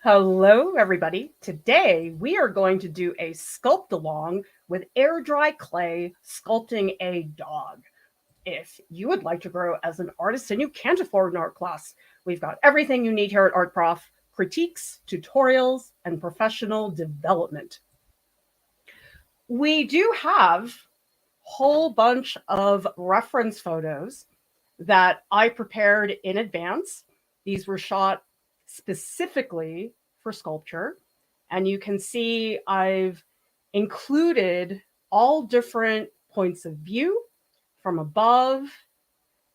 Hello, everybody. Today we are going to do a sculpt along with air dry clay sculpting a dog. If you would like to grow as an artist and you can't afford an art class, we've got everything you need here at Art Prof: critiques, tutorials, and professional development. We do have a whole bunch of reference photos that I prepared in advance. These were shot specifically for sculpture. And you can see I've included all different points of view from above,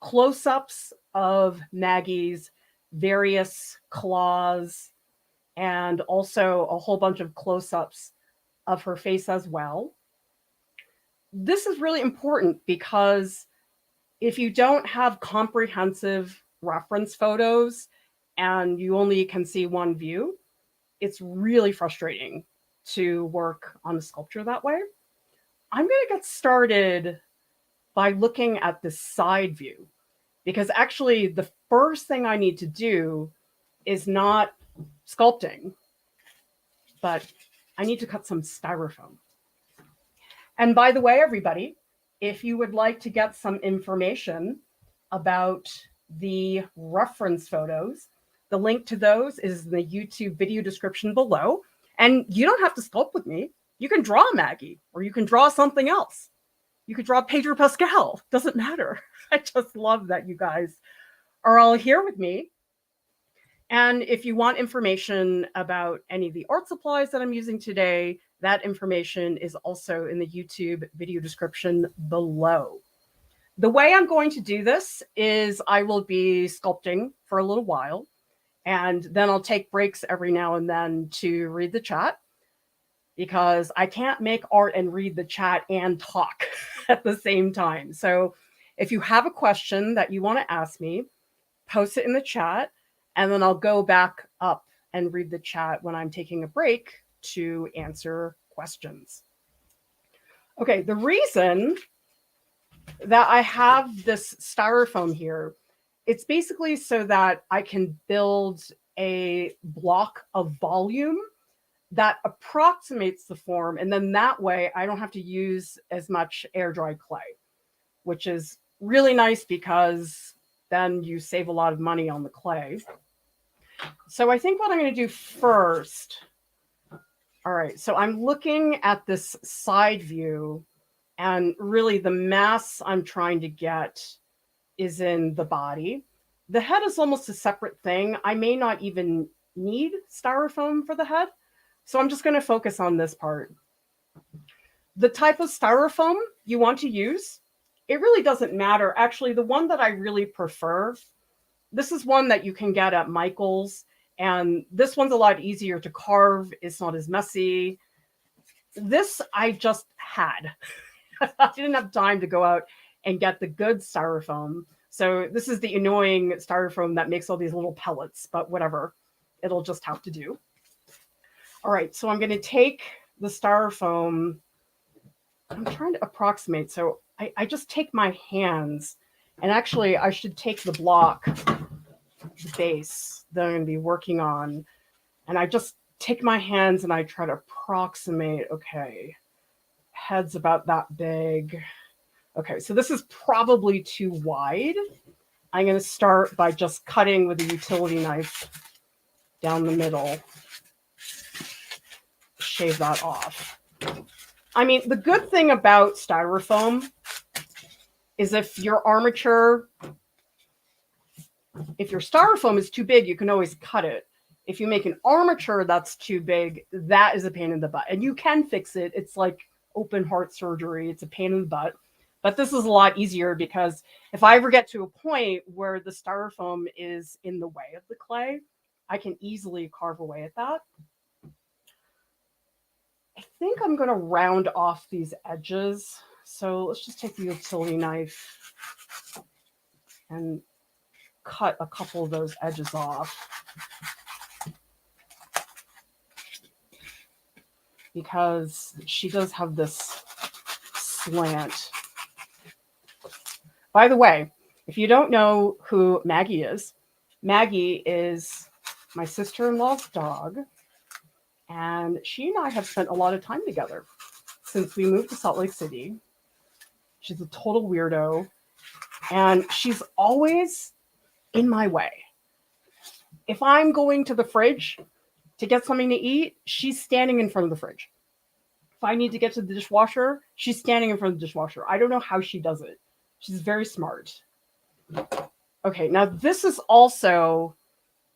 close ups of Maggie's various claws, and also a whole bunch of close ups of her face as well. This is really important because if you don't have comprehensive reference photos and you only can see one view, it's really frustrating to work on a sculpture that way. I'm going to get started by looking at the side view because actually the first thing I need to do is not sculpting, but I need to cut some styrofoam. And by the way, everybody, if you would like to get some information about the reference photos, the link to those is in the YouTube video description below. And you don't have to sculpt with me. You can draw Maggie, or you can draw something else. You could draw Pedro Pascal. Doesn't matter. I just love that you guys are all here with me. And if you want information about any of the art supplies that I'm using today, that information is also in the YouTube video description below. The way I'm going to do this is I will be sculpting for a little while, and then I'll take breaks every now and then to read the chat because I can't make art and read the chat and talk at the same time. So if you have a question that you want to ask me, post it in the chat, and then I'll go back up and read the chat when I'm taking a break to answer questions. Okay, the reason that I have this styrofoam here, it's basically so that I can build a block of volume that approximates the form, and then that way I don't have to use as much air dry clay, which is really nice because then you save a lot of money on the clay. So I think what I'm going to do first, all right, so I'm looking at this side view, and really the mass I'm trying to get is in the body. The head is almost a separate thing. I may not even need styrofoam for the head, so I'm just going to focus on this part. The type of styrofoam you want to use, it really doesn't matter. Actually, the one that I really prefer, this is one that you can get at Michael's, and this one's a lot easier to carve. It's not as messy. This I just had. I didn't have time to go out and get the good styrofoam. So this is the annoying styrofoam that makes all these little pellets, but whatever. It'll just have to do. All right, so I'm going to take the styrofoam. I'm trying to approximate. So I just take my hands, and actually I should take the block, the base that I'm going to be working on, and I just take my hands and I try to approximate. Okay, head's about that big. Okay, so this is probably too wide. I'm going to start by just cutting with a utility knife down the middle. Shave that off. I mean, the good thing about styrofoam is if your armature, if your styrofoam is too big, you can always cut it. If you make an armature that's too big, that is a pain in the butt. And you can fix it. It's like open heart surgery. It's a pain in the butt. But this is a lot easier because if I ever get to a point where the styrofoam is in the way of the clay, I can easily carve away at that. I think I'm going to round off these edges. So let's just take the utility knife and cut a couple of those edges off. Because she does have this slant. By the way, if you don't know who Maggie is my sister-in-law's dog, and she and I have spent a lot of time together since we moved to Salt Lake City. She's a total weirdo, and she's always in my way. If I'm going to the fridge to get something to eat, she's standing in front of the fridge. If I need to get to the dishwasher, she's standing in front of the dishwasher. I don't know how she does it. She's very smart. Okay, now this is also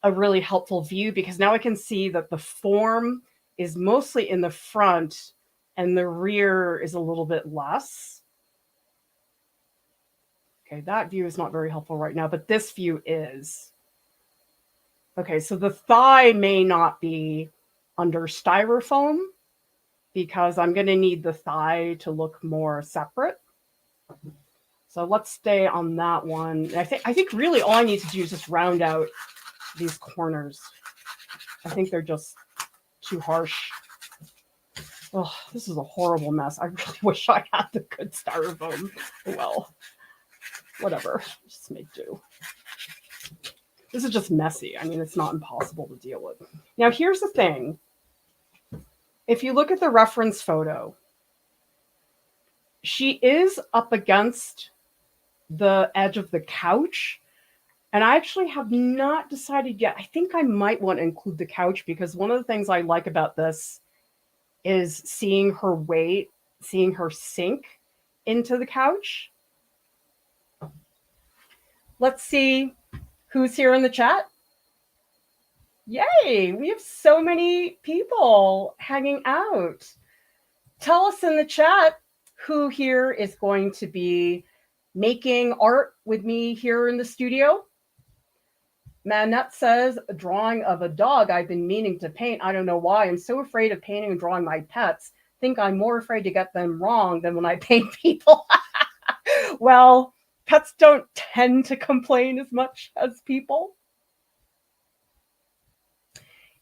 a really helpful view because now I can see that the form is mostly in the front and the rear is a little bit less. Okay, that view is not very helpful right now, but this view is. Okay, so the thigh may not be under styrofoam because I'm going to need the thigh to look more separate. So let's stay on that one. I think really all I need to do is just round out these corners. I think they're just too harsh. Oh, this is a horrible mess. I really wish I had the good styrofoam. Well, whatever, just make do. This is just messy. I mean, it's not impossible to deal with. Now, here's the thing. If you look at the reference photo, she is up against the edge of the couch. And I actually have not decided yet. I think I might want to include the couch because one of the things I like about this is seeing her weight, seeing her sink into the couch. Let's see who's here in the chat. Yay, we have so many people hanging out. Tell us in the chat who here is going to be making art with me here in the studio. Manette says, a drawing of a dog I've been meaning to paint. I don't know why. I'm so afraid of painting and drawing my pets. Think I'm more afraid to get them wrong than when I paint people. Well, pets don't tend to complain as much as people.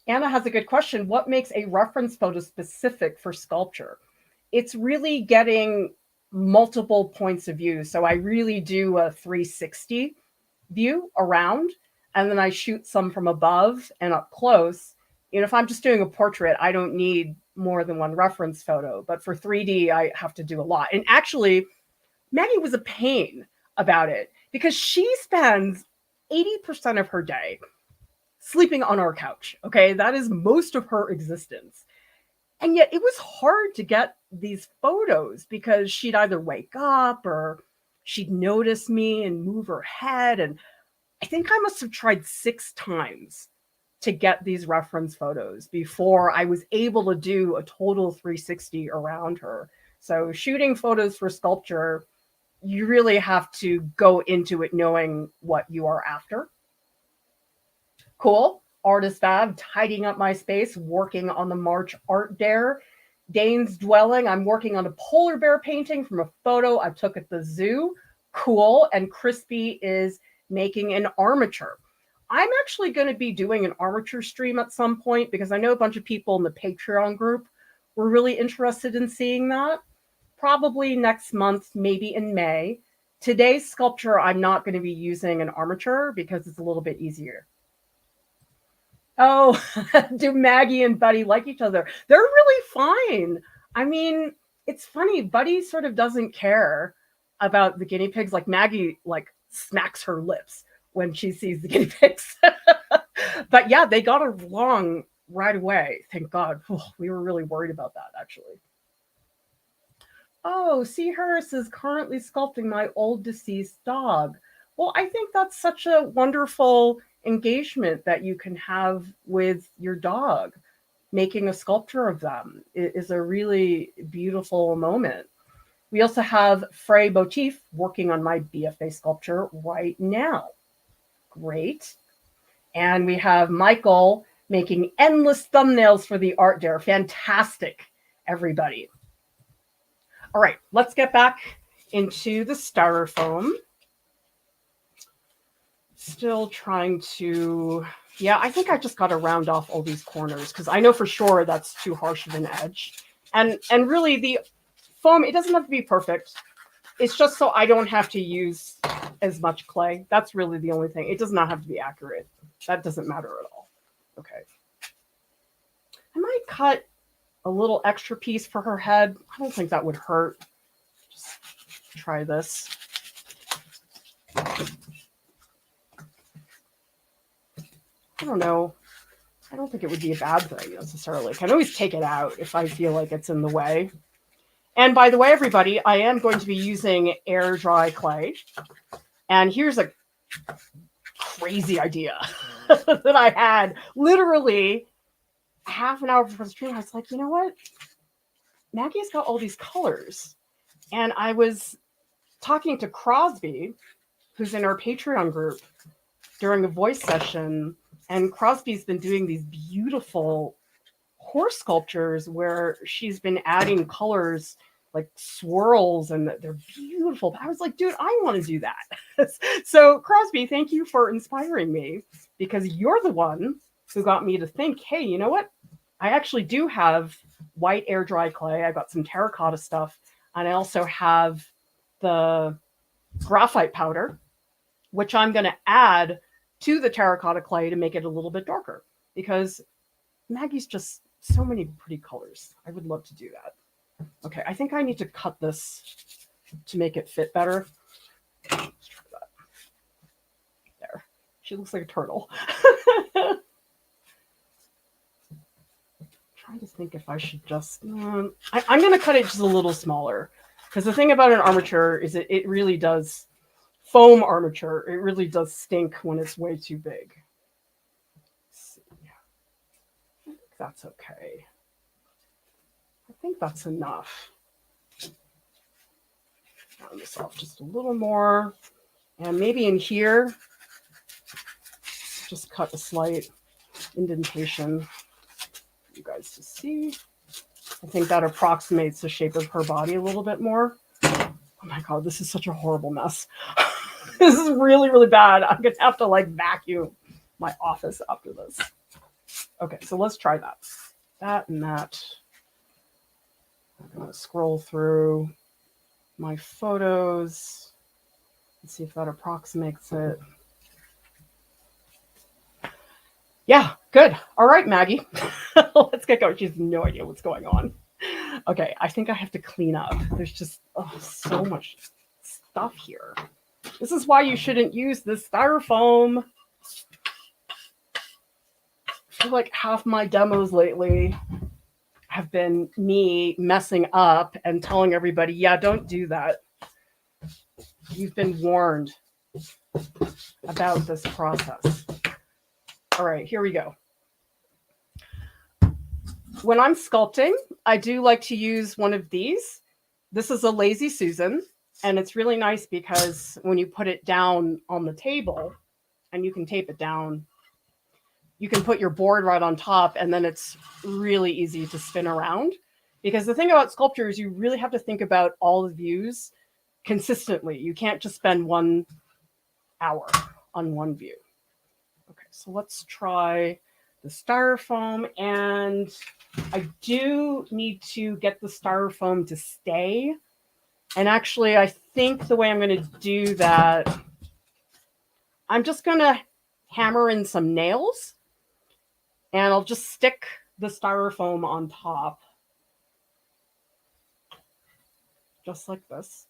Anna has a good question. What makes a reference photo specific for sculpture? It's really getting multiple points of view. So I really do a 360 view around, and then I shoot some from above and up close. You know, if I'm just doing a portrait, I don't need more than one reference photo. But for 3D, I have to do a lot. And actually, Maggie was a pain about it because she spends 80% of her day sleeping on our couch. Okay, that is most of her existence. And yet it was hard to get these photos because she'd either wake up or she'd notice me and move her head. And I think I must have tried 6 times to get these reference photos before I was able to do a total 360 around her. So shooting photos for sculpture, you really have to go into it knowing what you are after. Cool. Artist Fab, tidying up my space, working on the March Art Dare. Dane's Dwelling, I'm working on a polar bear painting from a photo I took at the zoo. Cool. And Crispy is making an armature. I'm actually going to be doing an armature stream at some point because I know a bunch of people in the Patreon group were really interested in seeing that. Probably next month, maybe in May. Today's sculpture, I'm not going to be using an armature because it's a little bit easier. Oh, do Maggie and Buddy like each other? They're really fine. I mean, it's funny. Buddy sort of doesn't care about the guinea pigs. Like Maggie, like smacks her lips when she sees the guinea pigs. But yeah, they got along right away. Thank God. We were really worried about that, actually. Oh, C. Harris is currently sculpting my old deceased dog. Well, I think that's such a wonderful engagement that you can have with your dog. Making a sculpture of them is a really beautiful moment. We also have Frey Botif working on my BFA sculpture right now. Great. And we have Michael making endless thumbnails for the Art Dare. Fantastic, everybody. All right, let's get back into the styrofoam. Still trying to, yeah, I think I just got to round off all these corners because I know for sure that's too harsh of an edge. And really the foam, it doesn't have to be perfect. It's just so I don't have to use as much clay. That's really the only thing. It does not have to be accurate. That doesn't matter at all. Okay. I might cut a little extra piece for her head. I don't think that would hurt. Just try this. I don't know. I don't think it would be a bad thing necessarily. I can always take it out if I feel like it's in the way. And by the way, everybody, I am going to be using air dry clay. And here's a crazy idea that I had literally half an hour before the stream. I was like, you know what? Maggie's got all these colors. And I was talking to Crosby, who's in our Patreon group, during a voice session. And Crosby's been doing these beautiful horse sculptures where she's been adding colors like swirls, and they're beautiful. I was like, dude, I want to do that. So Crosby, thank you for inspiring me, because you're the one who got me to think, hey, you know what? I actually do have white air dry clay. I got some terracotta stuff, and I also have the graphite powder, which I'm going to add to the terracotta clay to make it a little bit darker, because Maggie's just so many pretty colors. I would love to do that. Okay, I think I need to cut this to make it fit better. Let's try that. There. She looks like a turtle. Trying to think if I should just... I'm going to cut it just a little smaller, because the thing about an armature is it really does... Foam armature, it really does stink when it's way too big. Let's see. I think that's okay. I think that's enough. Round this off just a little more. And maybe in here, just cut a slight indentation for you guys to see. I think that approximates the shape of her body a little bit more. Oh my God, this is such a horrible mess. This is really, really bad. I'm going to have to like vacuum my office after this. Okay, so let's try that. That and that. I'm going to scroll through my photos and see if that approximates it. Yeah, good. All right, Maggie. Let's get going. She has no idea what's going on. Okay, I think I have to clean up. There's just so much stuff here. This is why you shouldn't use this styrofoam. I feel like half my demos lately have been me messing up and telling everybody, yeah, don't do that. You've been warned about this process. All right, here we go. When I'm sculpting, I do like to use one of these. This is a Lazy Susan, and it's really nice because when you put it down on the table, and you can tape it down, you can put your board right on top, and then it's really easy to spin around. Because the thing about sculpture is you really have to think about all the views consistently. You can't just spend 1 hour on one view. Okay, so let's try the styrofoam, and I do need to get the styrofoam to stay. And actually, I think the way I'm going to do that, I'm just going to hammer in some nails, and I'll just stick the styrofoam on top, just like this.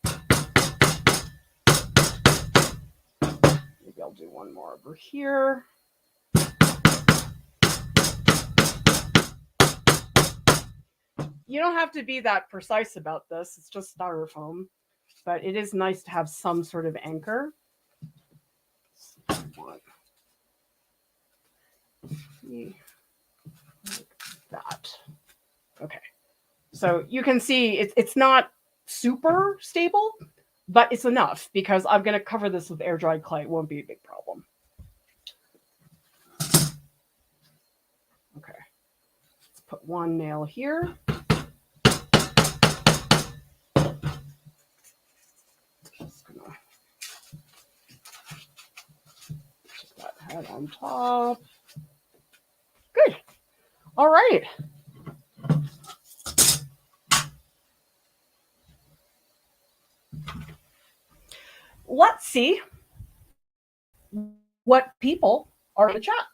Maybe I'll do one more over here. You don't have to be that precise about this. It's just styrofoam, but it is nice to have some sort of anchor. Like that. Okay. So you can see it's not super stable, but it's enough because I'm going to cover this with air dried clay. It won't be a big problem. Okay. Let's put one nail here. Just going to put that head on top. Good. All right. Let's see what people are in the chat.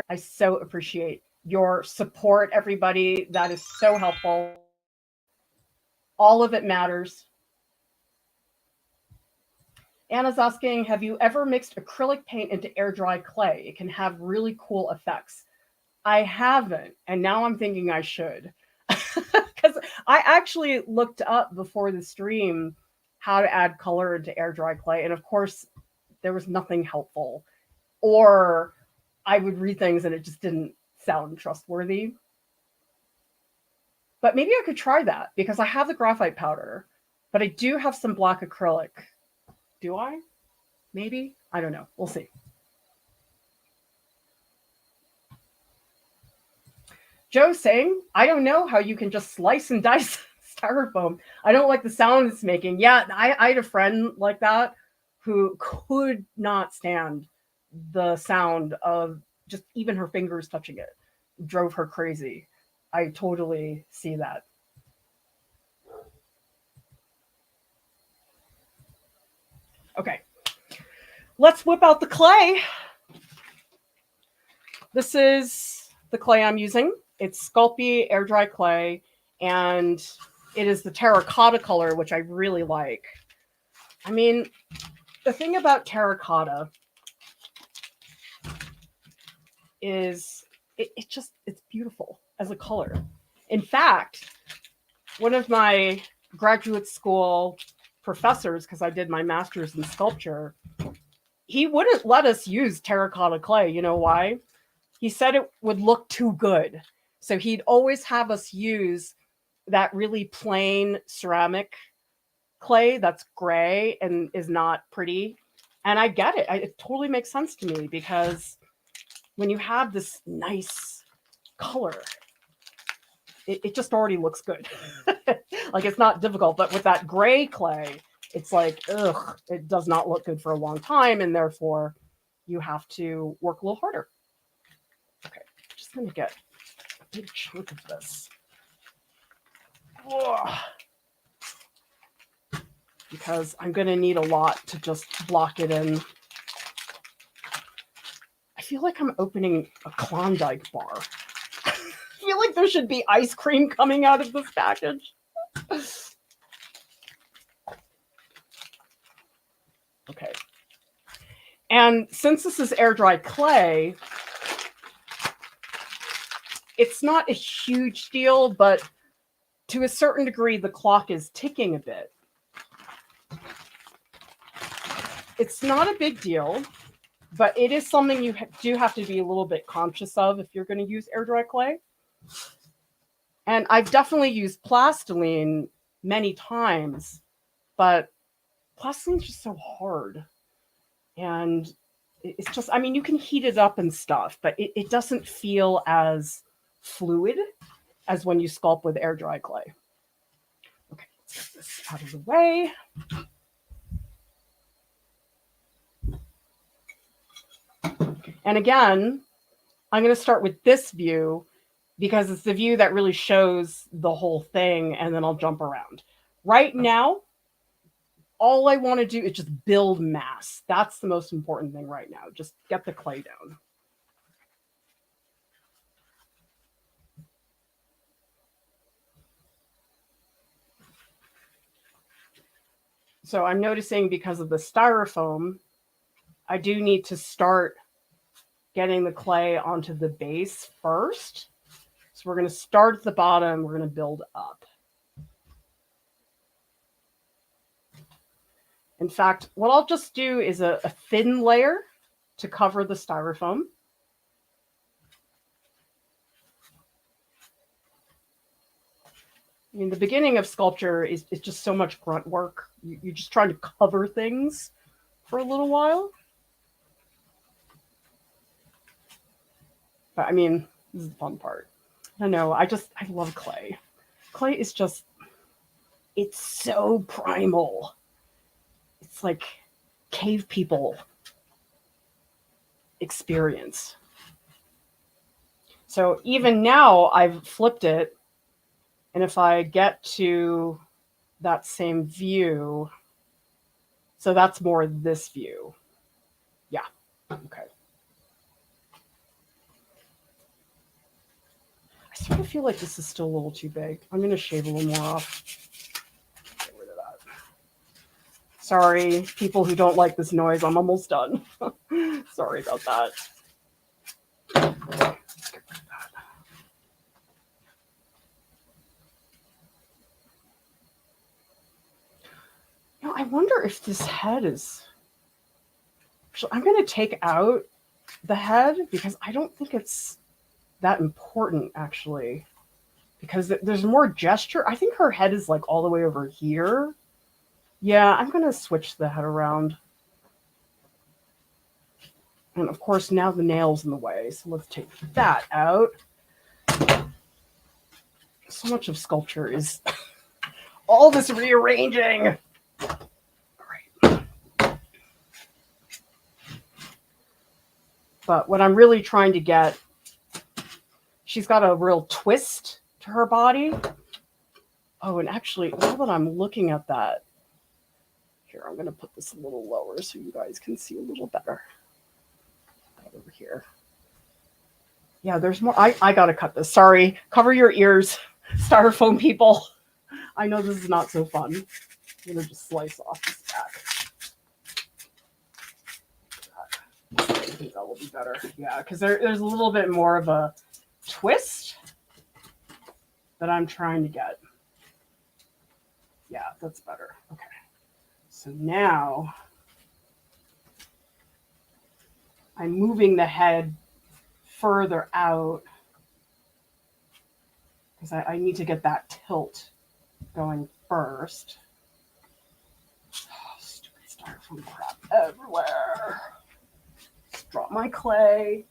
I so appreciate your support, everybody. That is so helpful. All of it matters. Anna's asking, have you ever mixed acrylic paint into air dry clay? It can have really cool effects. I haven't, and now I'm thinking I should. Because I actually looked up before the stream how to add color into air dry clay, and of course, there was nothing helpful. Or I would read things and it just didn't sound trustworthy. But maybe I could try that because I have the graphite powder, but I do have some black acrylic. Do I? Maybe? I don't know. We'll see. Joe saying, I don't know how you can just slice and dice styrofoam. I don't like the sound it's making. Yeah, I had a friend like that who could not stand the sound of just even her fingers touching it. It drove her crazy. I totally see that. Okay, let's whip out the clay. This is the clay I'm using. It's Sculpey air dry clay, and it is the terracotta color, which I really like. I mean, the thing about terracotta is it's beautiful as a color. In fact, one of my graduate school professors, because I did my master's in sculpture, he wouldn't let us use terracotta clay. You know why? He said it would look too good. So he'd always have us use that really plain ceramic clay that's gray and is not pretty. And I get it. It totally makes sense to me because when you have this nice color, it just already looks good. Like it's not difficult, but with that gray clay, it's like, ugh, it does not look good for a long time. And therefore you have to work a little harder. Okay, I'm just going to get a big chunk of this. Ugh. Because I'm going to need a lot to just block it in. I feel like I'm opening a Klondike bar. I feel like there should be ice cream coming out of this package. Okay. And since this is air dry clay, it's not a huge deal, but to a certain degree, the clock is ticking a bit. It's not a big deal, but it is something you do have to be a little bit conscious of if you're going to use air dry clay. And I've definitely used plastiline many times, but plastiline's just so hard. And it's just, I mean, you can heat it up and stuff, but it doesn't feel as fluid as when you sculpt with air dry clay. Okay, let's get this out of the way. And again, I'm going to start with this view because it's the view that really shows the whole thing, and then I'll jump around. Right now, all I want to do is just build mass. That's the most important thing right now. Just get the clay down. So I'm noticing because of the styrofoam, I do need to start getting the clay onto the base first. So we're going to start at the bottom. We're going to build up. In fact, what I'll just do is a thin layer to cover the styrofoam. I mean, the beginning of sculpture is just so much grunt work. You're just trying to cover things for a little while. But I mean, this is the fun part. I don't know. I love clay. Clay is just, it's so primal. It's like cave people experience. So even now I've flipped it. And if I get to that same view, so that's more this view. Yeah, okay. sort of feel like this is still a little too big. I'm going to shave a little more off. Get rid of that. Sorry, people who don't like this noise. I'm almost done. Sorry about that. Let's get rid of that. Now, I wonder if this head is... Actually, I'm going to take out the head because I don't think it's that important, actually. Because there's more gesture. I think her head is like all the way over here. Yeah, I'm going to switch the head around. And of course, now the nail's in the way. So let's take that out. So much of sculpture is all this rearranging. But what I'm really trying to get, she's got a real twist to her body. Oh, and actually, now that I'm looking at that, here, I'm going to put this a little lower so you guys can see a little better. Put that over here. Yeah, there's more. I got to cut this. Sorry. Cover your ears, styrofoam people. I know this is not so fun. I'm going to just slice off this back. I think that will be better. Yeah, because there's a little bit more of a twist that I'm trying to get. Yeah, that's better. Okay. So now I'm moving the head further out because I need to get that tilt going first. Oh, stupid styrofoam crap everywhere. Just drop my clay.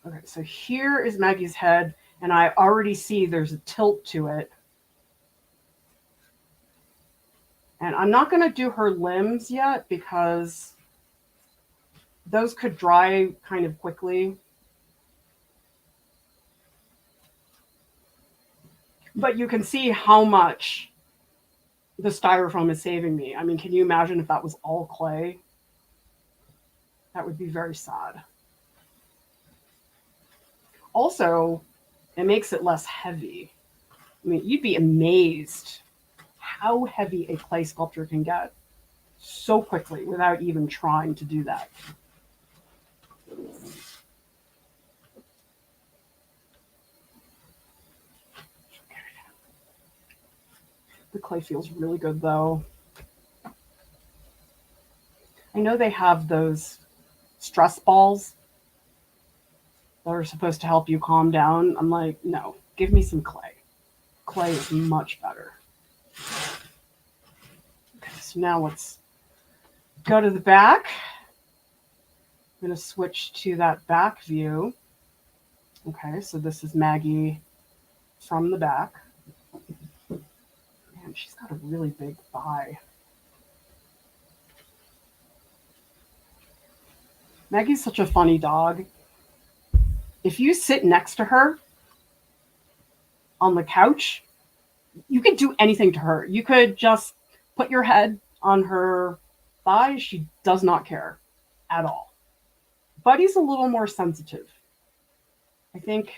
Okay, so here is Maggie's head, and I already see there's a tilt to it. And I'm not going to do her limbs yet because those could dry kind of quickly. But you can see how much the styrofoam is saving me. I mean, can you imagine if that was all clay? That would be very sad. Also, it makes it less heavy. I mean, you'd be amazed how heavy a clay sculpture can get so quickly without even trying to do that. The clay feels really good though. I know they have those stress balls that are supposed to help you calm down. I'm like, no, give me some clay. Clay is much better. Okay, so now let's go to the back. I'm going to switch to that back view. Okay, so this is Maggie from the back. Man, she's got a really big thigh. Maggie's such a funny dog. If you sit next to her on the couch, you could do anything to her. You could just put your head on her thigh. She does not care at all. Buddy's a little more sensitive. I think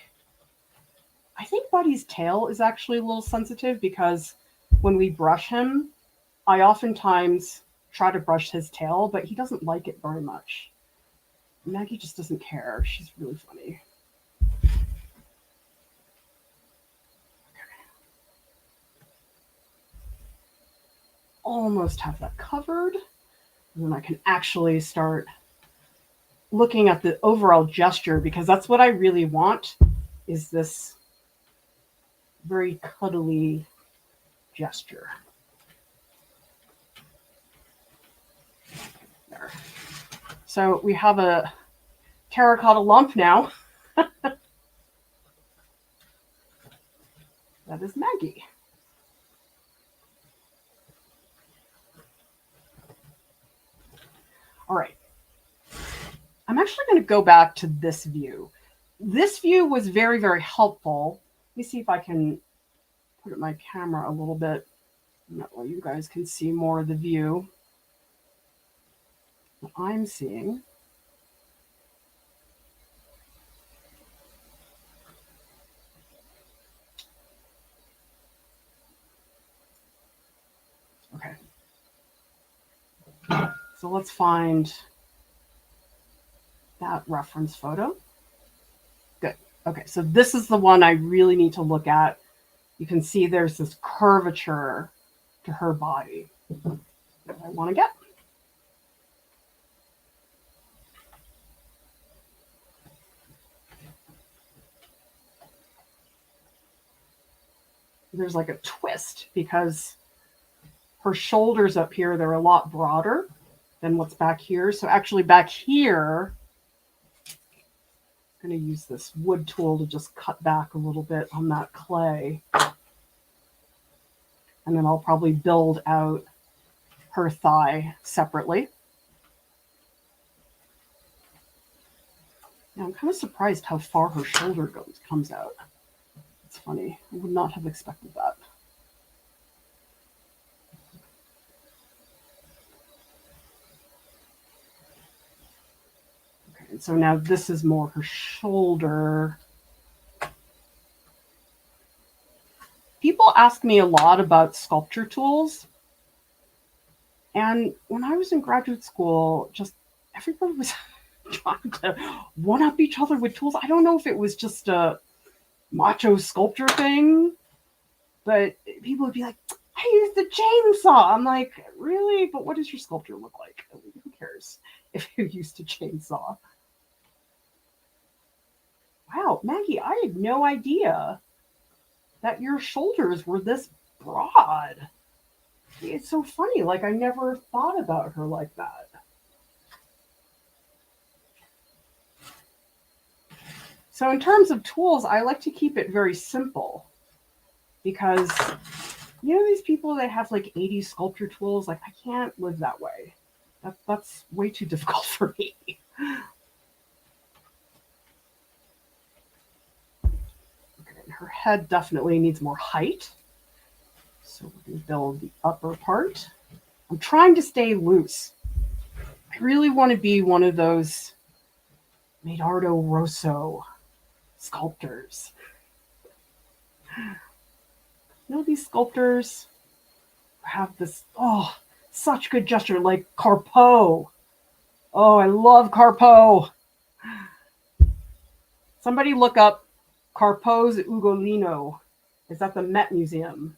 Buddy's tail is actually a little sensitive because when we brush him, I oftentimes try to brush his tail, but he doesn't like it very much. Maggie just doesn't care. She's really funny. Almost have that covered. And then I can actually start looking at the overall gesture because that's what I really want is this very cuddly gesture. There. So we have a terracotta lump now. That is Maggie. All right. I'm actually going to go back to this view. This view was very, very helpful. Let me see if I can put my camera a little bit. That way you guys can see more of the view. what I'm seeing. Okay. So let's find that reference photo. Good. Okay, so this is the one I really need to look at. You can see there's this curvature to her body that I want to get. There's like a twist because her shoulders up here, they're a lot broader than what's back here. So actually back here, I'm going to use this wood tool to just cut back a little bit on that clay. And then I'll probably build out her thigh separately. Now I'm kind of surprised how far her shoulder comes out. It's funny. I would not have expected that. Okay, and so now this is more her shoulder. People ask me a lot about sculpture tools. And when I was in graduate school, just everybody was trying to one-up each other with tools. I don't know if it was just a macho sculpture thing, but people would be like, I used the chainsaw. I'm like, really? But what does your sculpture look like? Who cares if you used a chainsaw? Wow, Maggie, I had no idea that your shoulders were this broad. It's so funny. Like, I never thought about her like that. So in terms of tools, I like to keep it very simple because, you know, these people that have like 80 sculpture tools, like I can't live that way. That's way too difficult for me. Okay, her head definitely needs more height. So we're going to build the upper part. I'm trying to stay loose. I really want to be one of those Medardo Rosso sculptors. You know, these sculptors have this, such good gesture, like Carpo. Oh, I love Carpo. Somebody look up Carpo's Ugolino. It's at the Met Museum.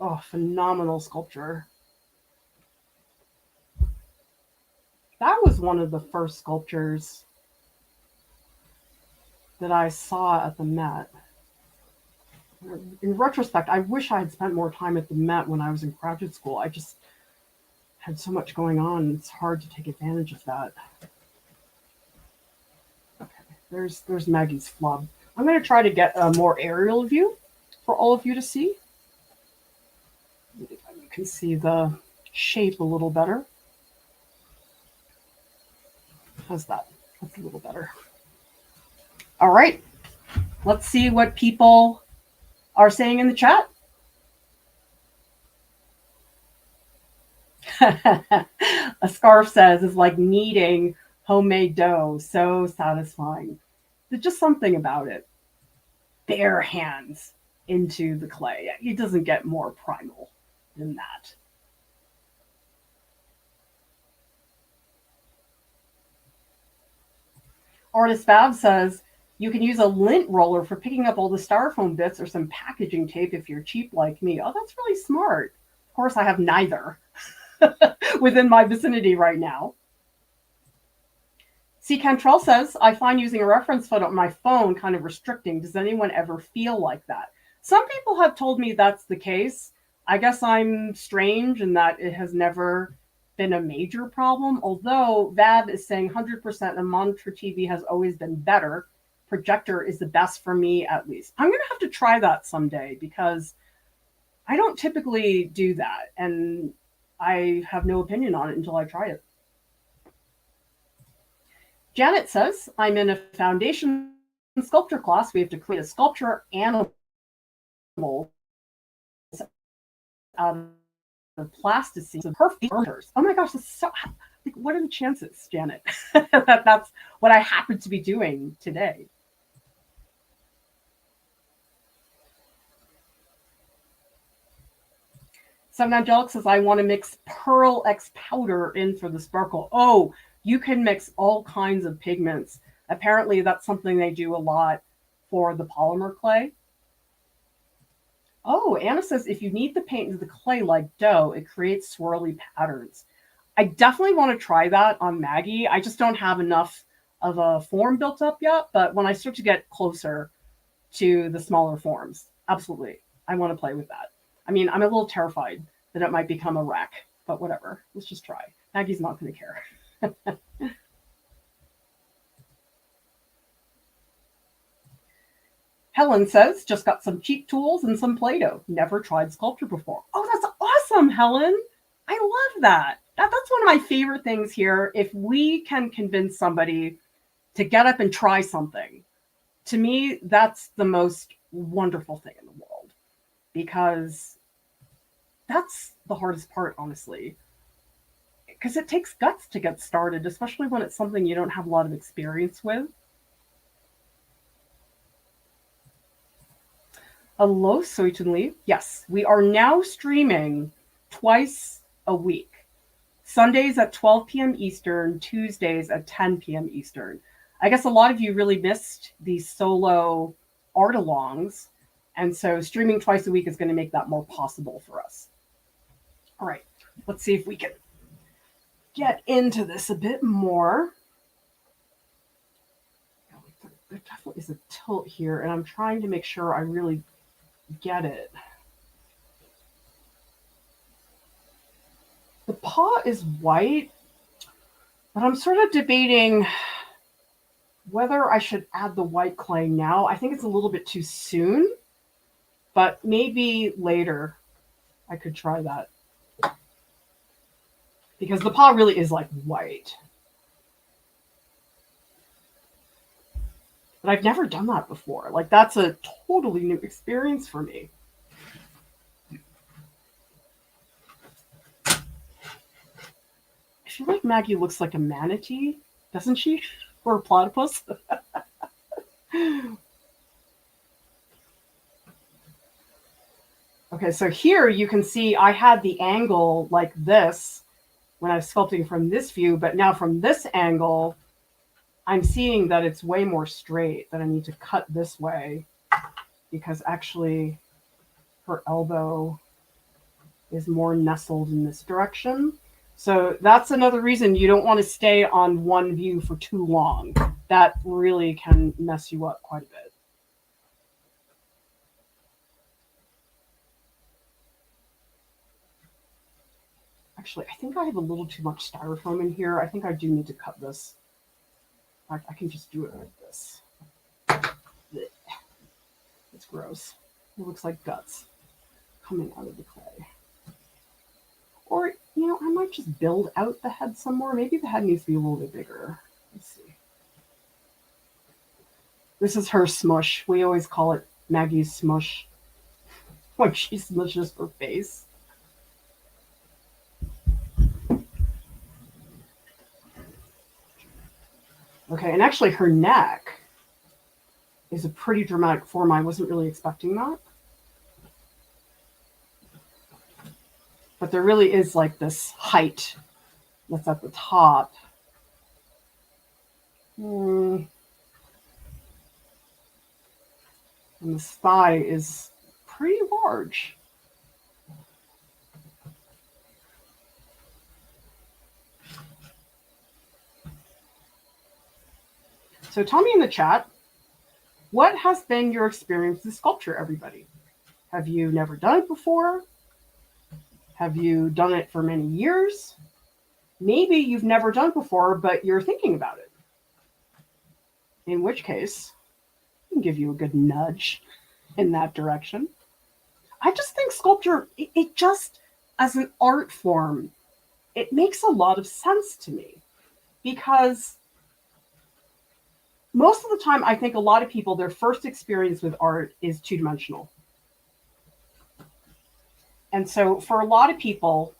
Oh, phenomenal sculpture. That was one of the first sculptures that I saw at the Met. In retrospect, I wish I had spent more time at the Met when I was in graduate school. I just had so much going on. It's hard to take advantage of that. Okay, there's Maggie's flub. I'm going to try to get a more aerial view for all of you to see. You can see the shape a little better. How's that? That's a little better. All right, let's see what people are saying in the chat. A scarf says is like kneading homemade dough, so satisfying. There's just something about it. Bare hands into the clay. It doesn't get more primal than that. Artist Fab says you can use a lint roller for picking up all the styrofoam bits or some packaging tape if you're cheap like me. Oh, that's really smart. Of course, I have neither within my vicinity right now. C. Cantrell says, I find using a reference photo on my phone kind of restricting. Does anyone ever feel like that? Some people have told me that's the case. I guess I'm strange in that it has never been a major problem, although Vab is saying 100% a monitor TV has always been better. Projector is the best for me, at least. I'm going to have to try that someday because I don't typically do that, and I have no opinion on it until I try it. Janet says, I'm in a foundation sculpture class. We have to create a sculpture animal out of plasticine. Her features. Oh my gosh, this is so. Like, what are the chances, Janet? That's what I happen to be doing today. Seven Angelic says, I want to mix Pearl X powder in for the sparkle. Oh, you can mix all kinds of pigments. Apparently, that's something they do a lot for the polymer clay. Oh, Anna says, if you knead the paint into the clay like dough, it creates swirly patterns. I definitely want to try that on Maggie. I just don't have enough of a form built up yet. But when I start to get closer to the smaller forms, absolutely, I want to play with that. I mean, I'm a little terrified that it might become a wreck, but whatever. Let's just try. Maggie's not going to care. Helen says, just got some cheap tools and some Play-Doh. Never tried Sculptor before. Oh, that's awesome, Helen. I love that. That's one of my favorite things here. If we can convince somebody to get up and try something, to me, that's the most wonderful thing in the world, because that's the hardest part, honestly, because it takes guts to get started, especially when it's something you don't have a lot of experience with. Hello, certainly. Yes, we are now streaming twice a week. Sundays at 12 p.m. Eastern, Tuesdays at 10 p.m. Eastern. I guess a lot of you really missed these solo art alongs, and so streaming twice a week is going to make that more possible for us. All right, let's see if we can get into this a bit more. There definitely is a tilt here, and I'm trying to make sure I really get it. The paw is white, but I'm sort of debating whether I should add the white clay now. I think it's a little bit too soon, but maybe later I could try that, because the paw really is like white. But I've never done that before. Like, that's a totally new experience for me. I feel like Maggie looks like a manatee, doesn't she? Or a platypus. Okay, so here you can see I had the angle like this when I was sculpting from this view, but now from this angle, I'm seeing that it's way more straight, that I need to cut this way, because actually her elbow is more nestled in this direction. So that's another reason you don't want to stay on one view for too long. That really can mess you up quite a bit. Actually, I think I have a little too much styrofoam in here. I think I do need to cut this. I can just do it like this. It's gross. It looks like guts coming out of the clay. Or, you know, I might just build out the head some more. Maybe the head needs to be a little bit bigger. Let's see. This is her smush. We always call it Maggie's smush when she smushes her face. Okay, and actually her neck is a pretty dramatic form. I wasn't really expecting that. But there really is like this height that's at the top. And the thigh is pretty large. So tell me in the chat, what has been your experience with sculpture, everybody? Have you never done it before? Have you done it for many years? Maybe you've never done it before, but you're thinking about it. In which case, I can give you a good nudge in that direction. I just think sculpture, it just, as an art form, it makes a lot of sense to me, because most of the time, I think a lot of people, their first experience with art is two-dimensional. And so for a lot of people,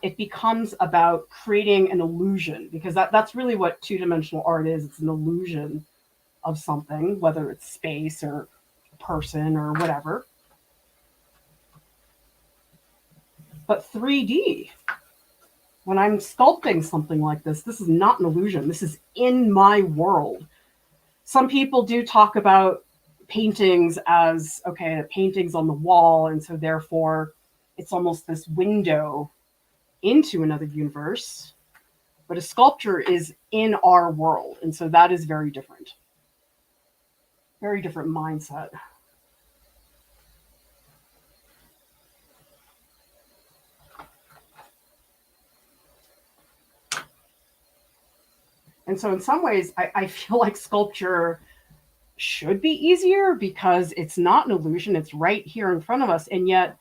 it becomes about creating an illusion, because that's really what two-dimensional art is. It's an illusion of something, whether it's space or a person or whatever. But 3D, when I'm sculpting something like this is not an illusion. This is in my world. Some people do talk about paintings as, okay, a painting's on the wall, and so therefore it's almost this window into another universe. But a sculpture is in our world, and so that is very different. Very different mindset. And so in some ways, I feel like sculpture should be easier because it's not an illusion. It's right here in front of us. And yet,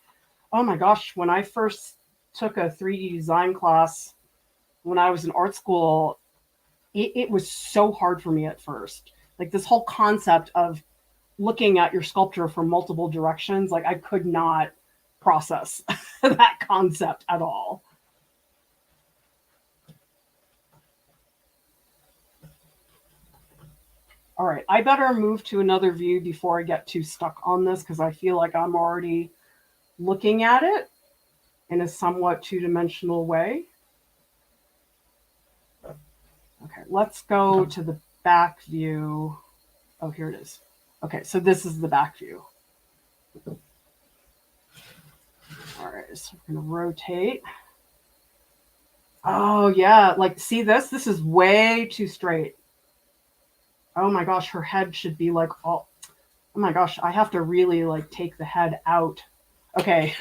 oh my gosh, when I first took a 3D design class when I was in art school, it was so hard for me at first. Like this whole concept of looking at your sculpture from multiple directions, like I could not process that concept at all. All right, I better move to another view before I get too stuck on this, because I feel like I'm already looking at it in a somewhat two-dimensional way. Okay, let's go to the back view. Oh, here it is. Okay, so this is the back view. All right, so we're gonna rotate. Oh yeah, like see this? This is way too straight. Oh my gosh, her head should be like all, oh my gosh, I have to really like take the head out. Okay,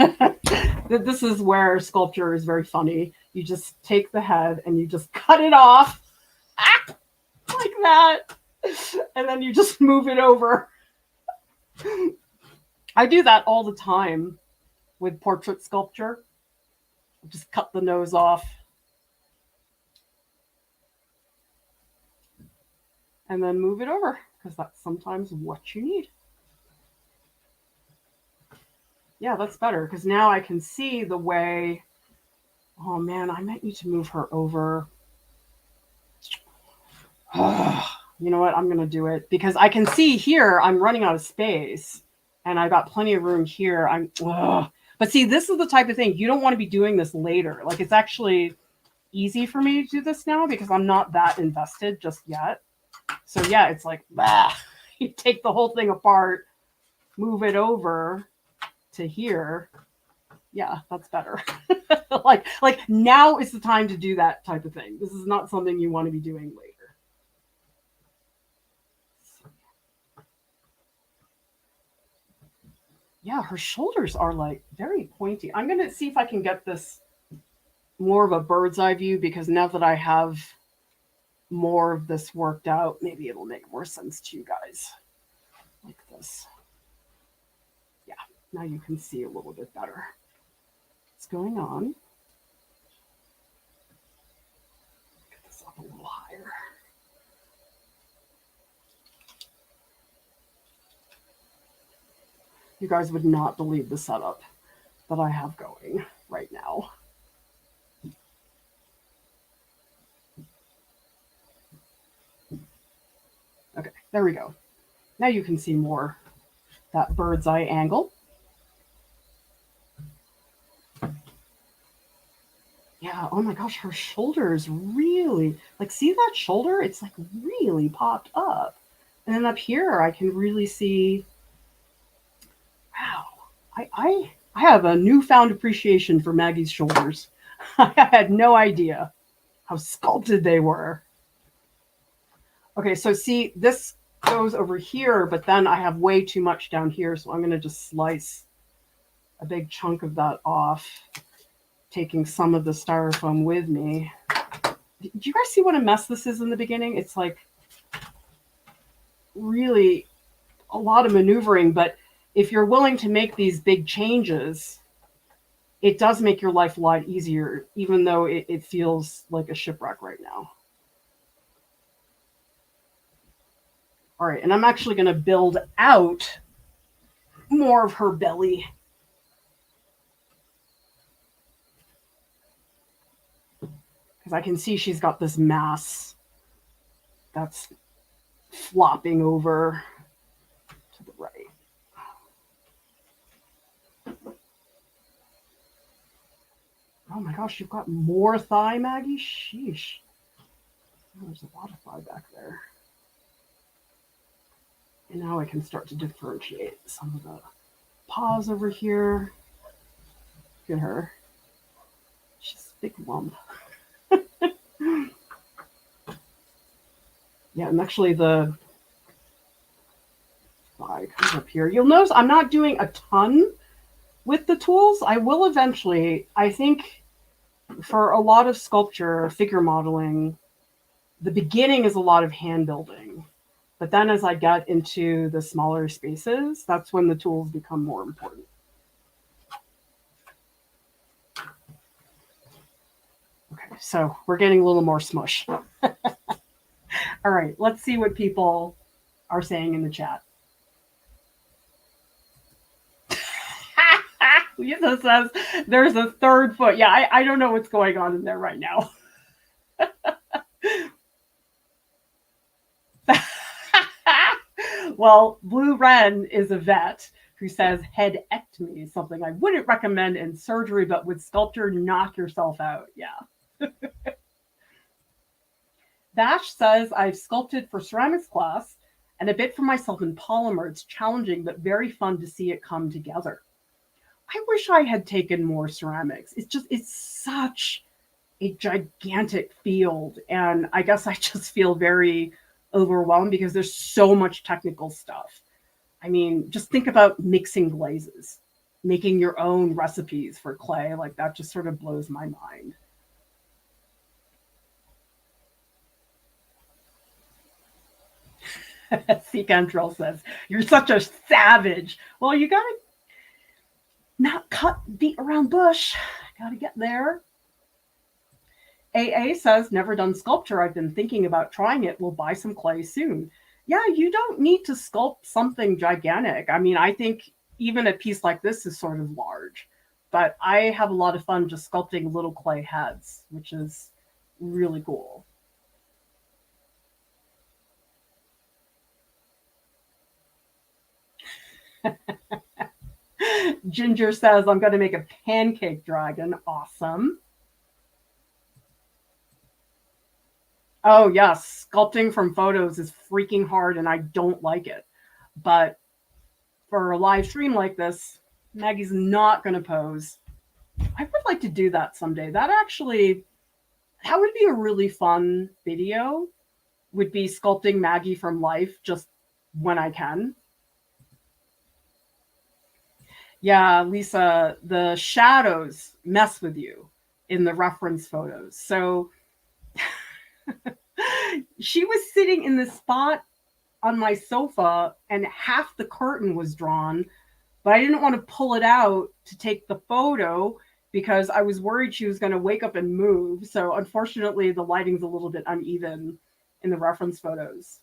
this is where sculpture is very funny. You just take the head and you just cut it off like that, and then you just move it over. I do that all the time with portrait sculpture. Just cut the nose off. And then move it over, because that's sometimes what you need. Yeah, that's better, because now I can see the way. Oh man, I might need to move her over. You know what? I'm going to do it, because I can see here I'm running out of space, and I've got plenty of room here. But see, this is the type of thing you don't want to be doing this later. Like it's actually easy for me to do this now because I'm not that invested just yet. So yeah, it's like, you take the whole thing apart, move it over to here. Yeah, that's better. like now is the time to do that type of thing. This is not something you want to be doing later. Yeah, her shoulders are like very pointy. I'm going to see if I can get this more of a bird's eye view, because now that I have more of this worked out, maybe it'll make more sense to you guys. Like this. Yeah, now you can see a little bit better what's going on. Get this up a little higher. You guys would not believe the setup that I have going right now. Okay, there we go. Now you can see more that bird's eye angle. Yeah, oh my gosh, her shoulders really, like, see that shoulder? It's like really popped up. And then up here, I can really see, wow, I have a newfound appreciation for Maggie's shoulders. I had no idea how sculpted they were. Okay, so see, this goes over here, but then I have way too much down here, so I'm going to just slice a big chunk of that off, taking some of the styrofoam with me. Do you guys see what a mess this is in the beginning? It's like really a lot of maneuvering, but if you're willing to make these big changes, it does make your life a lot easier, even though it feels like a shipwreck right now. All right, and I'm actually going to build out more of her belly. because I can see she's got this mass that's flopping over to the right. Oh my gosh, you've got more thigh, Maggie? Sheesh. Oh, there's a lot of thigh back there. And now I can start to differentiate some of the paws over here. Look at her. She's a big lump. Yeah, and actually the thigh comes up here. You'll notice I'm not doing a ton with the tools. I will eventually. I think for a lot of sculpture, figure modeling, the beginning is a lot of hand building. But then as I get into the smaller spaces, that's when the tools become more important. Okay, so we're getting a little more smush. All right, let's see what people are saying in the chat. Lisa says there's a third foot. Yeah, I don't know what's going on in there right now. Well, Blue Wren is a vet who says headectomy, something I wouldn't recommend in surgery, but with sculpture, knock yourself out. Yeah. Dash says I've sculpted for ceramics class and a bit for myself in polymer. It's challenging, but very fun to see it come together. I wish I had taken more ceramics. It's such a gigantic field. And I guess I just feel very overwhelmed because there's so much technical stuff. I mean, just think about mixing glazes, making your own recipes for clay. Like that just sort of blows my mind. Seacantrell says, you're such a savage. Well, you gotta not beat around bush. Gotta get there. AA says, never done sculpture. I've been thinking about trying it. We'll buy some clay soon. Yeah, you don't need to sculpt something gigantic. I mean, I think even a piece like this is sort of large, but I have a lot of fun just sculpting little clay heads, which is really cool. Ginger says, I'm going to make a pancake dragon. Awesome. Oh, yes. Sculpting from photos is freaking hard and I don't like it. But for a live stream like this, Maggie's not going to pose. I would like to do that someday. That would be a really fun video, would be sculpting Maggie from life just when I can. Yeah, Lisa, the shadows mess with you in the reference photos. So she was sitting in the spot on my sofa and half the curtain was drawn, but I didn't want to pull it out to take the photo because I was worried she was going to wake up and move. So unfortunately, the lighting's a little bit uneven in the reference photos.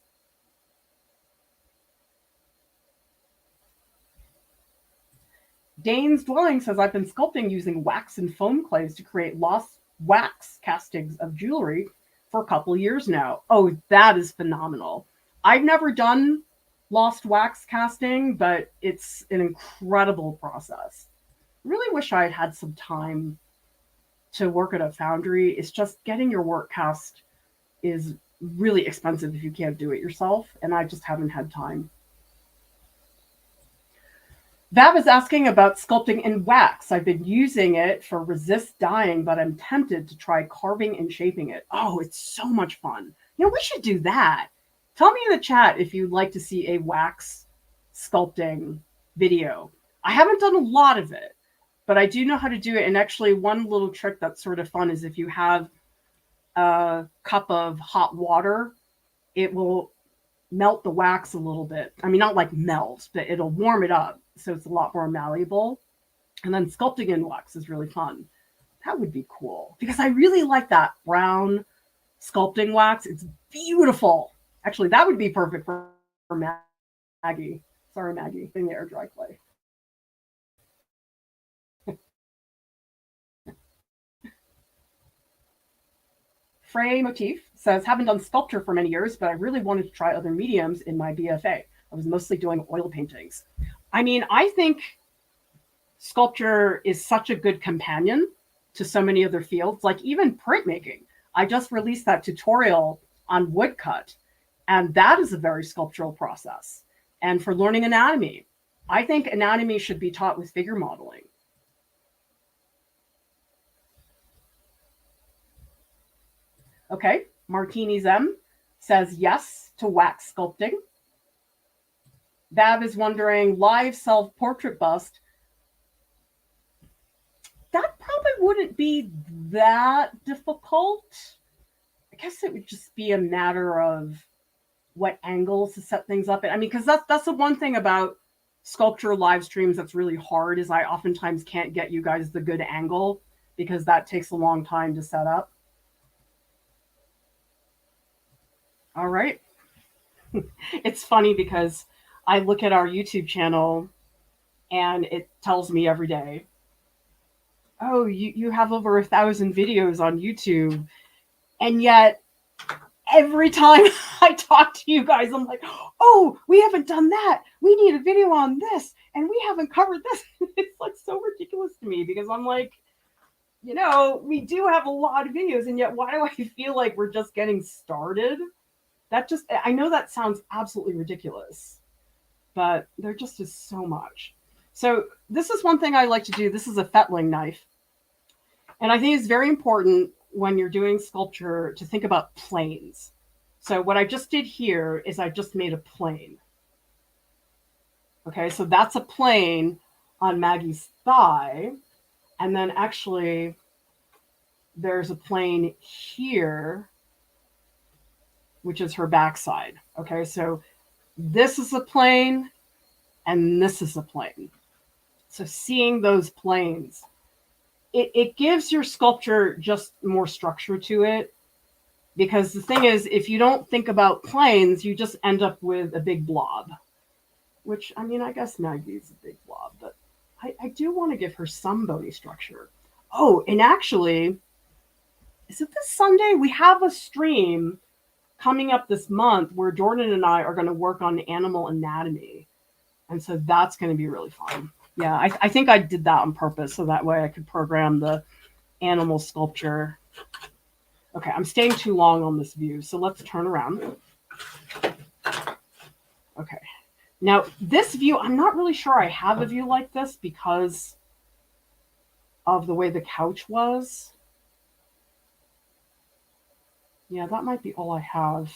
Dane's Dwelling says, I've been sculpting using wax and foam clays to create lost wax castings of jewelry for a couple years now. Oh, that is phenomenal. I've never done lost wax casting, but it's an incredible process. Really wish I had some time to work at a foundry. It's just getting your work cast is really expensive if you can't do it yourself, and I just haven't had time. Vav is asking about sculpting in wax. I've been using it for resist dyeing, but I'm tempted to try carving and shaping it. Oh, it's so much fun. You know, we should do that. Tell me in the chat if you'd like to see a wax sculpting video. I haven't done a lot of it, but I do know how to do it. And actually, one little trick that's sort of fun is if you have a cup of hot water, it will melt the wax a little bit. I mean, not like melt, but it'll warm it up. So it's a lot more malleable. And then sculpting in wax is really fun. That would be cool because I really like that brown sculpting wax. It's beautiful. Actually, that would be perfect for Maggie. Sorry, Maggie, in the air dry clay. Frey Motif says, haven't done sculpture for many years, but I really wanted to try other mediums in my BFA. I was mostly doing oil paintings. I mean, I think sculpture is such a good companion to so many other fields, like even printmaking. I just released that tutorial on woodcut, and that is a very sculptural process. And for learning anatomy, I think anatomy should be taught with figure modeling. Okay, Martini Zem says yes to wax sculpting. Bab is wondering, live self-portrait bust. That probably wouldn't be that difficult. I guess it would just be a matter of what angles to set things up. I mean, because that's the one thing about sculpture live streams that's really hard, is I oftentimes can't get you guys the good angle because that takes a long time to set up. All right. It's funny because I look at our YouTube channel and it tells me every day, oh, you have over 1,000 videos on YouTube. And yet every time I talk to you guys, I'm like, oh, we haven't done that. We need a video on this. And we haven't covered this. It's like so ridiculous to me because I'm like, you know, we do have a lot of videos. And yet why do I feel like we're just getting started? That just, I know that sounds absolutely ridiculous, but there just is so much. So this is one thing I like to do. This is a fettling knife. And I think it's very important when you're doing sculpture to think about planes. So what I just did here is I just made a plane. Okay, so that's a plane on Maggie's thigh. And then actually there's a plane here, which is her backside. Okay, so this is a plane and this is a plane. So seeing those planes, it gives your sculpture just more structure to it. Because the thing is, if you don't think about planes, you just end up with a big blob. Which, I mean, I guess Maggie's a big blob, but I do want to give her some bony structure. Oh, and actually, is it this Sunday? We have a stream coming up this month where Jordan and I are going to work on animal anatomy. And so that's going to be really fun. Yeah, I think I did that on purpose so that way I could program the animal sculpture. Okay, I'm staying too long on this view, so let's turn around. Okay, now this view, I'm not really sure I have a view like this because of the way the couch was. Yeah, that might be all I have.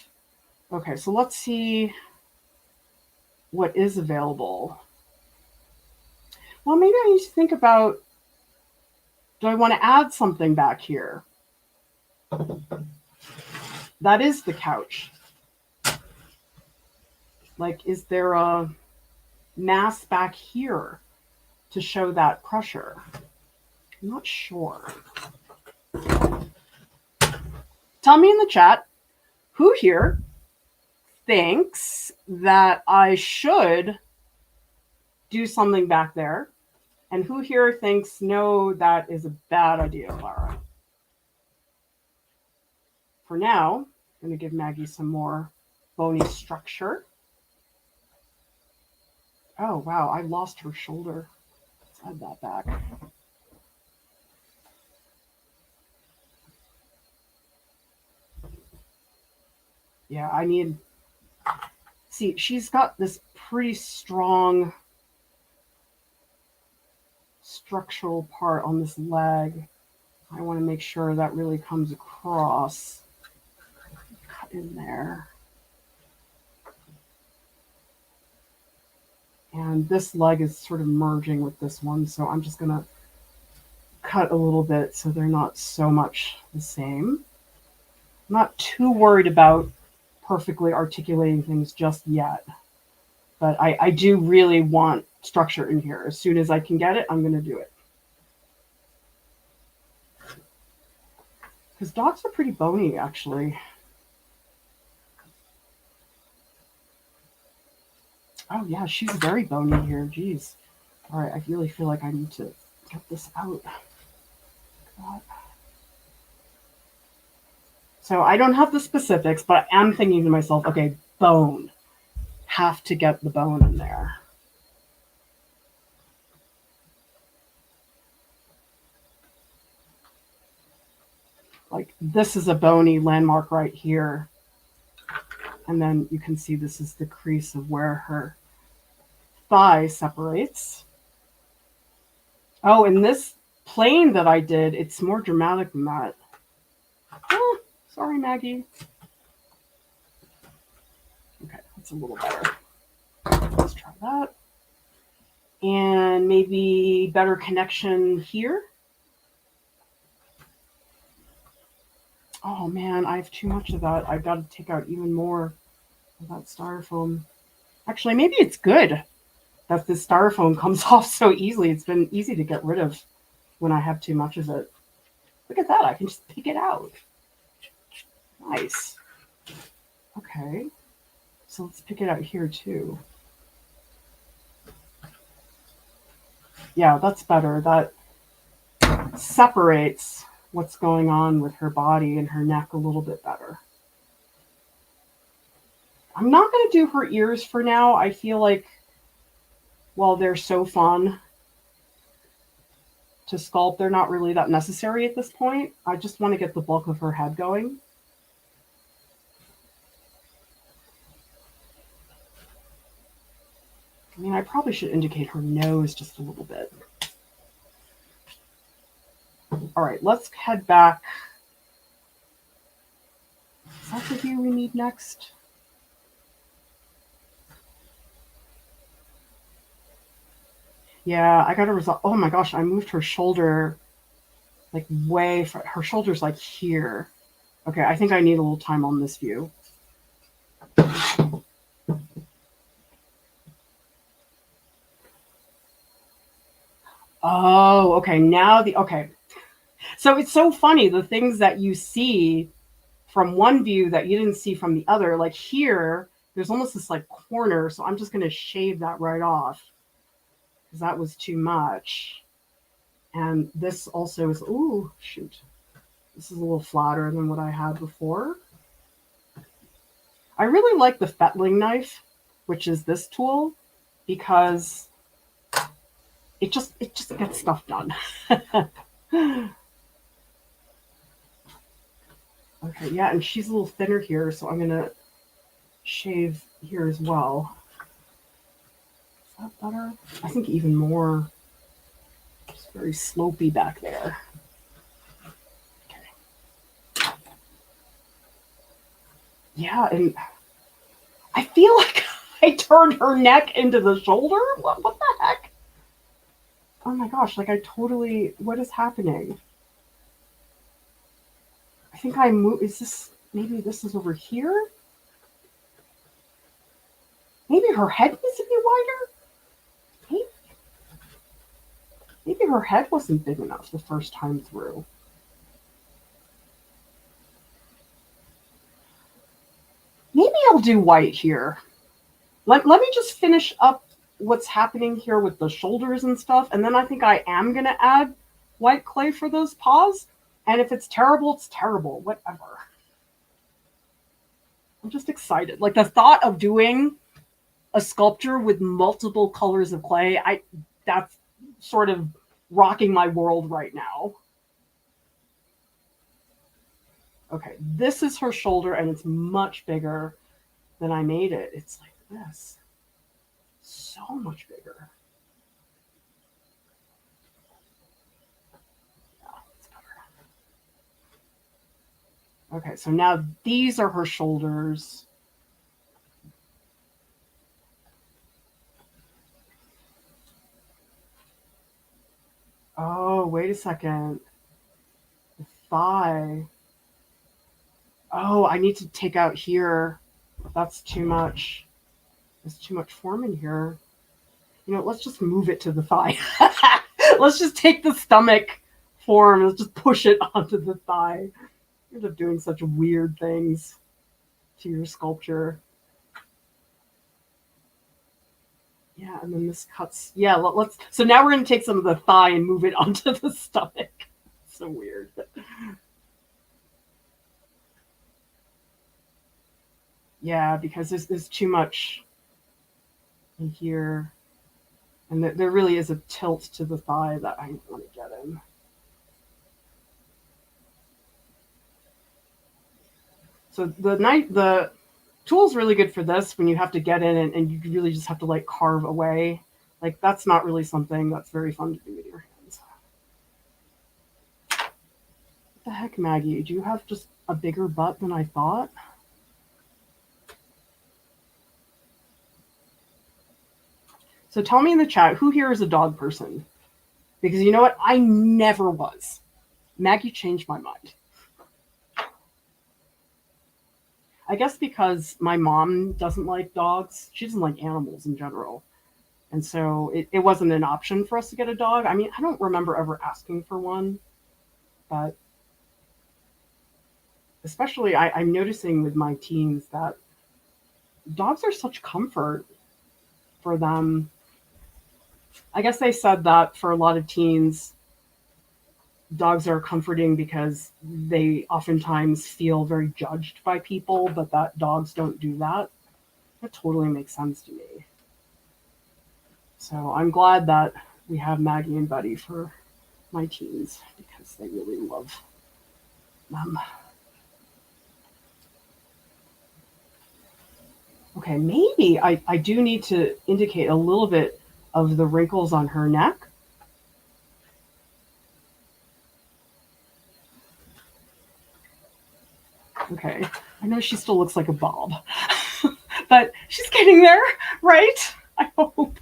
Okay, so let's see what is available. Well, maybe I need to think about, do I want to add something back here? That is the couch. Like, is there a mass back here to show that pressure? I'm not sure. Tell me in the chat, who here thinks that I should do something back there? And who here thinks, no, that is a bad idea, Clara? For now, I'm going to give Maggie some more bony structure. Oh, wow, I lost her shoulder. Let's add that back. Yeah, I need... See, she's got this pretty strong structural part on this leg. I want to make sure that really comes across. Cut in there. And this leg is sort of merging with this one, so I'm just going to cut a little bit so they're not so much the same. I'm not too worried about perfectly articulating things just yet, but I do really want structure in here. As soon as I can get it, I'm going to do it. Because dogs are pretty bony, actually. Oh, yeah, she's very bony here. Jeez. All right, I really feel like I need to get this out. God. So I don't have the specifics, but I am thinking to myself, okay, bone. Have to get the bone in there. Like this is a bony landmark right here. And then you can see this is the crease of where her thigh separates. Oh, and this plane that I did, it's more dramatic than that. Oh, sorry, Maggie. Okay, that's a little better. Let's try that. And maybe better connection here. Oh man, I have too much of that. I've got to take out even more of that styrofoam. Actually, maybe it's good that this styrofoam comes off so easily. It's been easy to get rid of when I have too much of it. Look at that, I can just pick it out. Nice. Okay, so let's pick it out here too. Yeah, that's better. That separates what's going on with her body and her neck a little bit better. I'm not going to do her ears for now. I feel like, well, they're so fun to sculpt, they're not really that necessary at this point. I just want to get the bulk of her head going. I mean, I probably should indicate her nose just a little bit. All right, let's head back. Is that the view we need next? Yeah, I got to resolve. Oh my gosh, I moved her shoulder like way. Her shoulder's like here. Okay, I think I need a little time on this view. Oh, okay. Now okay. So it's so funny, the things that you see from one view that you didn't see from the other. Like here, there's almost this like corner. So I'm just going to shave that right off because that was too much. And this also is, ooh, shoot. This is a little flatter than what I had before. I really like the fettling knife, which is this tool, because it just gets stuff done. Okay, yeah, and she's a little thinner here, so I'm gonna shave here as well. Is that better? I think even more. It's very slopey back there. Okay. Yeah, and I feel like I turned her neck into the shoulder. What the heck? Oh my gosh, like I totally, what is happening? I think I moved, is this, maybe this is over here? Maybe her head needs to be wider? Maybe her head wasn't big enough the first time through. Maybe I'll do white here. Let me just finish up what's happening here with the shoulders and stuff, and then I think I am going to add white clay for those paws. And if it's terrible, it's terrible. Whatever. I'm just excited. Like the thought of doing a sculpture with multiple colors of clay, that's sort of rocking my world right now. Okay, this is her shoulder, and it's much bigger than I made it. It's like this. So much bigger. Okay, so now these are her shoulders. Oh, wait a second. The thigh. Oh, I need to take out here. That's too much. There's too much form in here. You know, let's just move it to the thigh. Let's just take the stomach form. Let's just push it onto the thigh. You end up doing such weird things to your sculpture. Yeah, and then this cuts. Yeah, let's. So now we're going to take some of the thigh and move it onto the stomach. So weird. Yeah, because there's too much in here. And there really is a tilt to the thigh that I want to get in. So the tool's really good for this when you have to get in and you really just have to like carve away. Like that's not really something that's very fun to do with your hands. What the heck, Maggie? Do you have just a bigger butt than I thought? So tell me in the chat, who here is a dog person? Because you know what? I never was. Maggie changed my mind. I guess because my mom doesn't like dogs. She doesn't like animals in general. And so it wasn't an option for us to get a dog. I mean, I don't remember ever asking for one, but especially I'm noticing with my teens that dogs are such comfort for them. I guess they said that for a lot of teens, dogs are comforting because they oftentimes feel very judged by people, but that dogs don't do that. That totally makes sense to me. So I'm glad that we have Maggie and Buddy for my teens because they really love them. Okay, maybe I do need to indicate a little bit of the wrinkles on her neck. Okay, I know she still looks like a bob, but she's getting there, right? I hope.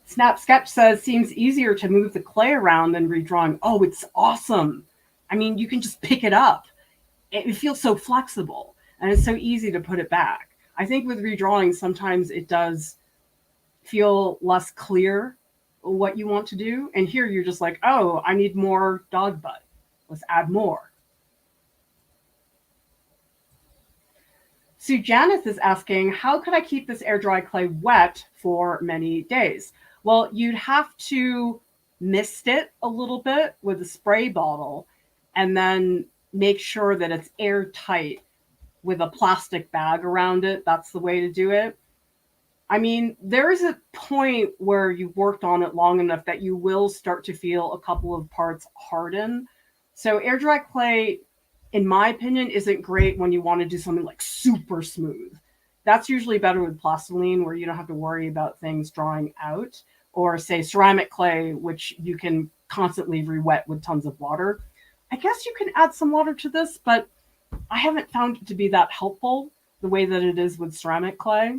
Snap Sketch says, seems easier to move the clay around than redrawing. Oh, it's awesome. I mean, you can just pick it up. It feels so flexible and it's so easy to put it back. I think with redrawing, sometimes it does feel less clear what you want to do. And here you're just like, oh, I need more dog butt. Let's add more. Sue Janeth is asking, how could I keep this air dry clay wet for many days? Well, you'd have to mist it a little bit with a spray bottle and then make sure that it's airtight with a plastic bag around it. That's the way to do it. I mean, there is a point where you've worked on it long enough that you will start to feel a couple of parts harden. So air dry clay, in my opinion, isn't great when you want to do something like super smooth. That's usually better with plastiline where you don't have to worry about things drying out, or say ceramic clay, which you can constantly re-wet with tons of water. I guess you can add some water to this, but I haven't found it to be that helpful the way that it is with ceramic clay.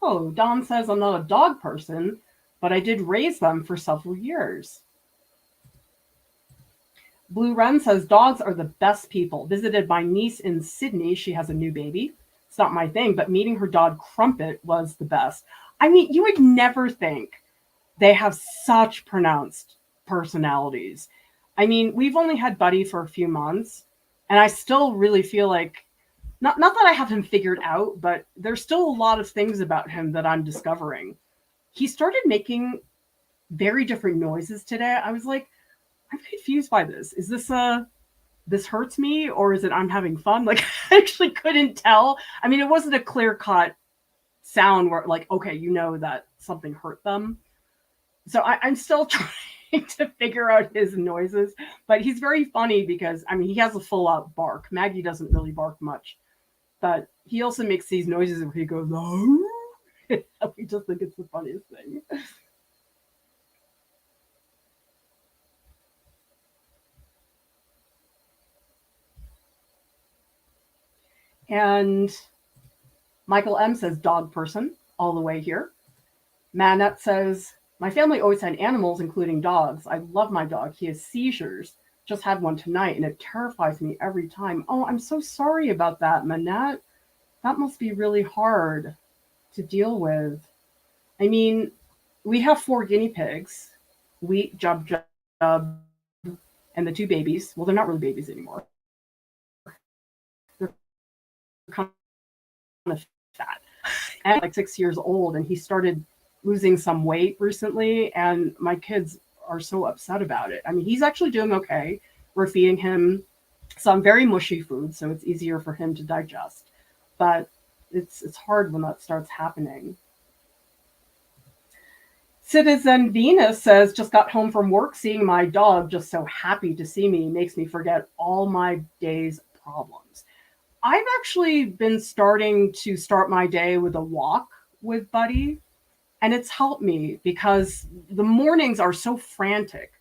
Oh, Don says I'm not a dog person, but I did raise them for several years. Blue Wren says dogs are the best people. Visited my niece in Sydney. She has a new baby. It's not my thing, but meeting her dog Crumpet was the best. I mean, you would never think they have such pronounced personalities. I mean, we've only had Buddy for a few months, and I still really feel like not that I have him figured out, but there's still a lot of things about him that I'm discovering. He started making very different noises today. I was like, I'm confused by this. Is this this hurts me or is it I'm having fun? Like I actually couldn't tell. I mean, it wasn't a clear cut sound where like, okay, you know that something hurt them. So I'm still trying to figure out his noises, but he's very funny because I mean he has a full out bark. Maggie doesn't really bark much, but he also makes these noises where he goes, oh. We just think it's the funniest thing. And Michael M says dog person all the way here. Manette says, my family always had animals, including dogs. I love my dog. He has seizures. Just had one tonight, and it terrifies me every time. Oh, I'm so sorry about that, Manette. That must be really hard to deal with. I mean, we have 4 guinea pigs, Wheat, Jub, Jub, and the 2 babies. Well, they're not really babies anymore. They're kind of fat. And like 6 years old, and he started losing some weight recently, and my kids are so upset about it. I mean, he's actually doing okay. We're feeding him some very mushy food, so it's easier for him to digest. But it's hard when that starts happening. Citizen Venus says, just got home from work, seeing my dog just so happy to see me makes me forget all my day's problems. I've actually been starting to start my day with a walk with Buddy, and it's helped me because the mornings are so frantic.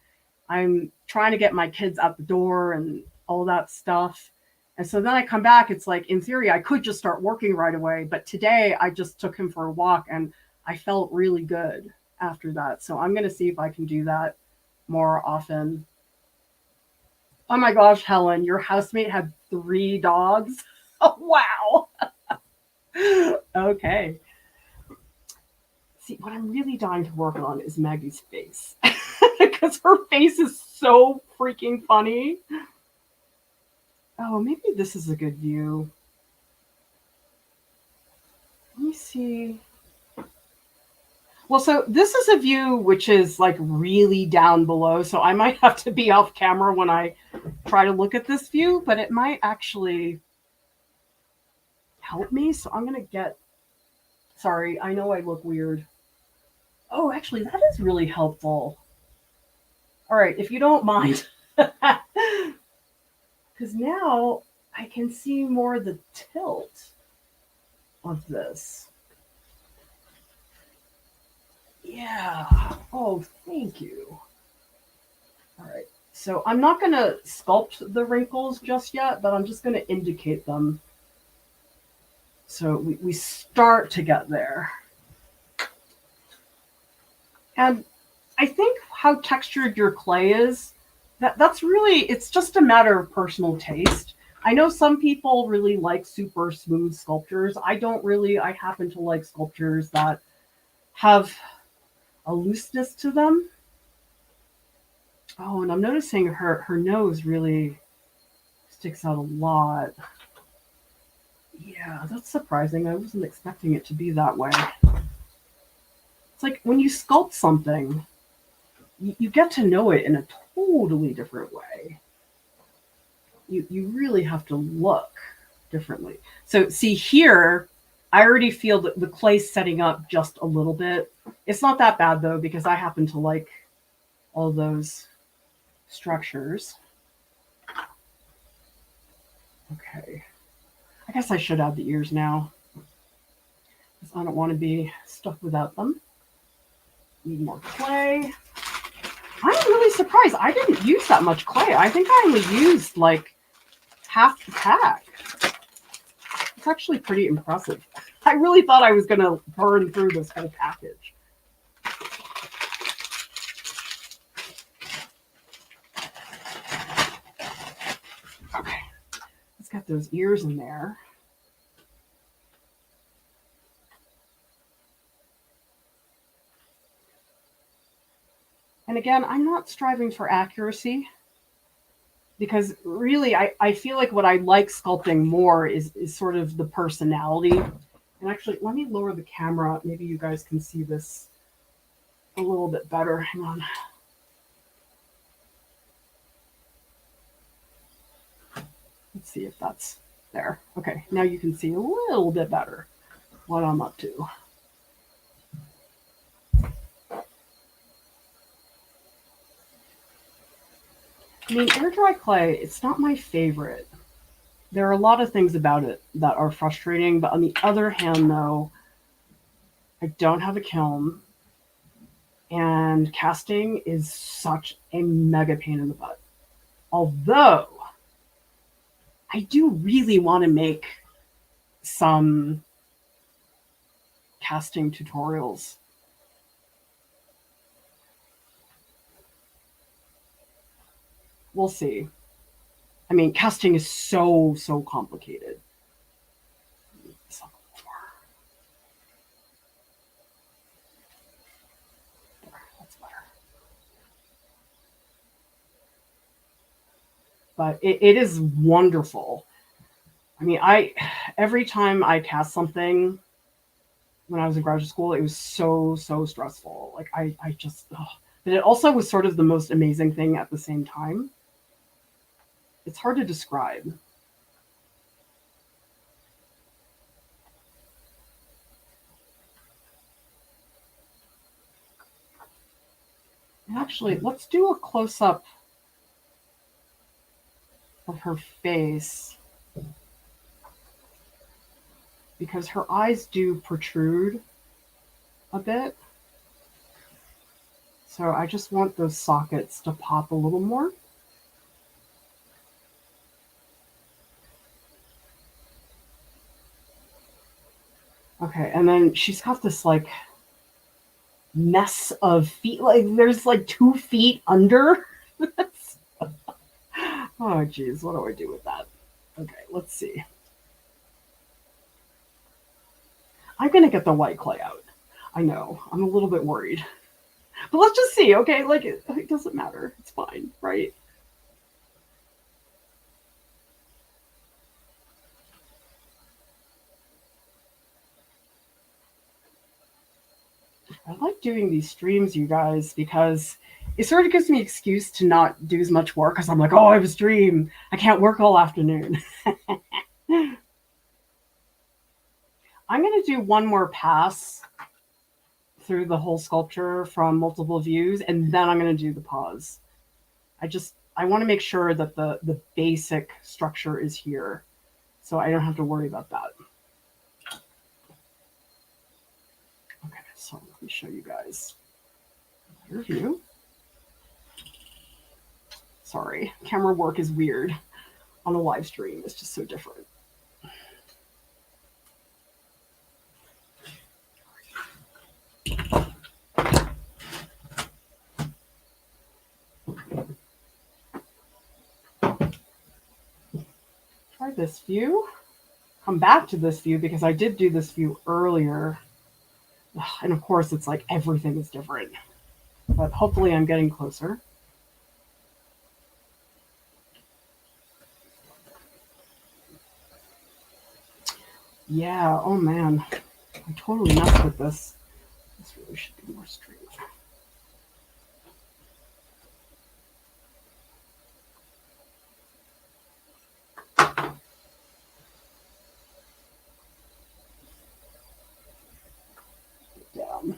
I'm trying to get my kids out the door and all that stuff. And so then I come back, it's like, in theory, I could just start working right away. But today I just took him for a walk and I felt really good after that. So I'm going to see if I can do that more often. Oh my gosh, Helen, your housemate had 3 dogs. Oh, wow. Okay. See, what I'm really dying to work on is Maggie's face because her face is so freaking funny. Oh, maybe this is a good view. Let me see. Well, so this is a view which is like really down below, so I might have to be off camera when I try to look at this view, but it might actually help me. So I'm going to get, sorry, I know I look weird. Oh, actually, that is really helpful. All right, if you don't mind. Because now I can see more the tilt of this. Yeah. Oh, thank you. All right. So I'm not going to sculpt the wrinkles just yet, but I'm just going to indicate them. So we start to get there. And I think how textured your clay is, that's really, it's just a matter of personal taste. I know some people really like super smooth sculptures. I don't really. I happen to like sculptures that have a looseness to them. Oh, and I'm noticing her nose really sticks out a lot. Yeah, that's surprising. I wasn't expecting it to be that way. It's like when you sculpt something, you get to know it in a totally different way. You really have to look differently. So see here, I already feel that the clay's setting up just a little bit. It's not that bad though, because I happen to like all those structures. Okay. I guess I should add the ears now, because I don't want to be stuck without them. Need more clay. I'm really surprised. I didn't use that much clay. I think I only used like half the pack. It's actually pretty impressive. I really thought I was going to burn through this whole package. Okay, let's get those ears in there. And again, I'm not striving for accuracy, because really I feel like what I like sculpting more is sort of the personality. And actually, let me lower the camera. Maybe you guys can see this a little bit better. Hang on. Let's see if that's there. Okay, now you can see a little bit better what I'm up to. I mean, air dry clay, it's not my favorite. There are a lot of things about it that are frustrating, but on the other hand, though, I don't have a kiln, and casting is such a mega pain in the butt. Although, I do really want to make some casting tutorials. We'll see. I mean, casting is so complicated. That's better. But it is wonderful. I mean, every time I cast something, when I was in graduate school, it was so, so stressful. Like I just, ugh. But it also was sort of the most amazing thing at the same time. It's hard to describe. Actually, let's do a close up of her face because her eyes do protrude a bit. So I just want those sockets to pop a little more. Okay, and then she's got this like mess of feet. Like there's like 2 feet under. Oh, geez, what do I do with that? Okay, let's see. I'm gonna get the white clay out. I know, I'm a little bit worried. But let's just see, okay? Like, it doesn't matter. It's fine, right? I like doing these streams, you guys, because it sort of gives me an excuse to not do as much work because I'm like, oh, I have a stream. I can't work all afternoon. I'm going to do one more pass through the whole sculpture from multiple views, and then I'm going to do the pause. I want to make sure that the basic structure is here, so I don't have to worry about that. Okay, so let me show you guys your view. Sorry, camera work is weird on a live stream. It's just so different. Try this view. Come back to this view because I did do this view earlier. And of course, it's like everything is different. But hopefully I'm getting closer. Yeah, oh man. I totally messed with this. This really should be more straight. Down.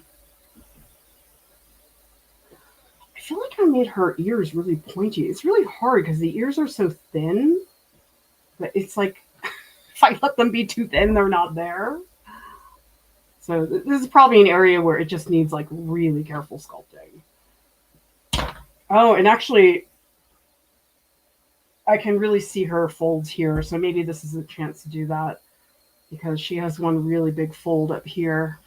I feel like I made her ears really pointy. It's really hard because the ears are so thin. But it's like, if I let them be too thin, they're not there. So this is probably an area where it just needs like really careful sculpting. Oh, and actually, I can really see her folds here. So maybe this is a chance to do that because she has one really big fold up here.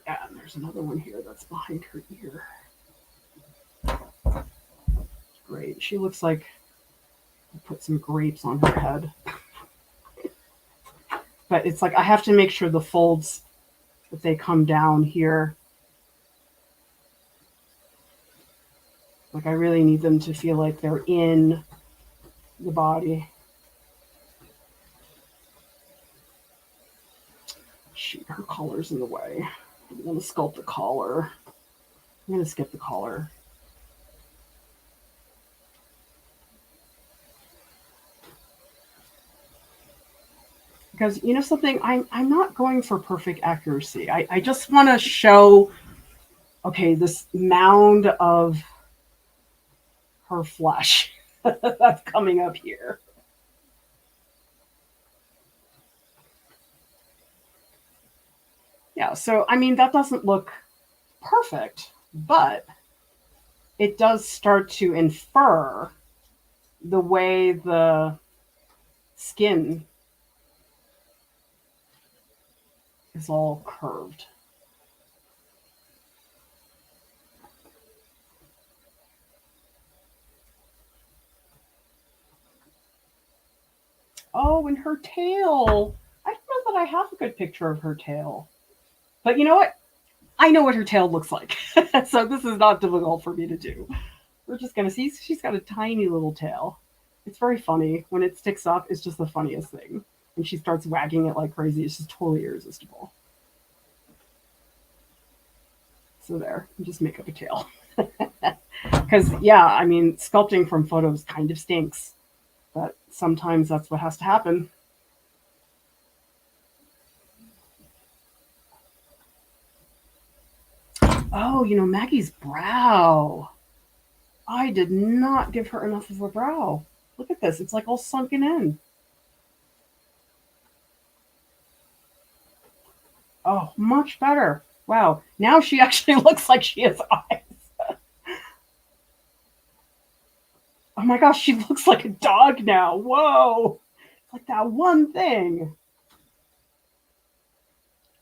Yeah, and there's another one here that's behind her ear. Great. She looks like I put some grapes on her head. But it's like I have to make sure the folds, that they come down here. Like I really need them to feel like they're in the body. Shoot, her collar's in the way. I'm going to sculpt the collar. I'm going to skip the collar. Because you know something, I'm not going for perfect accuracy. I just want to show, okay, this mound of her flesh that's coming up here. Yeah, so I mean, that doesn't look perfect, but it does start to infer the way the skin is all curved. Oh, and her tail. I don't know that I have a good picture of her tail. But you know what? I know what her tail looks like. So this is not difficult for me to do. We're just going to see she's got a tiny little tail. It's very funny. When it sticks up, it's just the funniest thing. And she starts wagging it like crazy. It's just totally irresistible. So there, just make up a tail. Because, yeah, I mean, sculpting from photos kind of stinks. But sometimes that's what has to happen. Oh, Maggie's brow. I did not give her enough of a brow. Look at this. It's like all sunken in. Oh, much better. Wow. Now she actually looks like she has eyes. Oh my gosh, she looks like a dog now. Whoa. It's like that one thing.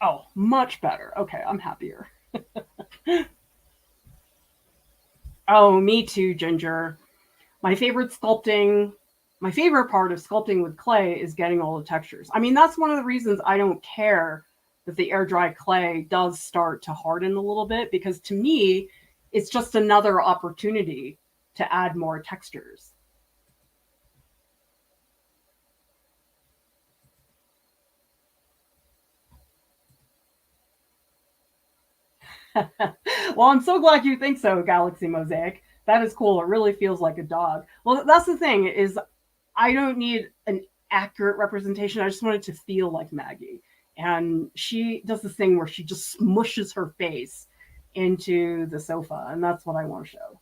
Oh, much better. Okay, I'm happier. Oh, me too, Ginger. My favorite sculpting, my favorite part of sculpting with clay is getting all the textures. I mean, that's one of the reasons I don't care that the air dry clay does start to harden a little bit, because to me, it's just another opportunity to add more textures. Well, I'm so glad you think so, Galaxy Mosaic. That is cool. It really feels like a dog. Well, that's the thing is I don't need an accurate representation. I just want it to feel like Maggie. And she does this thing where she just smushes her face into the sofa, and that's what I want to show.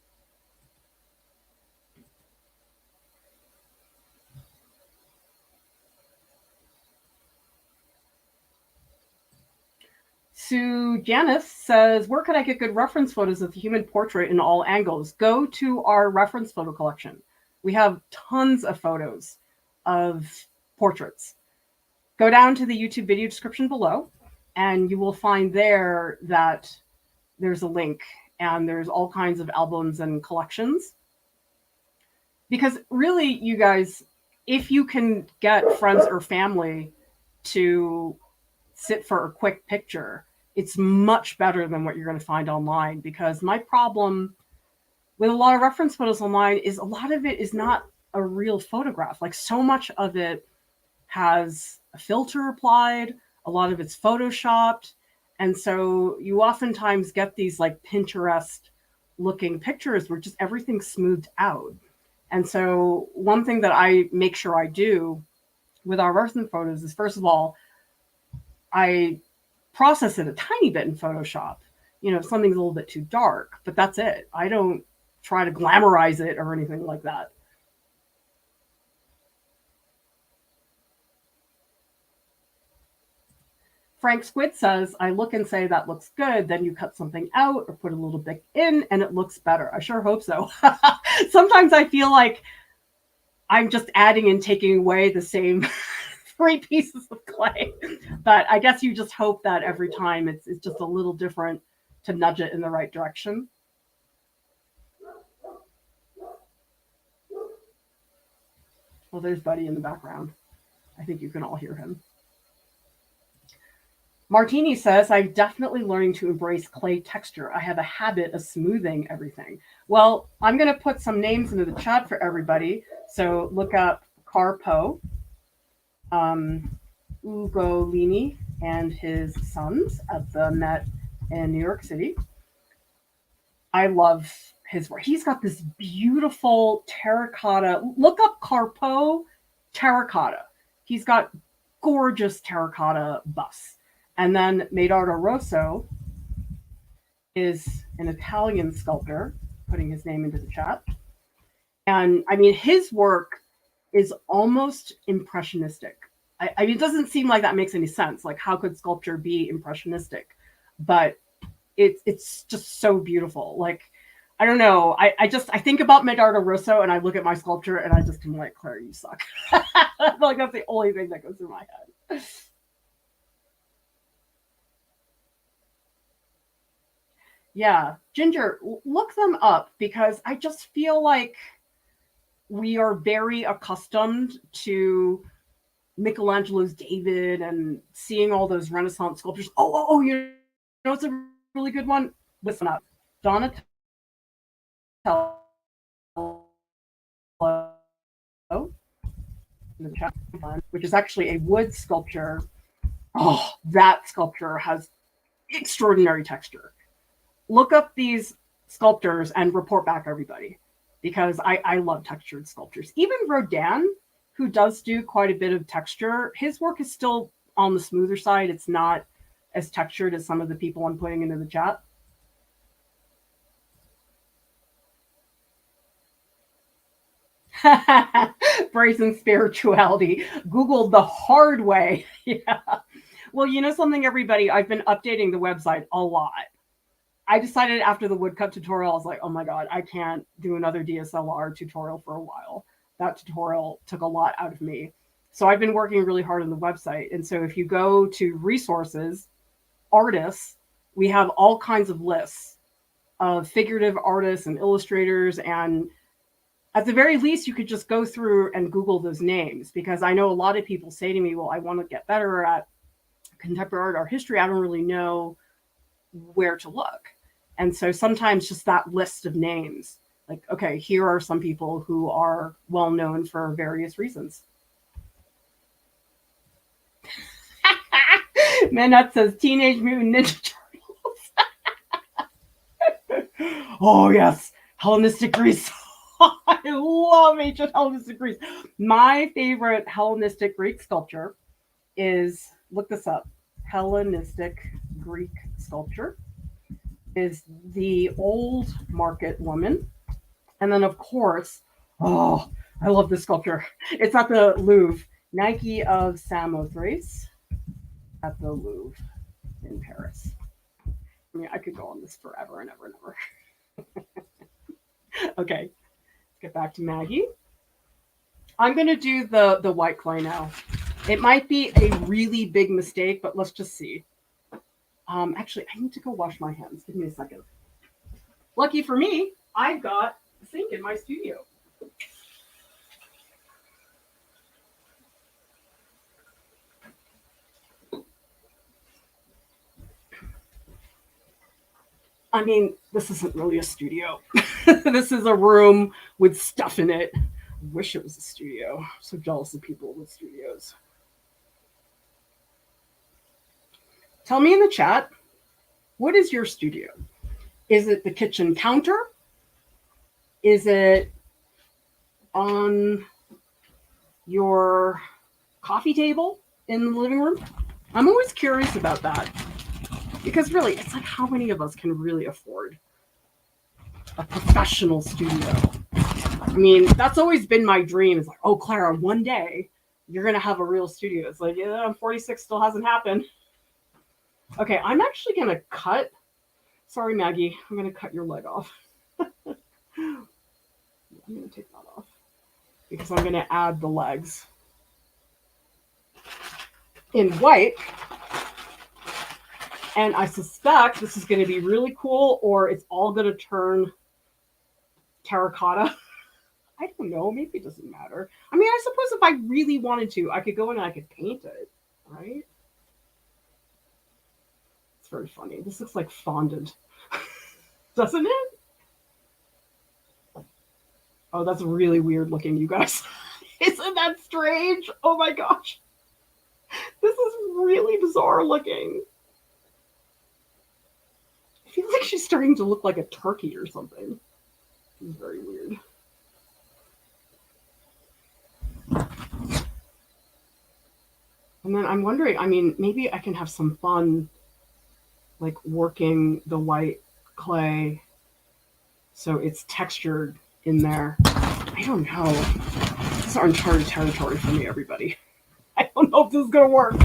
Sue Janice says, where could I get good reference photos of the human portrait in all angles? Go to our reference photo collection. We have tons of photos of portraits. Go down to the YouTube video description below, and you will find there that there's a link, and there's all kinds of albums and collections. Because really, you guys, if you can get friends or family to sit for a quick picture, it's much better than what you're going to find online. Because my problem with a lot of reference photos online is a lot of it is not a real photograph. Like, so much of it has a filter applied, a lot of it's photoshopped. And so you oftentimes get these like Pinterest looking pictures where just everything's smoothed out. And so one thing that I make sure I do with our reference photos is, first of all, I process it a tiny bit in Photoshop. If something's a little bit too dark, but that's it. I don't try to glamorize it or anything like that. Frank Squid says, I look and say that looks good, then you cut something out or put a little bit in and it looks better. I sure hope so. Sometimes I feel like I'm just adding and taking away the same three pieces of clay. But I guess you just hope that every time it's just a little different to nudge it in the right direction. Well, there's Buddy in the background. I think you can all hear him. Martini says, I'm definitely learning to embrace clay texture. I have a habit of smoothing everything. Well, I'm going to put some names into the chat for everybody. So look up Carpo, Ugolini, and his sons at the Met in New York City. I love his work. He's got this beautiful terracotta. Look up Carpo Terracotta. He's got gorgeous terracotta busts. And then Medardo Rosso is an Italian sculptor, putting his name into the chat. And I mean, his work is almost impressionistic. I mean, it doesn't seem like that makes any sense. Like, how could sculpture be impressionistic? But it's just so beautiful. Like, I don't know. I think about Medardo Rosso and I look at my sculpture and I just am like, Claire, you suck. Like, that's the only thing that goes through my head. Yeah, Ginger, look them up, because I just feel like we are very accustomed to Michelangelo's David and seeing all those Renaissance sculptures. Oh, you know, it's a really good one. Listen up. Donatello which is actually a wood sculpture. Oh, that sculpture has extraordinary texture. Look up these sculptors and report back, everybody, because I love textured sculptures. Even Rodin, who does do quite a bit of texture, his work is still on the smoother side. It's not as textured as some of the people I'm putting into the chat. Brazen spirituality. Googled the hard way. Yeah. Well, you know something, everybody? I've been updating the website a lot. I decided after the woodcut tutorial, I was like, oh my God, I can't do another DSLR tutorial for a while. That tutorial took a lot out of me. So I've been working really hard on the website. And so if you go to resources, artists, we have all kinds of lists of figurative artists and illustrators. And at the very least, you could just go through and Google those names, because I know a lot of people say to me, well, I want to get better at contemporary art or history. I don't really know where to look. And so sometimes just that list of names, like, okay, here are some people who are well known for various reasons. Manette says Teenage Mutant Ninja Turtles. Oh yes, Hellenistic Greece. I love ancient Hellenistic Greece. My favorite Hellenistic Greek sculpture is, look this up, Hellenistic Greek sculpture is the Old Market Woman. And then, of course, oh, I love this sculpture. It's at the Louvre, Nike of Samothrace at the Louvre in Paris. I mean, I could go on this forever and ever and ever. Okay, let's get back to Maggie. I'm going to do the white clay now. It might be a really big mistake, but let's just see. Actually, I need to go wash my hands. Give me a second. Lucky for me, I've got a sink in my studio. I mean, this isn't really a studio. This is a room with stuff in it. I wish it was a studio. I'm so jealous of people with studios. Tell me in the chat, what is your studio? Is it the kitchen counter? Is it on your coffee table in the living room? I'm always curious about that, because really, it's like, how many of us can really afford a professional studio? I mean, that's always been my dream. It's like, oh, Clara, one day you're going to have a real studio. It's like, yeah, I'm 46, still hasn't happened. Okay, I'm actually going to cut. Sorry, Maggie, I'm going to cut your leg off. I'm going to take that off because I'm going to add the legs in white. And I suspect this is going to be really cool, or it's all going to turn terracotta. I don't know. Maybe it doesn't matter. I mean, I suppose if I really wanted to, I could go in and I could paint it, right? It's very funny. This looks like fondant, doesn't it? Oh, that's really weird looking, you guys. Isn't that strange? Oh my gosh. This is really bizarre looking. I feel like she's starting to look like a turkey or something. It's very weird. And then I'm wondering, I mean, maybe I can have some fun, like working the white clay so it's textured in there. I don't know. This is uncharted territory for me, everybody. I don't know if this is going to work.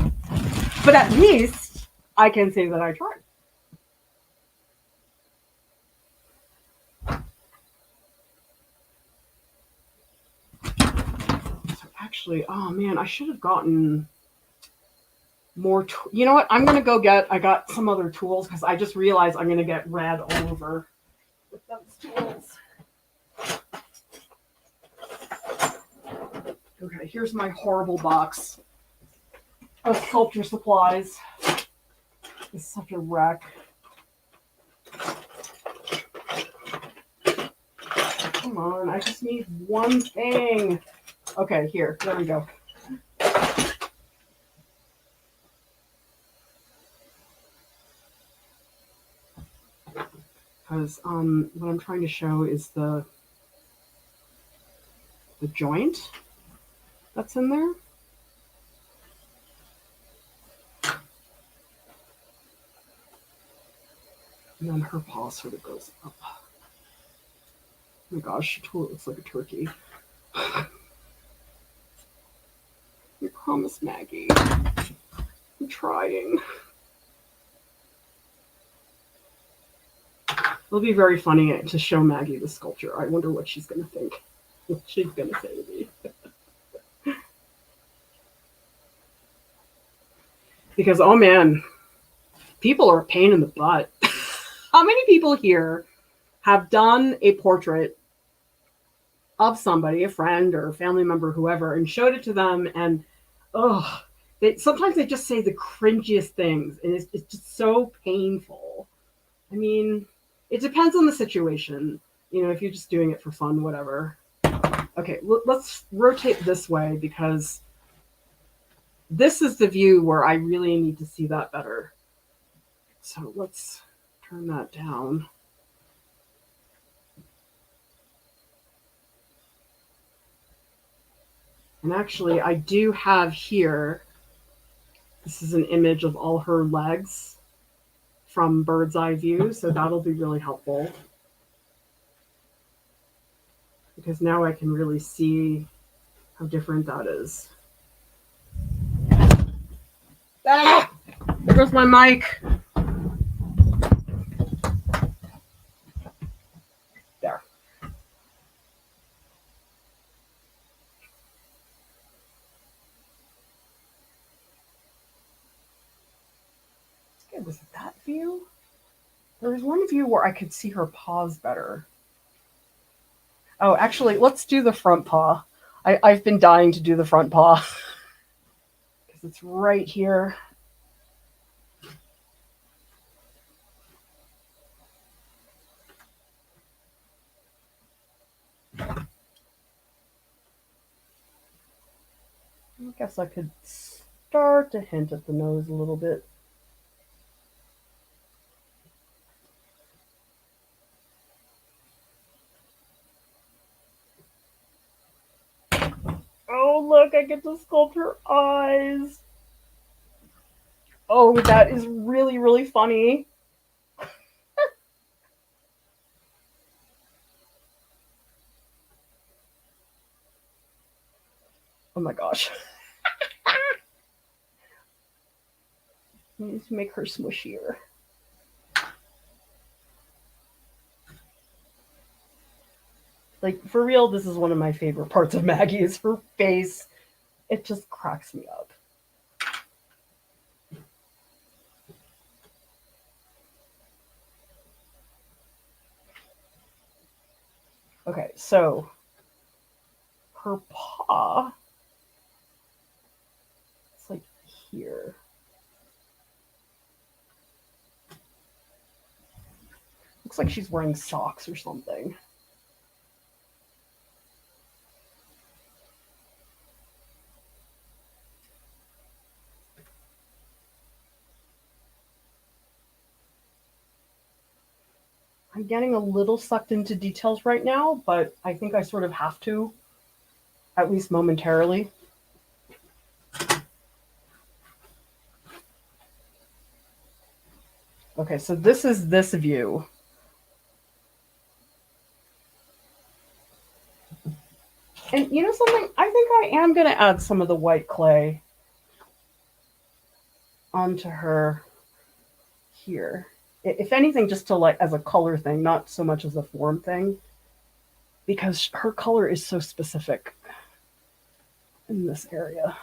But at least I can say that I tried. So actually, oh man, I should have gotten more. You know what? I'm going to go get, I got some other tools because I just realized I'm going to get red all over with those tools. Okay, here's my horrible box of sculpture supplies. It's such a wreck. Come on, I just need one thing. Okay, here, there we go. because what I'm trying to show is the joint that's in there. And then her paw sort of goes up. Oh my gosh, she totally looks like a turkey. You promised, Maggie. I'm trying. It'll be very funny to show Maggie the sculpture. I wonder what she's going to think. What she's going to say to me. Because, oh man, people are a pain in the butt. How many people here have done a portrait of somebody, a friend or a family member, whoever, and showed it to them, and sometimes they just say the cringiest things, and it's just so painful. I mean, it depends on the situation. You know, if you're just doing it for fun, whatever. Okay, let's rotate this way because this is the view where I really need to see that better. So let's turn that down. And actually, I do have here, this is an image of all her legs from bird's eye view, so that'll be really helpful. Because now I can really see how different that is. Ah! There goes my mic. There. Okay, was it that view? There was one view where I could see her paws better. Oh, actually, let's do the front paw. I've been dying to do the front paw because it's right here. I guess I could start to hint at the nose a little bit. Oh, look, I get to sculpt her eyes. Oh, that is really, really funny. Oh my gosh. I need to make her smushier. Like, for real, this is one of my favorite parts of Maggie is her face. It just cracks me up. Okay, so her paw, it's like here. Looks like she's wearing socks or something. I'm getting a little sucked into details right now, but I think I sort of have to, at least momentarily. Okay, so this is this view. And you know something? I think I am going to add some of the white clay onto her here. If anything, just to like as a color thing, not so much as a form thing, because her color is so specific in this area.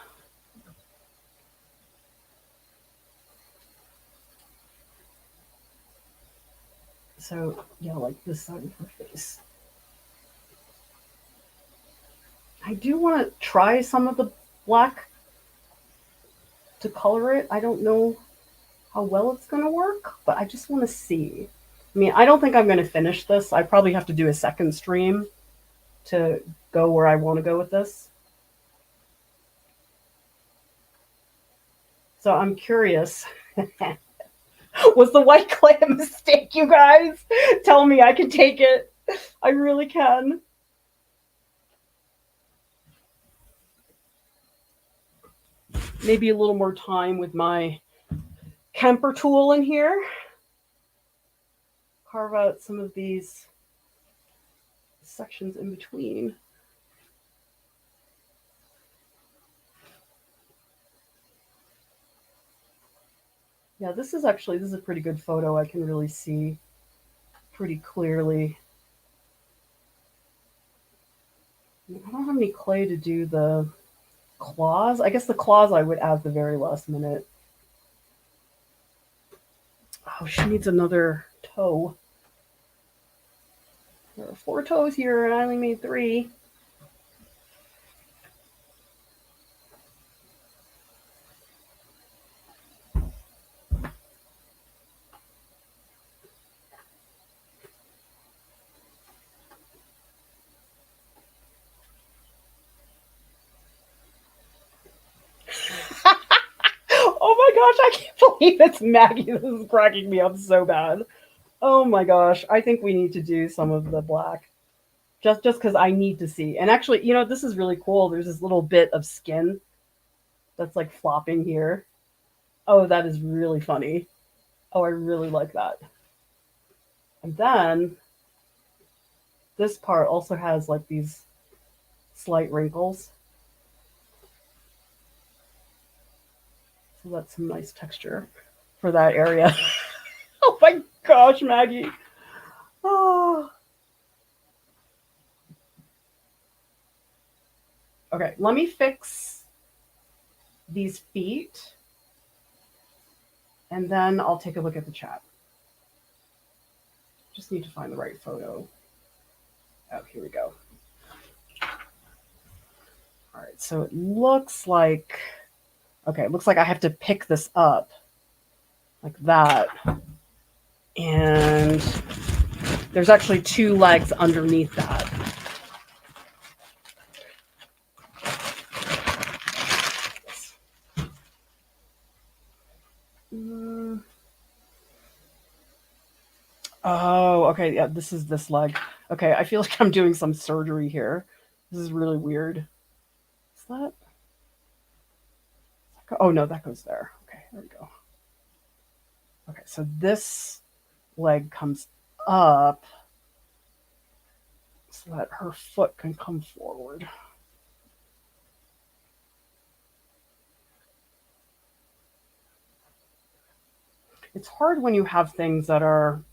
So yeah, like this side of her face. I do want to try some of the black to color it. I don't know how well it's going to work, but I just want to see. I mean, I don't think I'm going to finish this. I probably have to do a second stream to go where I want to go with this. So I'm curious. Was the white clay a mistake, you guys? Tell me I can take it. I really can. Maybe a little more time with my Kemper tool in here. Carve out some of these sections in between. Yeah, this is a pretty good photo. I can really see pretty clearly. I don't have any clay to do the claws. I guess the claws I would add the very last minute. Oh, she needs another toe. There are 4 toes here, and I only made 3. Oh my gosh, I can't believe it's Maggie. This is cracking me up so bad. Oh my gosh, I think we need to do some of the black. Just because I need to see. And actually, this is really cool. There's this little bit of skin that's like flopping here. Oh, that is really funny. Oh, I really like that. And then this part also has like these slight wrinkles. So that's some nice texture for that area. Oh my gosh, Maggie. Oh. Okay, let me fix these feet and then I'll take a look at the chat. Just need to find the right photo. Oh, here we go. All right, so it looks like, okay, it looks like I have to pick this up like that. And there's actually 2 legs underneath that. Oh, okay. Yeah, this is this leg. Okay, I feel like I'm doing some surgery here. This is really weird. Is that? Oh, no, that goes there. Okay, there we go. Okay, so this leg comes up so that her foot can come forward. It's hard when you have things that are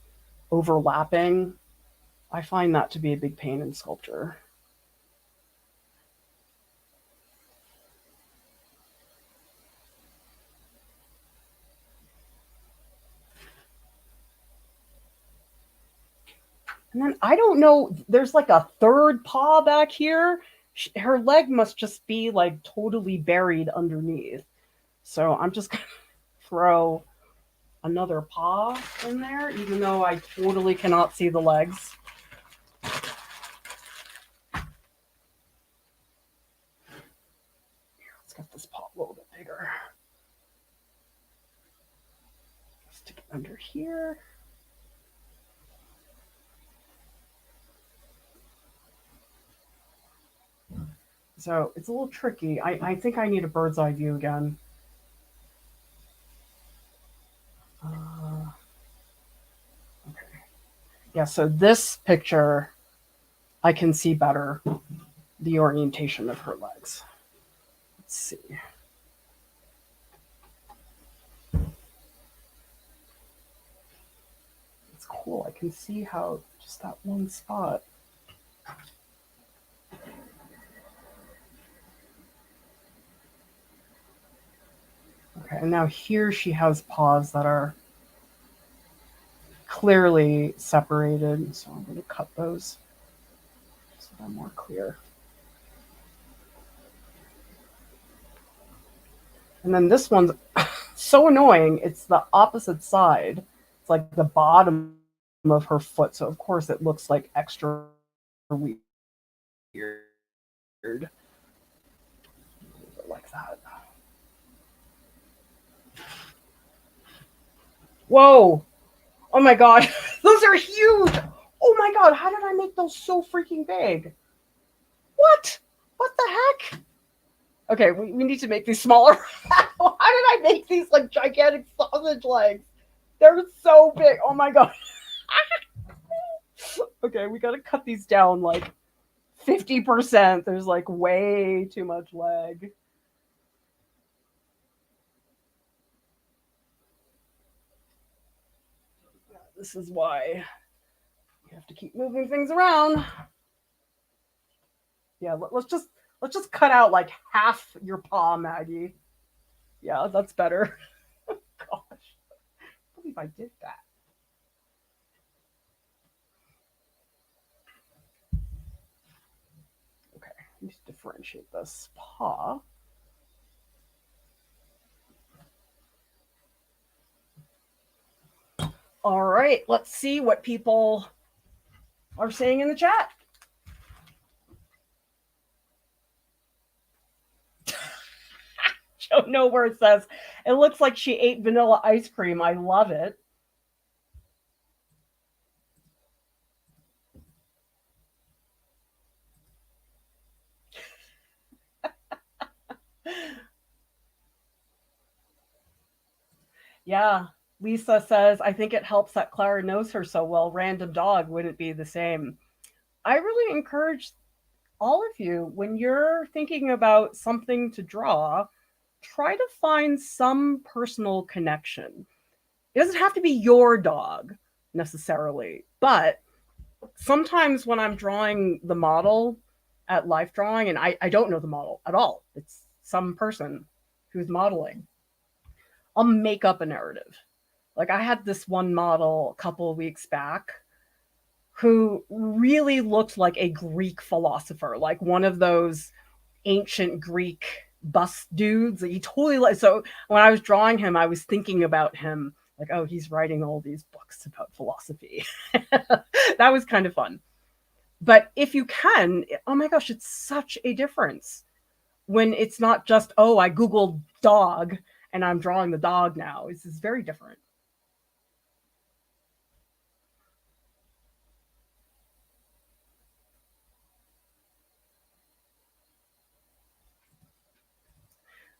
overlapping. I find that to be a big pain in sculpture. And then I don't know, there's like a third paw back here. Her leg must just be like totally buried underneath. So I'm just going to throw another paw in there, even though I totally cannot see the legs. Let's get this paw a little bit bigger. Stick it under here. So it's a little tricky. I think I need a bird's eye view again. Okay. Yeah, so this picture, I can see better the orientation of her legs. Let's see. It's cool. I can see how just that one spot. Okay, and now here she has paws that are clearly separated. So I'm going to cut those so they're more clear. And then this one's so annoying. It's the opposite side. It's like the bottom of her foot. So of course it looks like extra weird. Like that. Whoa. Oh my God. Those are huge. Oh my God. How did I make those so freaking big? What? What the heck? Okay, we need to make these smaller. How did I make these like gigantic sausage legs? They're so big. Oh my God. Okay, we got to cut these down like 50%. There's like way too much leg. This is why you have to keep moving things around. Yeah, let's just cut out like half your paw, Maggie. Yeah, that's better. Gosh, I believe I did that. Okay, let's differentiate this paw. All right, let's see what people are saying in the chat. Joe Nowhere says, it looks like she ate vanilla ice cream. I love it. Yeah. Lisa says, I think it helps that Clara knows her so well. Random dog wouldn't be the same. I really encourage all of you, when you're thinking about something to draw, try to find some personal connection. It doesn't have to be your dog necessarily, but sometimes when I'm drawing the model at Life Drawing, and I don't know the model at all, it's some person who's modeling, I'll make up a narrative. Like I had this one model a couple of weeks back who really looked like a Greek philosopher, like one of those ancient Greek bust dudes that you totally like. So when I was drawing him, I was thinking about him like, oh, he's writing all these books about philosophy. That was kind of fun. But if you can, oh my gosh, it's such a difference when it's not just, oh, I Googled dog and I'm drawing the dog now. It's very different.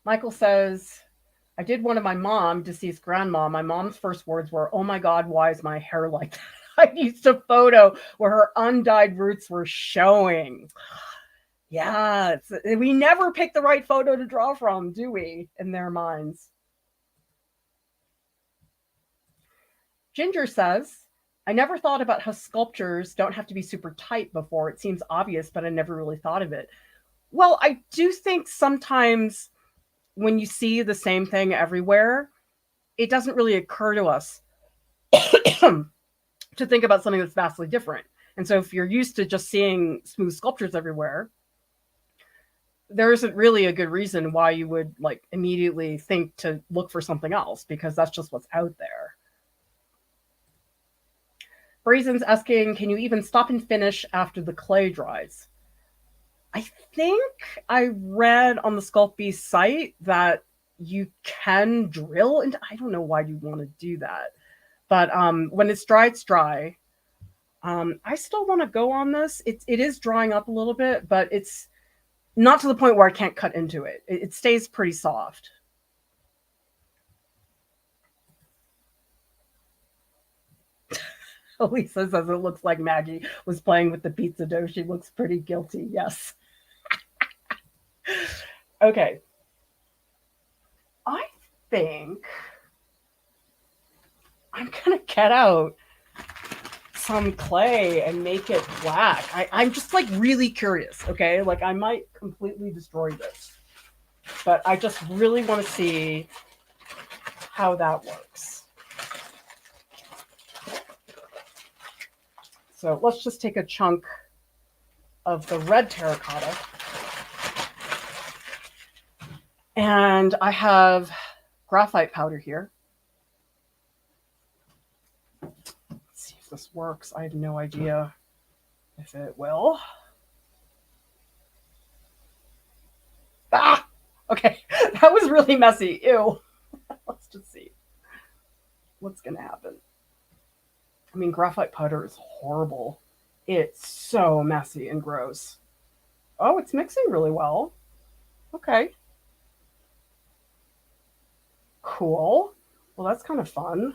Michael says, I did one of my mom, deceased grandma. My mom's first words were, oh my God, why is my hair like that? I used a photo where her undyed roots were showing. Yeah, we never pick the right photo to draw from, do we, in their minds? Ginger says, I never thought about how sculptures don't have to be super tight before. It seems obvious, but I never really thought of it. Well, I do think sometimes when you see the same thing everywhere, it doesn't really occur to us to think about something that's vastly different. And so if you're used to just seeing smooth sculptures everywhere, there isn't really a good reason why you would like immediately think to look for something else because that's just what's out there. Brazen's asking, can you even stop and finish after the clay dries? I think I read on the Sculpey site that you can drill into. I don't know why you want to do that, but when it's dry, it's dry. I still want to go on this. It is drying up a little bit, but it's not to the point where I can't cut into it. It stays pretty soft. Lisa says it looks like Maggie was playing with the pizza dough. She looks pretty guilty. Yes. Okay. I think I'm going to get out some clay and make it black. I'm just like really curious. Okay. Like I might completely destroy this, but I just really want to see how that works. So let's just take a chunk of the red terracotta. And I have graphite powder here. Let's see if this works. I have no idea if it will. Ah! Okay, that was really messy. Ew. Let's just see. What's going to happen? I mean, graphite powder is horrible. It's so messy and gross. Oh, it's mixing really well. Okay, cool. Well, that's kind of fun.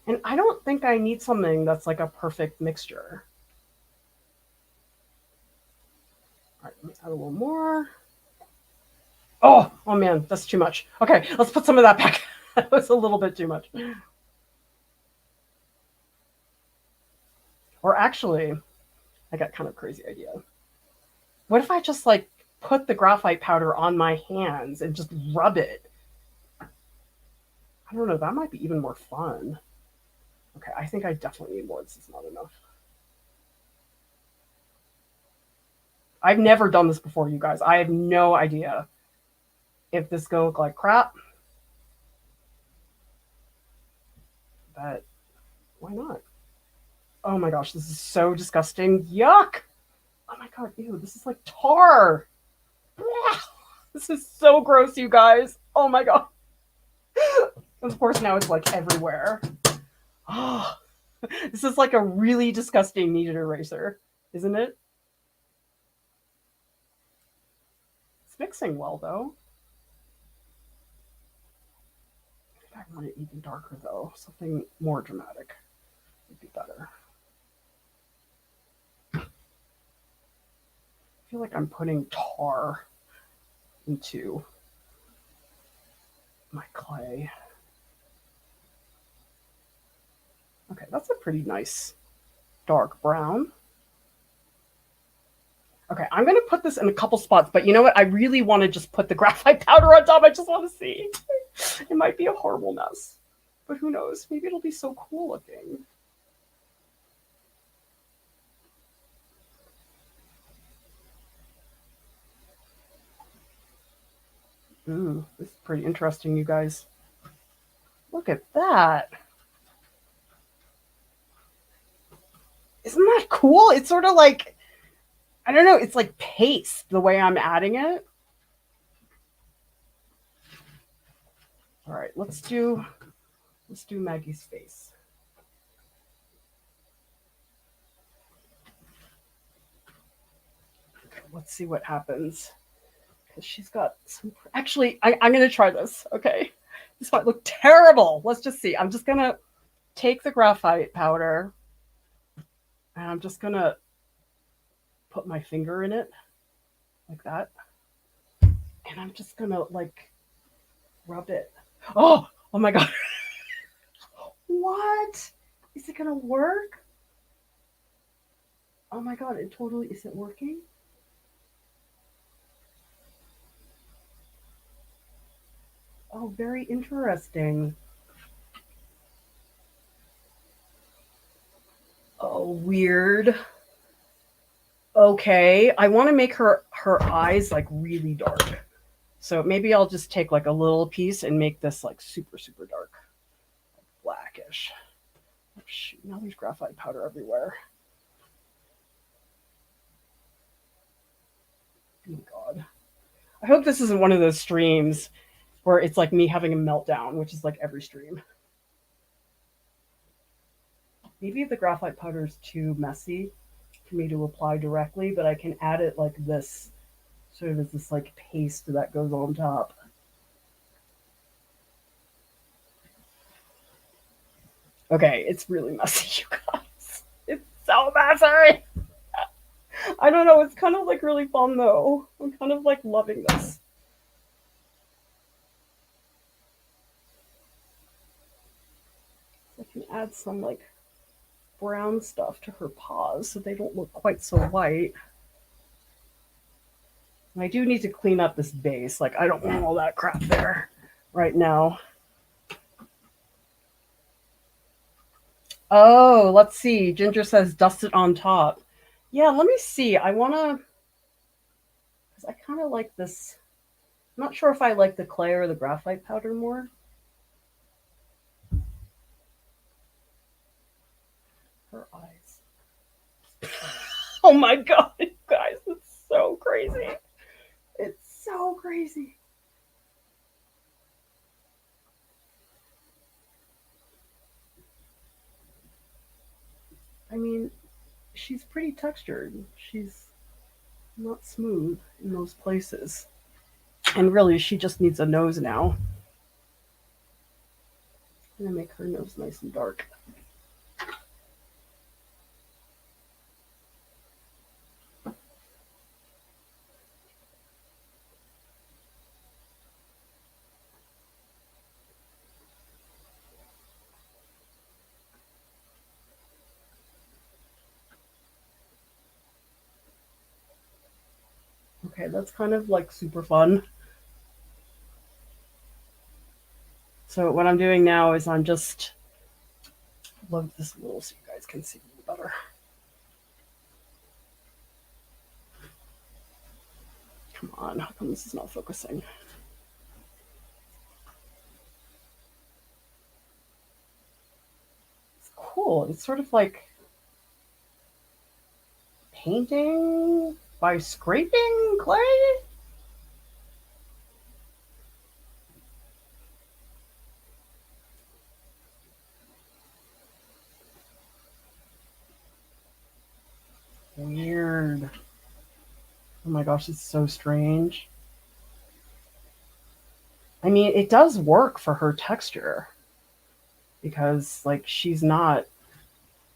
And I don't think I need something that's like a perfect mixture. All right, let me add a little more. Oh man, that's too much. Okay, let's put some of that back. That was a little bit too much. Or actually, I got kind of crazy idea. What if I just like put the graphite powder on my hands and just rub it? I don't know, that might be even more fun. Okay, I think I definitely need more. This is not enough. I've never done this before, you guys. I have no idea if this go look like crap. But why not? Oh my gosh, this is so disgusting. Yuck! Oh my god, ew, this is like tar. This is so gross, you guys. Oh my god. Of course, now it's like everywhere. Oh, this is like a really disgusting kneaded eraser, isn't it? It's mixing well, though. I think I want it even darker, though. Something more dramatic would be better. I feel like I'm putting tar into my clay. Okay, that's a pretty nice dark brown. Okay, I'm going to put this in a couple spots, but you know what? I really want to just put the graphite powder on top. I just want to see. It might be a horrible mess, but who knows? Maybe it'll be so cool looking. Ooh, this is pretty interesting, you guys. Look at that. Isn't that cool? It's sort of like, I don't know, it's like paste the way I'm adding it. All right, let's do Maggie's face. Let's see what happens. Because she's got some. Actually, I'm going to try this. Okay. This might look terrible. Let's just see. I'm just going to take the graphite powder and I'm just going to put my finger in it like that. And I'm just going to like rub it. Oh my God. What? Is it going to work? Oh my God. It totally, is it working? Oh, very interesting. Oh, weird. Okay, I want to make her eyes like really dark. So maybe I'll just take like a little piece and make this like super, super dark. Like blackish. Oh, shoot, now there's graphite powder everywhere. Oh God. I hope this isn't one of those streams where it's like me having a meltdown, which is like every stream. Maybe the graphite powder is too messy for me to apply directly, but I can add it like this, sort of as this like paste that goes on top. Okay, it's really messy, you guys. It's so messy. I don't know, it's kind of like really fun though. I'm kind of like loving this. I can add some like brown stuff to her paws so they don't look quite so white. And I do need to clean up this base. Like, I don't want all that crap there right now. Oh, let's see. Ginger says dust it on top. Yeah, let me see. I want to, because I kind of like this. I'm not sure if I like the clay or the graphite powder more. Her eyes. Oh my God, guys, it's so crazy. It's so crazy. I mean, she's pretty textured. She's not smooth in those places. And really, she just needs a nose now. I'm gonna make her nose nice and dark. Okay, that's kind of like super fun. So what I'm doing now is I'm just load this a little so you guys can see a little better. Come on, how come this is not focusing? It's cool. It's sort of like painting by scraping clay. Weird. Oh my gosh, it's so strange. I mean, it does work for her texture because, like, she's not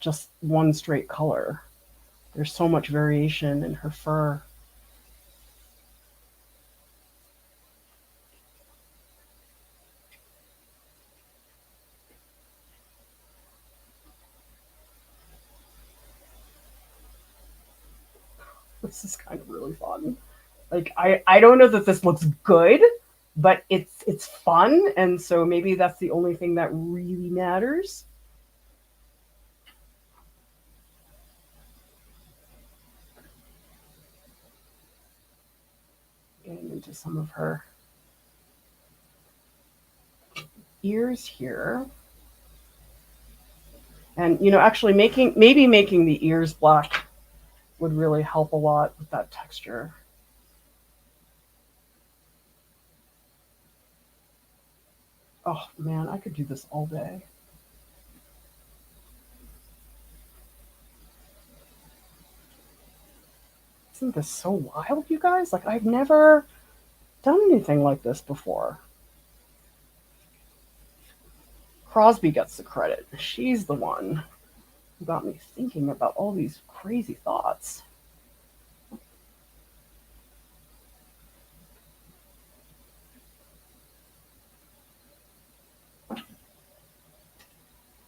just one straight color. There's so much variation in her fur. This is kind of really fun. Like, I don't know that this looks good, but it's fun, and so maybe that's the only thing that really matters. Getting into some of her ears here. And actually making the ears black would really help a lot with that texture. Oh man, I could do this all day. Isn't this so wild, you guys? Like, I've never done anything like this before. Crosby gets the credit. She's the one who got me thinking about all these crazy thoughts.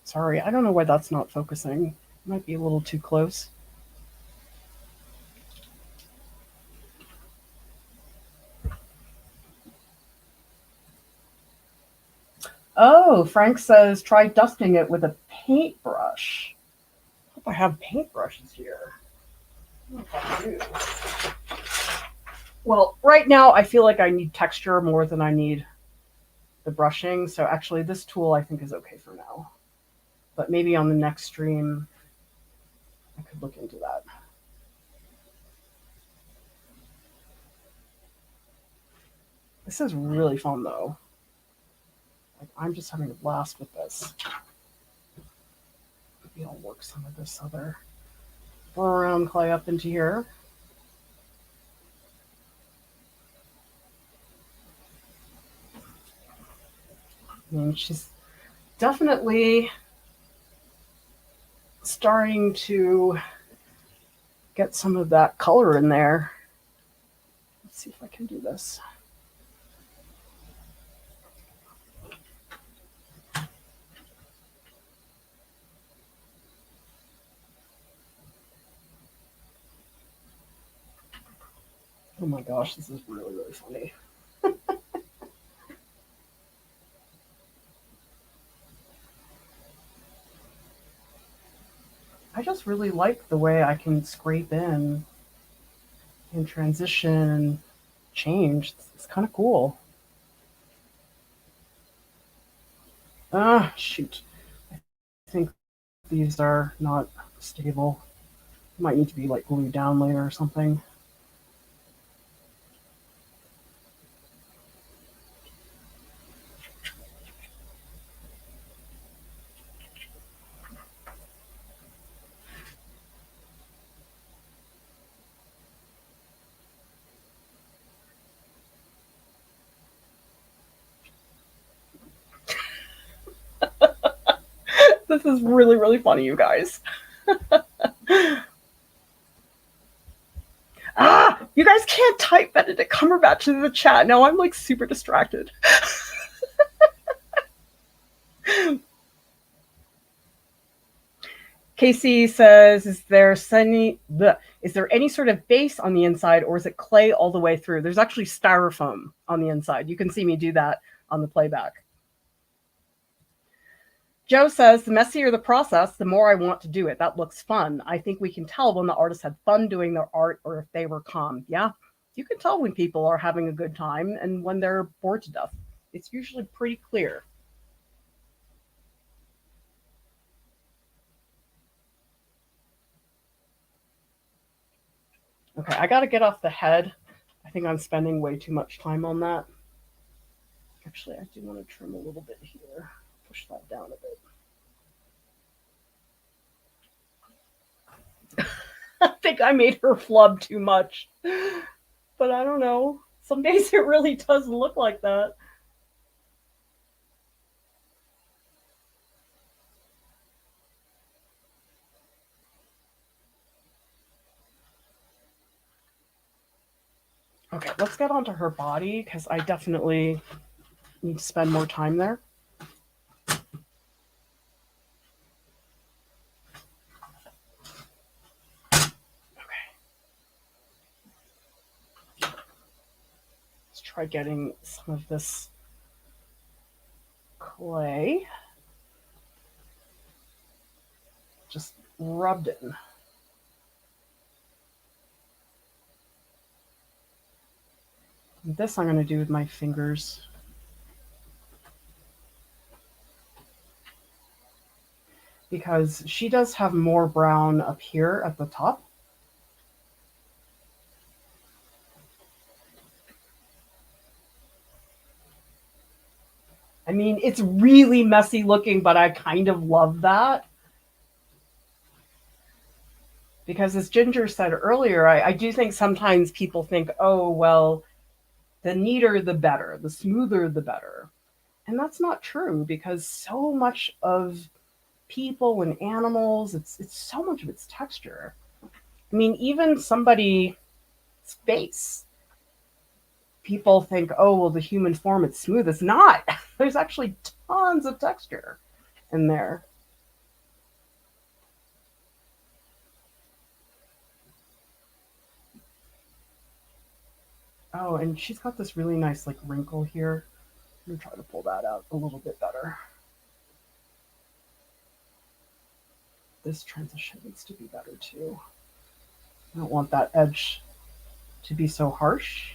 Sorry, I don't know why that's not focusing. It might be a little too close. Oh, Frank says try dusting it with a paintbrush. I hope I have paintbrushes here. I don't know if I do. Well, right now I feel like I need texture more than I need the brushing. So actually this tool I think is okay for now. But maybe on the next stream I could look into that. This is really fun though. Like, I'm just having a blast with this. Maybe I'll work some of this other brown clay up into here. I mean, she's definitely starting to get some of that color in there. Let's see if I can do this. Oh my gosh, this is really, really funny. I just really like the way I can scrape in and transition and change. It's kind of cool. Ah, shoot. I think these are not stable. Might need to be like glued down later or something. This is really, really funny, you guys. You guys can't type Benedict Cumberbatch in the chat. Now I'm like super distracted. Casey says, is there any sort of base on the inside, or is it clay all the way through? There's actually styrofoam on the inside. You can see me do that on the playback. Joe says, the messier the process, the more I want to do it. That looks fun. I think we can tell when the artist had fun doing their art or if they were calm. Yeah, you can tell when people are having a good time and when they're bored to death. It's usually pretty clear. Okay, I got to get off the head. I think I'm spending way too much time on that. Actually, I do want to trim a little bit here. Push that down a bit. I think I made her flub too much. But I don't know. Some days it really does look like that. Okay, let's get onto her body because I definitely need to spend more time there. Try getting some of this clay just rubbed in. And this I'm going to do with my fingers. Because she does have more brown up here at the top. I mean, it's really messy looking, but I kind of love that. Because as Ginger said earlier, I do think sometimes people think, oh, well, the neater the better, the smoother the better. And that's not true because so much of people and animals, it's so much of its texture. I mean, even somebody's face. People think, oh, well, the human form, it's smooth. It's not. There's actually tons of texture in there. Oh, and she's got this really nice like wrinkle here. I'm gonna try to pull that out a little bit better. This transition needs to be better too. I don't want that edge to be so harsh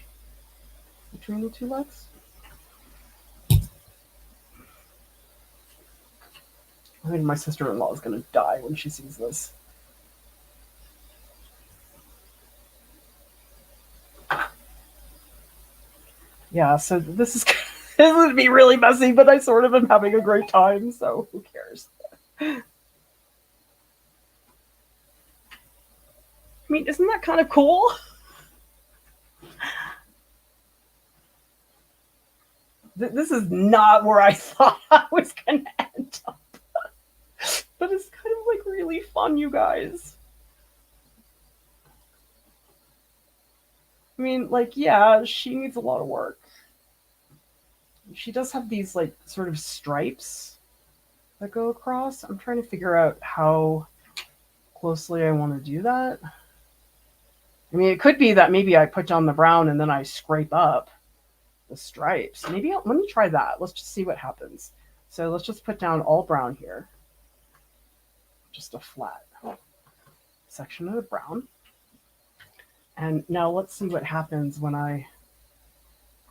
between the two legs. I think my sister-in-law is going to die when she sees this. Yeah, so this is going to be really messy, but I sort of am having a great time, so who cares? I mean, isn't that kind of cool? This is not where I thought I was going to end up. But it's kind of like really fun, you guys. I mean, like, yeah, she needs a lot of work. She does have these like sort of stripes that go across. I'm trying to figure out how closely I want to do that. I mean, it could be that maybe I put down the brown and then I scrape up the stripes. Maybe let me try that. Let's just see what happens. So let's just put down all brown here. Just a flat section of the brown. And now let's see what happens when I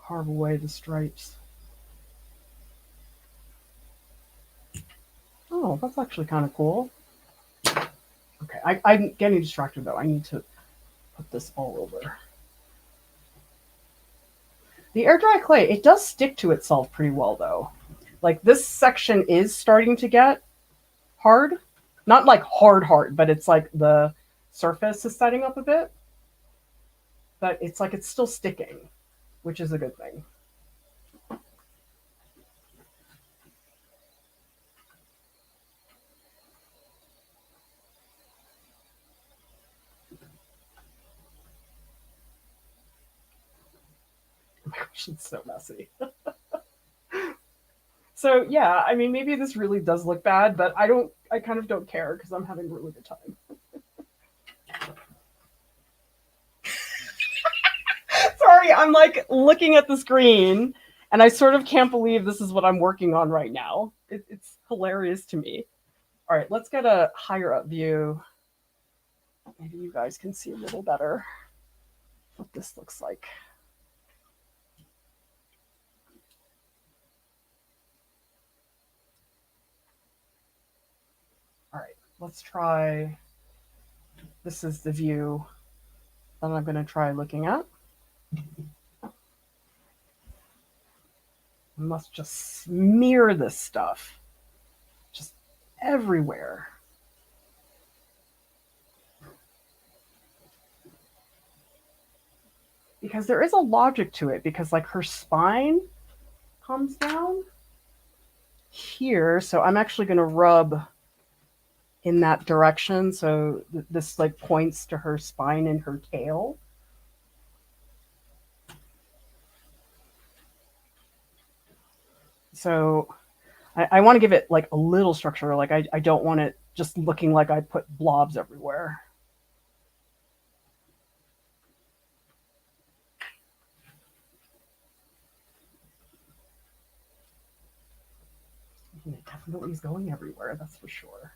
carve away the stripes. Oh, that's actually kind of cool. Okay, I'm getting distracted though. I need to put this all over. The air dry clay, it does stick to itself pretty well though. Like this section is starting to get hard. Not like hard, but it's like the surface is setting up a bit. But it's like it's still sticking, which is a good thing. gosh, it's so messy. So yeah, I mean, maybe this really does look bad, but I kind of don't care because I'm having a really good time. Sorry, I'm like looking at the screen and I sort of can't believe this is what I'm working on right now. It's hilarious to me. All right, let's get a higher up view. Maybe you guys can see a little better what this looks like. All right, let's try. This is the view that I'm going to try looking at. I must just smear this stuff just everywhere. Because there is a logic to it, because like her spine comes down here. So I'm actually going to rub in that direction. So this like points to her spine and her tail. So I want to give it like a little structure. Like I don't want it just looking like I put blobs everywhere. It definitely is going everywhere, that's for sure.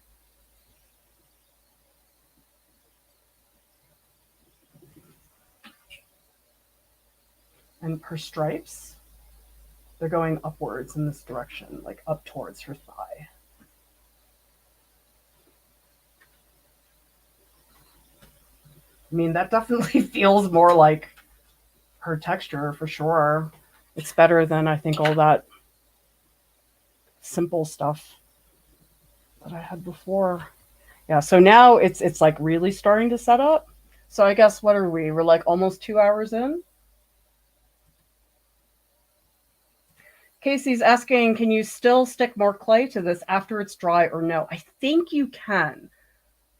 And her stripes, they're going upwards in this direction, like up towards her thigh. I mean, that definitely feels more like her texture for sure. It's better than I think all that simple stuff that I had before. Yeah, so now it's like really starting to set up. So I guess what are we? We're like almost 2 hours in. Casey's asking, can you still stick more clay to this after it's dry or no? I think you can.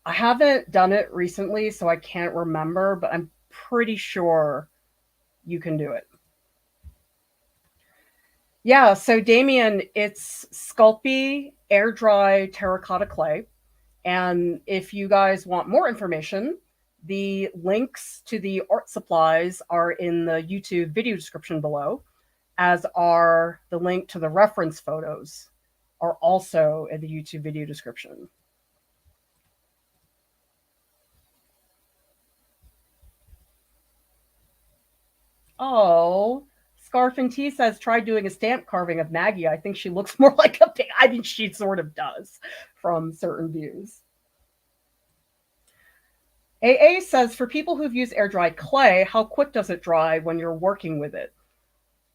I haven't done it recently, so I can't remember, but I'm pretty sure you can do it. Yeah, so Damien, it's Sculpey air dry terracotta clay. And if you guys want more information, the links to the art supplies are in the YouTube video description below, as are the link to the reference photos are also in the YouTube video description. Oh, Scarf and Tea says, try doing a stamp carving of Maggie. I think she looks more like a pig. I mean, she sort of does from certain views. AA says, for people who've used air dry clay, how quick does it dry when you're working with it?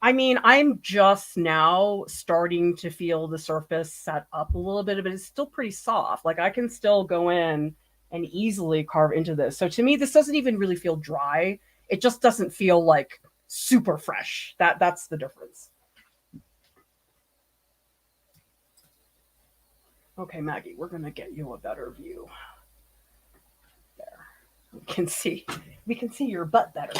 I mean, I'm just now starting to feel the surface set up a little bit, but it's still pretty soft. Like I can still go in and easily carve into this. So to me, this doesn't even really feel dry. It just doesn't feel like super fresh. That's the difference. Okay, Maggie, we're gonna get you a better view. There. We can see your butt better.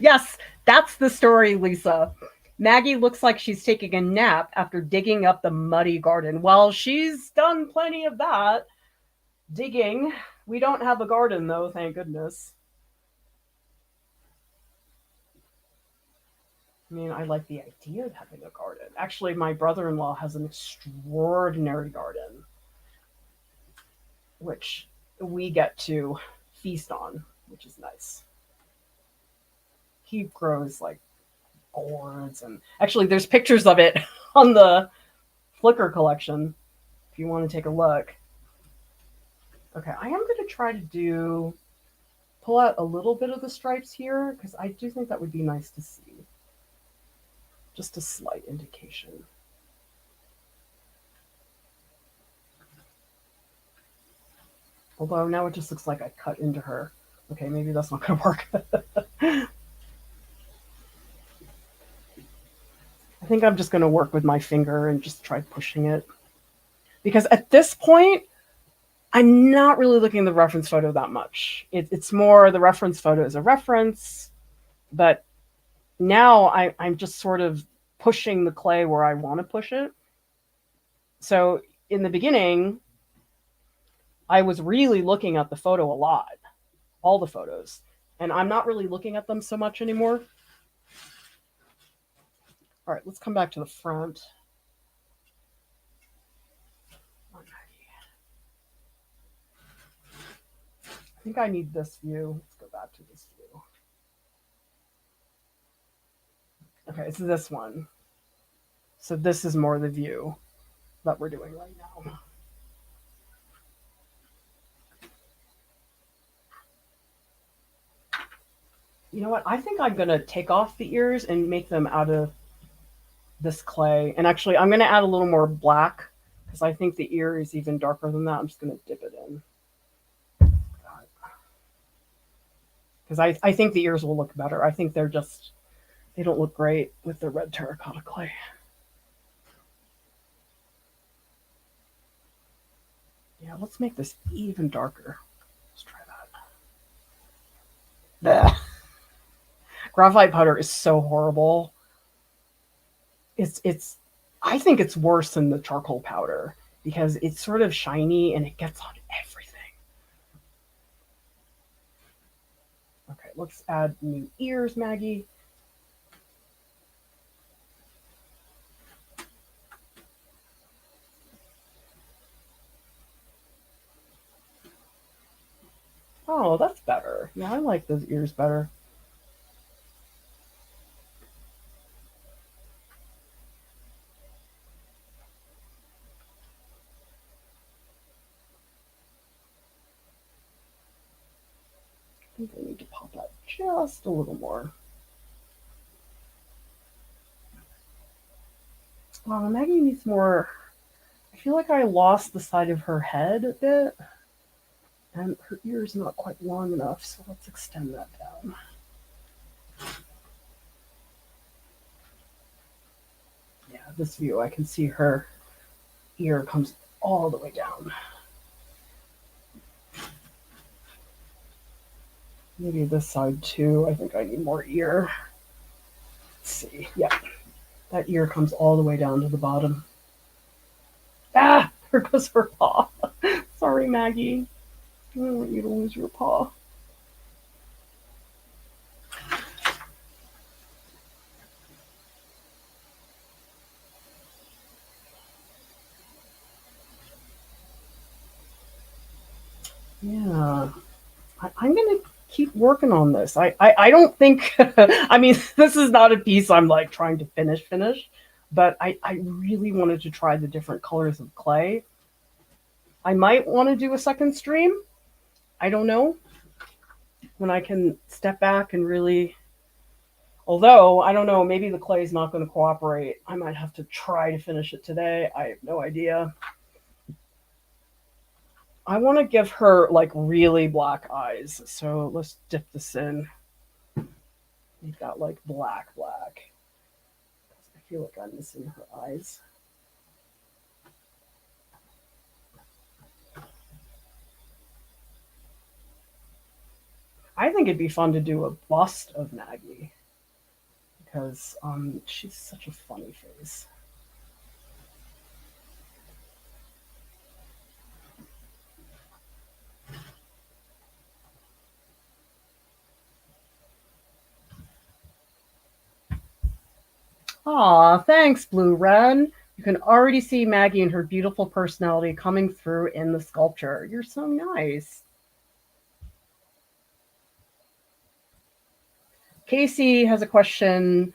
Yes, that's the story, Lisa. Maggie looks like she's taking a nap after digging up the muddy garden. Well, she's done plenty of that. Digging. We don't have a garden, though, thank goodness. I mean, I like the idea of having a garden. Actually, my brother-in-law has an extraordinary garden, which we get to feast on, which is nice. He grows like gourds, and actually there's pictures of it on the Flickr collection if you want to take a look. Okay, I am going to try to pull out a little bit of the stripes here because I do think that would be nice to see. Just a slight indication. Although now it just looks like I cut into her. Okay, maybe that's not going to work. I think I'm just going to work with my finger and just try pushing it. Because at this point, I'm not really looking at the reference photo that much. It's more the reference photo is a reference, but now I'm just sort of pushing the clay where I want to push it. So in the beginning, I was really looking at the photo a lot, all the photos, and I'm not really looking at them so much anymore. All right, let's come back to the front. I think I need this view. Let's go back to this view. Okay, so this one. So this is more the view that we're doing right now. You know what? I think I'm going to take off the ears and make them out of this clay. And actually, I'm going to add a little more black because I think the ear is even darker than that. I'm just going to dip it in. Because I think the ears will look better. I think they don't look great with the red terracotta clay. Yeah, let's make this even darker. Let's try that. Blech. Graphite powder is so horrible. I think it's worse than the charcoal powder because it's sort of shiny and it gets on everything. Okay, let's add new ears, Maggie. Oh, that's better. Yeah, I like those ears better. I think I need to pop that just a little more. Oh, Maggie needs more. I feel like I lost the side of her head a bit. And her ear's not quite long enough, so let's extend that down. Yeah, this view, I can see her ear comes all the way down. Maybe this side too. I think I need more ear. Let's see. Yeah, that ear comes all the way down to the bottom. Ah, there goes her paw. Sorry, Maggie. I don't want you to lose your paw. Yeah, I'm going to keep working on this. I don't think, I mean, this is not a piece I'm like trying to finish, but I really wanted to try the different colors of clay. I might want to do a second stream. I don't know. When I can step back and really, although I don't know, maybe the clay is not going to cooperate. I might have to try to finish it today. I have no idea. I want to give her like really black eyes. So let's dip this in. We've got like black. I feel like I'm missing her eyes. I think it'd be fun to do a bust of Maggie because she's such a funny face. Aw, thanks, Blue Ren. You can already see Maggie and her beautiful personality coming through in the sculpture. You're so nice. Casey has a question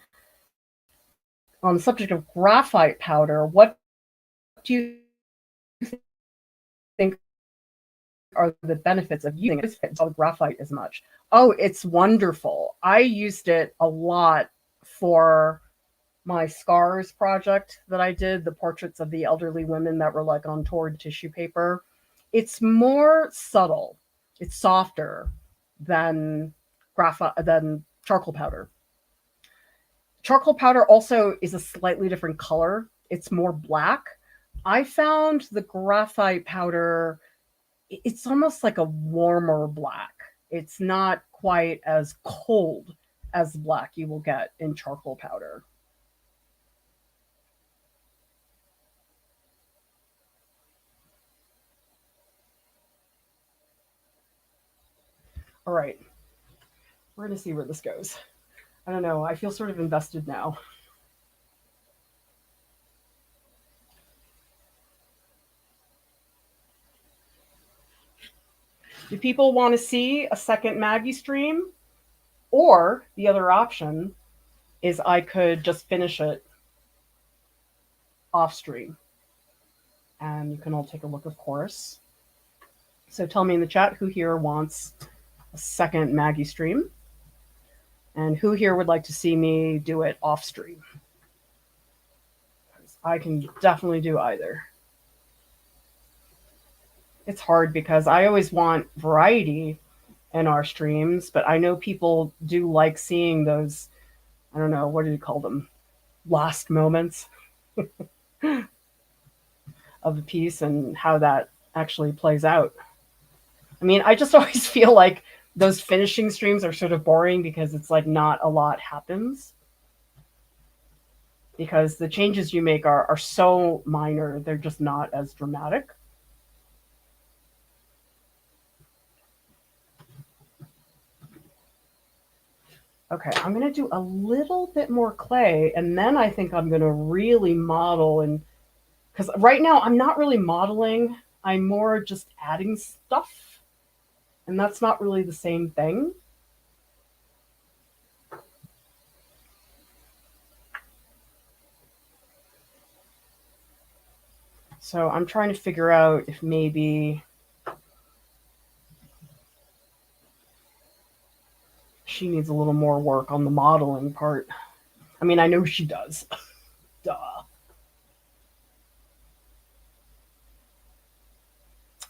on the subject of graphite powder. What do you think are the benefits of using it? Graphite as much. Oh, it's wonderful. I used it a lot for my scars project that I did, the portraits of the elderly women that were like on torn tissue paper. It's more subtle. It's softer than charcoal powder. Charcoal powder also is a slightly different color. It's more black. I found the graphite powder it's almost like a warmer black. It's not quite as cold as the black you will get in charcoal powder. All right, we're going to see where this goes. I don't know. I feel sort of invested now. Do people want to see a second Maggie stream? Or the other option is I could just finish it off stream. And you can all take a look, of course. So tell me in the chat who here wants a second Maggie stream and who here would like to see me do it off stream. I can definitely do either. It's hard because I always want variety in our streams, but I know people do like seeing those, I don't know, what do you call them? Last moments of the piece and how that actually plays out. I mean, I just always feel like those finishing streams are sort of boring because it's like not a lot happens. Because the changes you make are so minor, they're just not as dramatic. Okay, I'm going to do a little bit more clay, and then I think I'm going to really model. And because right now I'm not really modeling, I'm more just adding stuff, and that's not really the same thing. So I'm trying to figure out if maybe she needs a little more work on the modeling part. I mean, I know she does. Duh.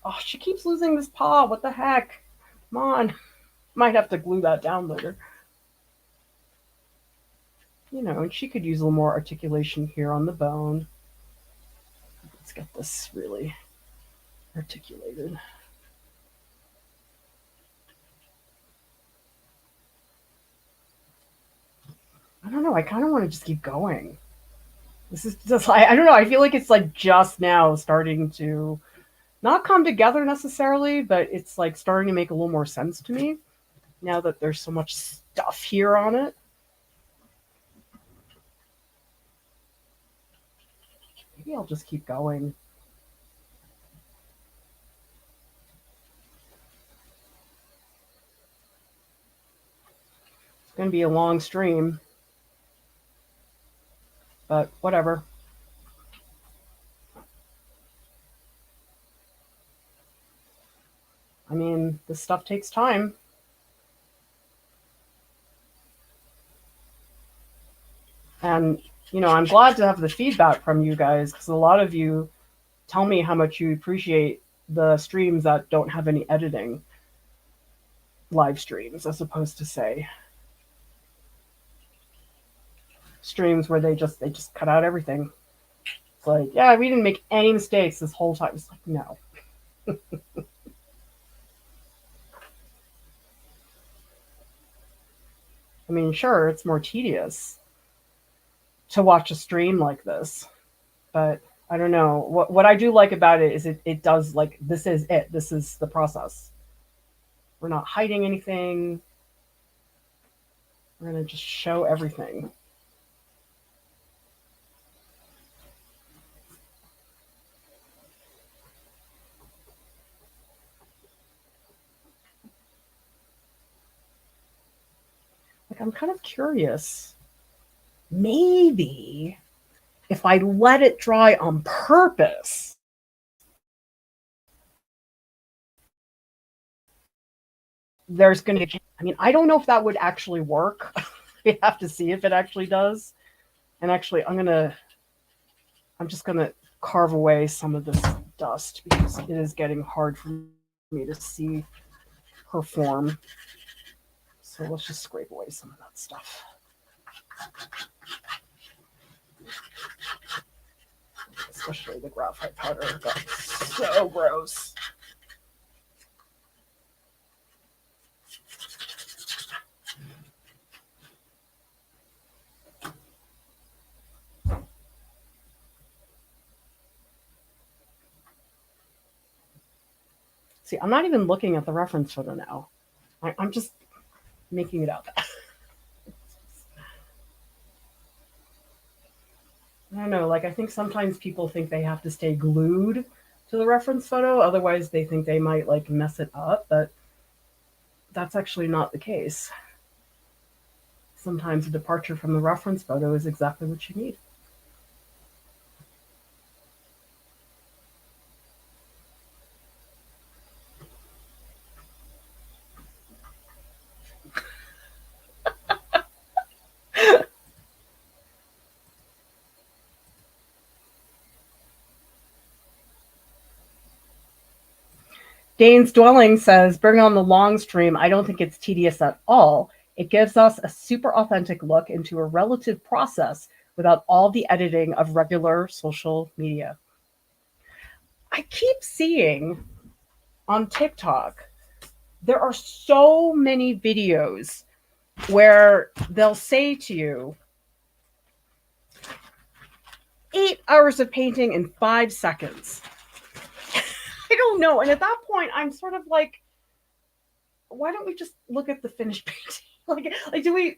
Oh, she keeps losing this paw. What the heck? Come on. Might have to glue that down later. You know, and she could use a little more articulation here on the bone. Let's get this really articulated. I don't know. I kind of want to just keep going. This is just, I don't know. I feel like it's like just now starting to not come together necessarily, but it's like starting to make a little more sense to me now that there's so much stuff here on it. Maybe I'll just keep going. It's going to be a long stream, but whatever. I mean, this stuff takes time. And, you know, I'm glad to have the feedback from you guys because a lot of you tell me how much you appreciate the streams that don't have any editing, live streams, as opposed to, say, streams where they just cut out everything. It's like, yeah, we didn't make any mistakes this whole time. It's like, no. I mean, sure, it's more tedious to watch a stream like this, but I don't know. What I do like about it is it does, like, this is it. This is the process. We're not hiding anything. We're going to just show everything. Like, I'm kind of curious. Maybe if I let it dry on purpose, there's going to be, I mean, I don't know if that would actually work. We have to see if it actually does. And actually, I'm just going to carve away some of this dust because it is getting hard for me to see her form. So let's just scrape away some of that stuff. Especially the graphite powder got so gross. See, I'm not even looking at the reference photo now. I'm just making it up. I don't know, like I think sometimes people think they have to stay glued to the reference photo, otherwise they think they might like mess it up, but that's actually not the case. Sometimes a departure from the reference photo is exactly what you need. Dane's Dwelling says, bring on the long stream. I don't think it's tedious at all. It gives us a super authentic look into a relative process without all the editing of regular social media. I keep seeing on TikTok, there are so many videos where they'll say to you, 8 hours of painting in 5 seconds. I don't know. And at that point, I'm sort of like, why don't we just look at the finished painting?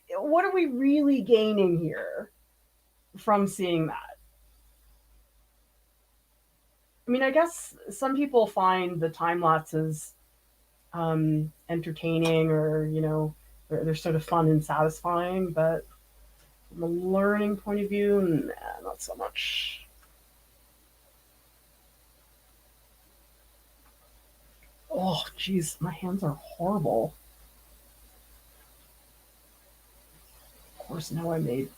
What are we really gaining here from seeing that? I mean, I guess some people find the time lapses entertaining, or, they're sort of fun and satisfying, but from a learning point of view, not so much. Oh, geez, my hands are horrible. Of course, now I made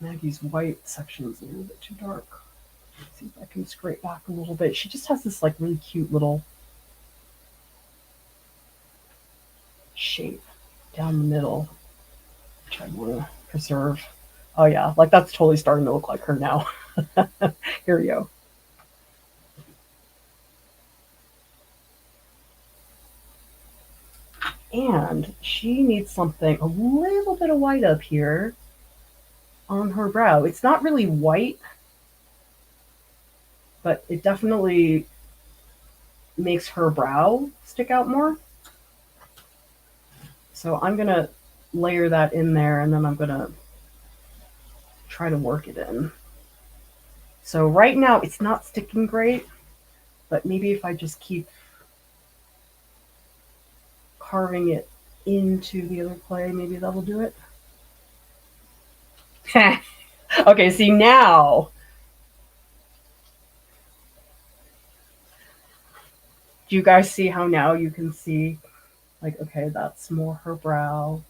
Maggie's white sections a little bit too dark. Let's see if I can scrape back a little bit. She just has this like really cute little shape down the middle, which I want to preserve. Oh yeah, like that's totally starting to look like her now. Here we go. And she needs something, a little bit of white up here on her brow. It's not really white, but it definitely makes her brow stick out more. So I'm going to layer that in there, and then I'm going to try to work it in. So right now it's not sticking great, but maybe if I just keep carving it into the other clay, maybe that'll do it. Okay, see now. Do you guys see how now you can see, like, okay, that's more her brow.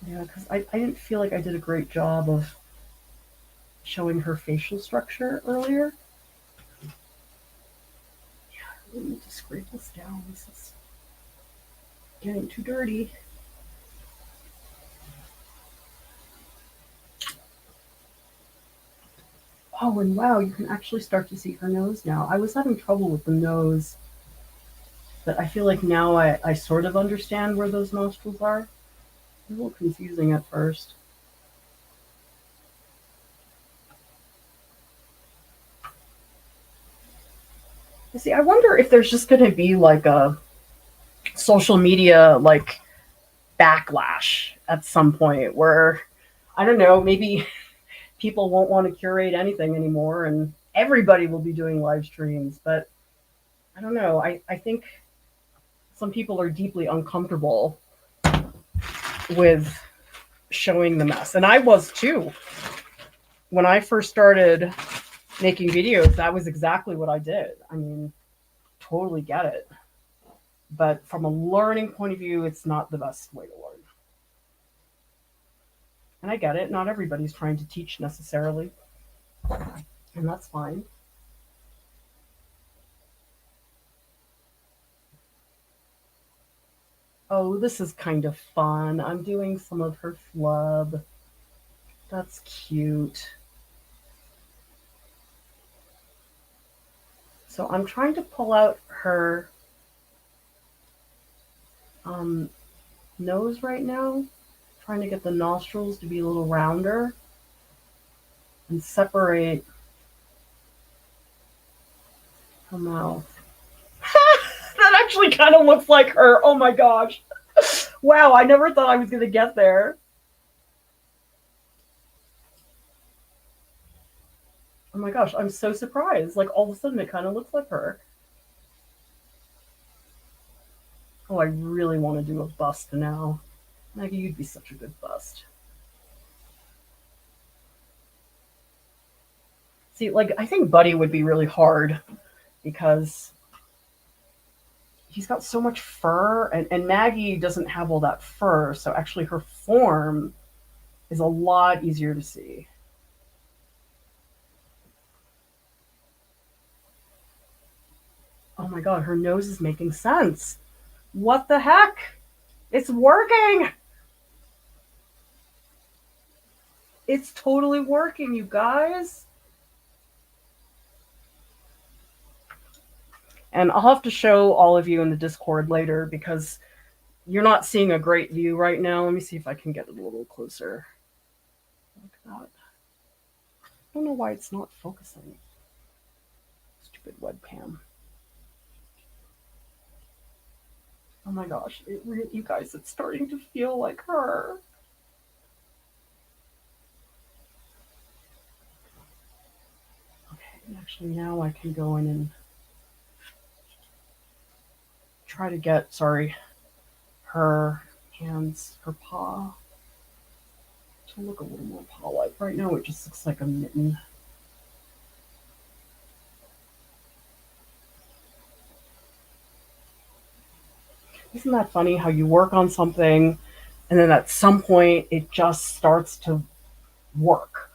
Yeah, because I didn't feel like I did a great job of showing her facial structure earlier. Yeah, I really need to scrape this down. This is getting too dirty. Oh, and wow, you can actually start to see her nose now. I was having trouble with the nose, but I feel like now I sort of understand where those nostrils are. A little confusing at first. See, I wonder if there's just going to be like a social media like backlash at some point where, I don't know, maybe people won't want to curate anything anymore and everybody will be doing live streams. But I don't know. I think some people are deeply uncomfortable with showing the mess. And I was too. When I first started making videos, that was exactly what I did. I mean, totally get it. But from a learning point of view, it's not the best way to learn. And I get it. Not everybody's trying to teach necessarily. And that's fine. Oh, this is kind of fun. I'm doing some of her flub. That's cute. So I'm trying to pull out her nose right now, trying to get the nostrils to be a little rounder and separate Her mouth. That actually kind of looks like her. Oh my gosh. Wow, I never thought I was going to get there. Oh my gosh, I'm so surprised. Like all of a sudden it kind of looks like her. Oh, I really want to do a bust now. Maggie, you'd be such a good bust. See, like I think Buddy would be really hard because he's got so much fur, and Maggie doesn't have all that fur, so actually her form is a lot easier to see. Oh my god, her nose is making sense. What the heck? It's working! It's totally working, you guys. And I'll have to show all of you in the Discord later because you're not seeing a great view right now. Let me see if I can get it a little closer. Look at that. I don't know why it's not focusing. Stupid webcam. Oh my gosh, you guys, it's starting to feel like her. Okay, actually now I can go in and try to get, sorry, her hands, her paw to look a little more paw-like. Right now it just looks like a mitten. Isn't that funny how you work on something and then at some point it just starts to work?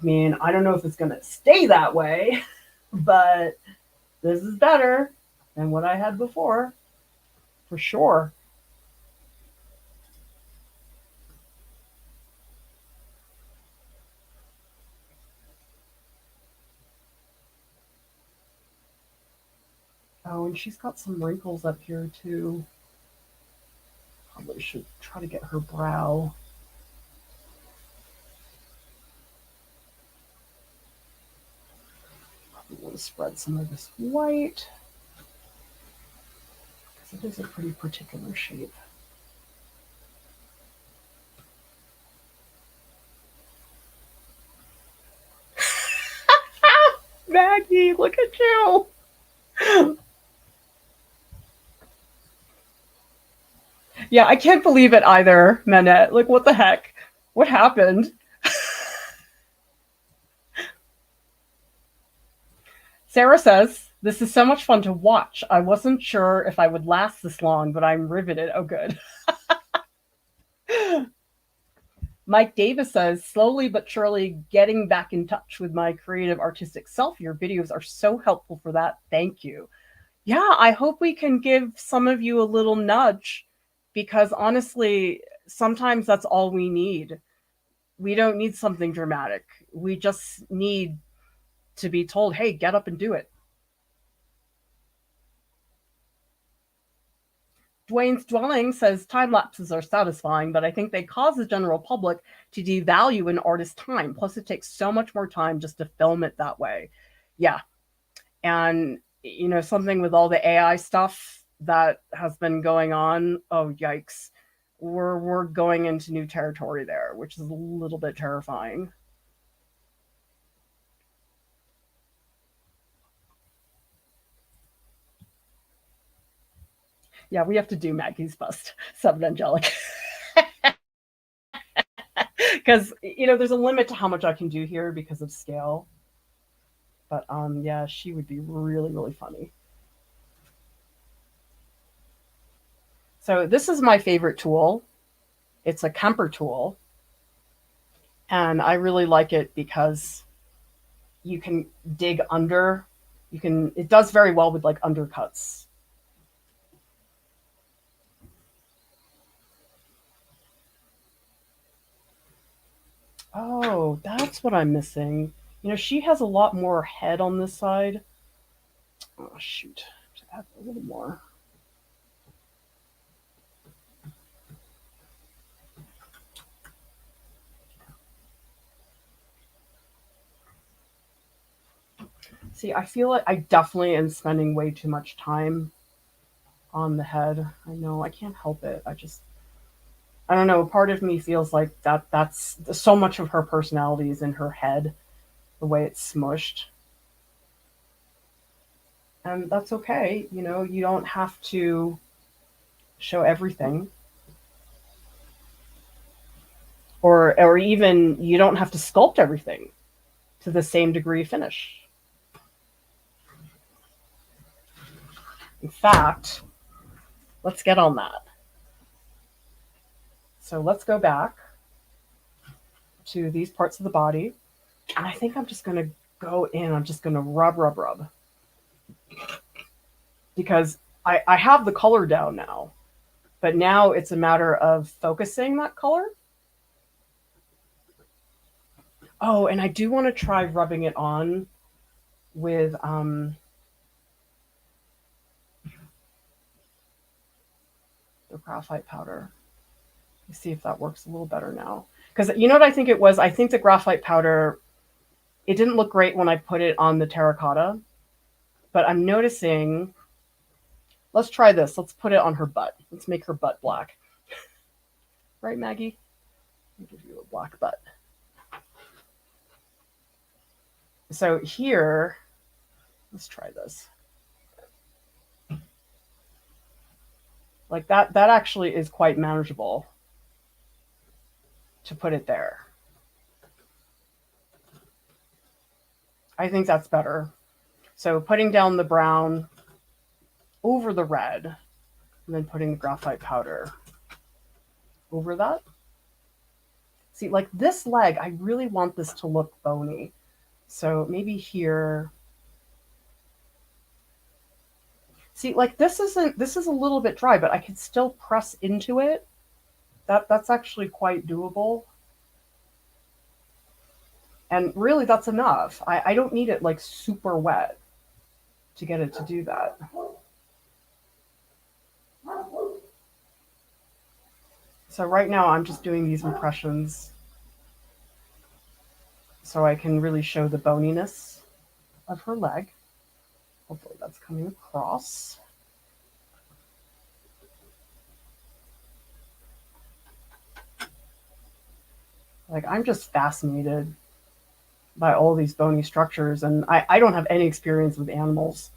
I mean, I don't know if it's going to stay that way, but this is better than what I had before, for sure. Oh, and she's got some wrinkles up here too. Probably should try to get her brow. Probably want to spread some of this white because it is a pretty particular shape. Maggie, look at you. Yeah, I can't believe it either, Manette. Like, what the heck? What happened? Sarah says, this is so much fun to watch. I wasn't sure if I would last this long, but I'm riveted. Oh, good. Mike Davis says, slowly but surely getting back in touch with my creative artistic self. Your videos are so helpful for that. Thank you. Yeah, I hope we can give some of you a little nudge because honestly, sometimes that's all we need. We don't need something dramatic. We just need to be told, hey, get up and do it. Dwayne's Dwelling says time lapses are satisfying, but I think they cause the general public to devalue an artist's time. Plus, it takes so much more time just to film it that way. Yeah. And, you know, something with all the AI stuff that has been going on. Oh, yikes. We're going into new territory there, which is a little bit terrifying. Yeah, we have to do Maggie's bust, Seven Angelic. Because, you know, there's a limit to how much I can do here because of scale. But yeah, she would be really, really funny. So this is my favorite tool. It's a Kemper tool. And I really like it because you can dig under. It does very well with like undercuts. Oh, that's what I'm missing. You know, she has a lot more head on this side. Oh, shoot. Add a little more. See, I feel like I definitely am spending way too much time on the head. I know, I can't help it. I don't know, part of me feels like that's so much of her personality is in her head, the way it's smushed. And that's okay. You know, you don't have to show everything. Or even you don't have to sculpt everything to the same degree finish. In fact, let's get on that. So let's go back to these parts of the body. And I think I'm just going to go in. I'm just going to rub, rub, rub. Because I have the color down now. But now it's a matter of focusing that color. Oh, and I do want to try rubbing it on with the graphite powder. Let's see if that works a little better now. Because you know what I think it was? I think the graphite powder, it didn't look great when I put it on the terracotta. But I'm noticing, let's try this. Let's put it on her butt. Let's make her butt black. Right, Maggie? I'll give you a black butt. So here, let's try this. Like that actually is quite manageable to put it there. I think that's better. So putting down the brown over the red, and then putting the graphite powder over that. See, like this leg, I really want this to look bony. So maybe here. See, like this is a little bit dry, but I can still press into it. That's actually quite doable. And really that's enough. I don't need it like super wet to get it to do that. So right now I'm just doing these impressions so I can really show the boniness of her leg. Hopefully that's coming across. Like I'm just fascinated by all these bony structures, and I don't have any experience with animals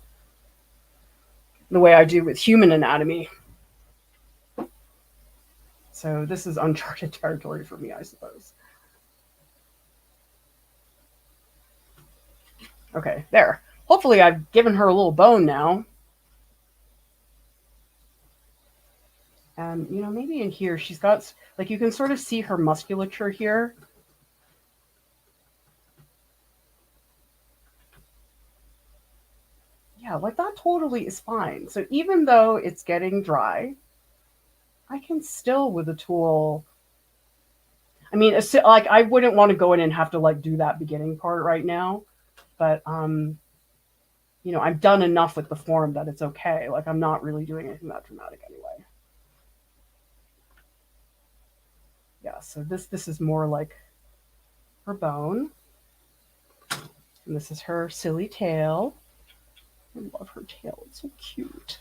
the way I do with human anatomy. So this is uncharted territory for me, I suppose. Okay, there. Hopefully I've given her a little bone now. And, you know, maybe in here she's got, like, you can sort of see her musculature here. Yeah, like that totally is fine. So even though it's getting dry, I can still, with a tool, I mean, like, I wouldn't want to go in and have to, like, do that beginning part right now. But, you know, I've done enough with the form that it's okay. Like, I'm not really doing anything that dramatic anyway. Yeah, so this is more like her bone. And this is her silly tail. I love her tail. It's so cute.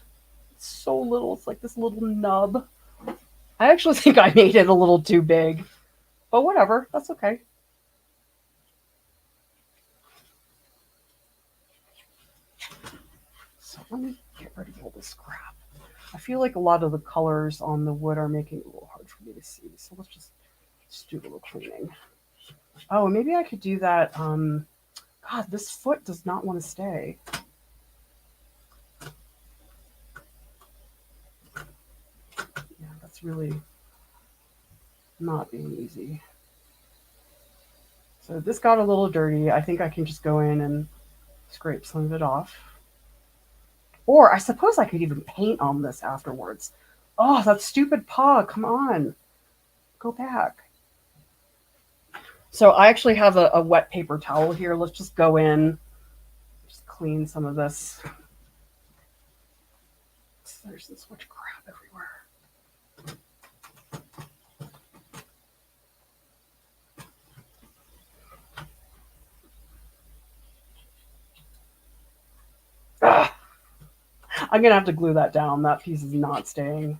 It's so little. It's like this little nub. I actually think I made it a little too big. But whatever. That's okay. So let me get rid of all this crap. I feel like a lot of the colors on the wood are making it a little hard for me to see. So let's just do a little cleaning. Oh, maybe I could do that. God, this foot does not want to stay. Yeah, that's really not being easy. So this got a little dirty. I think I can just go in and scrape some of it off. Or I suppose I could even paint on this afterwards. Oh, that stupid paw. Come on. Go back. So I actually have a wet paper towel here. Let's just go in, just clean some of this. There's this much crap everywhere. I'm going to have to glue that down. That piece is not staying.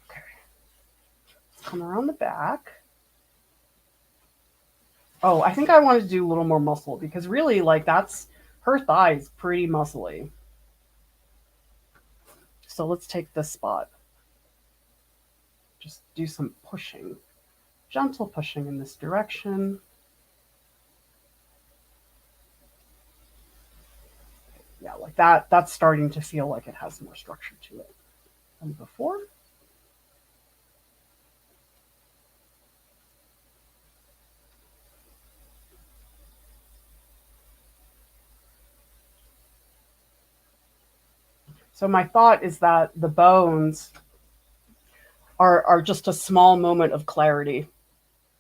Okay. Let's come around the back. Oh, I think I wanted to do a little more muscle because really, like, that's her thigh's pretty muscly. So let's take this spot. Just do some pushing, gentle pushing in this direction. Yeah, like that. That's starting to feel like it has more structure to it than before. So my thought is that the bones are just a small moment of clarity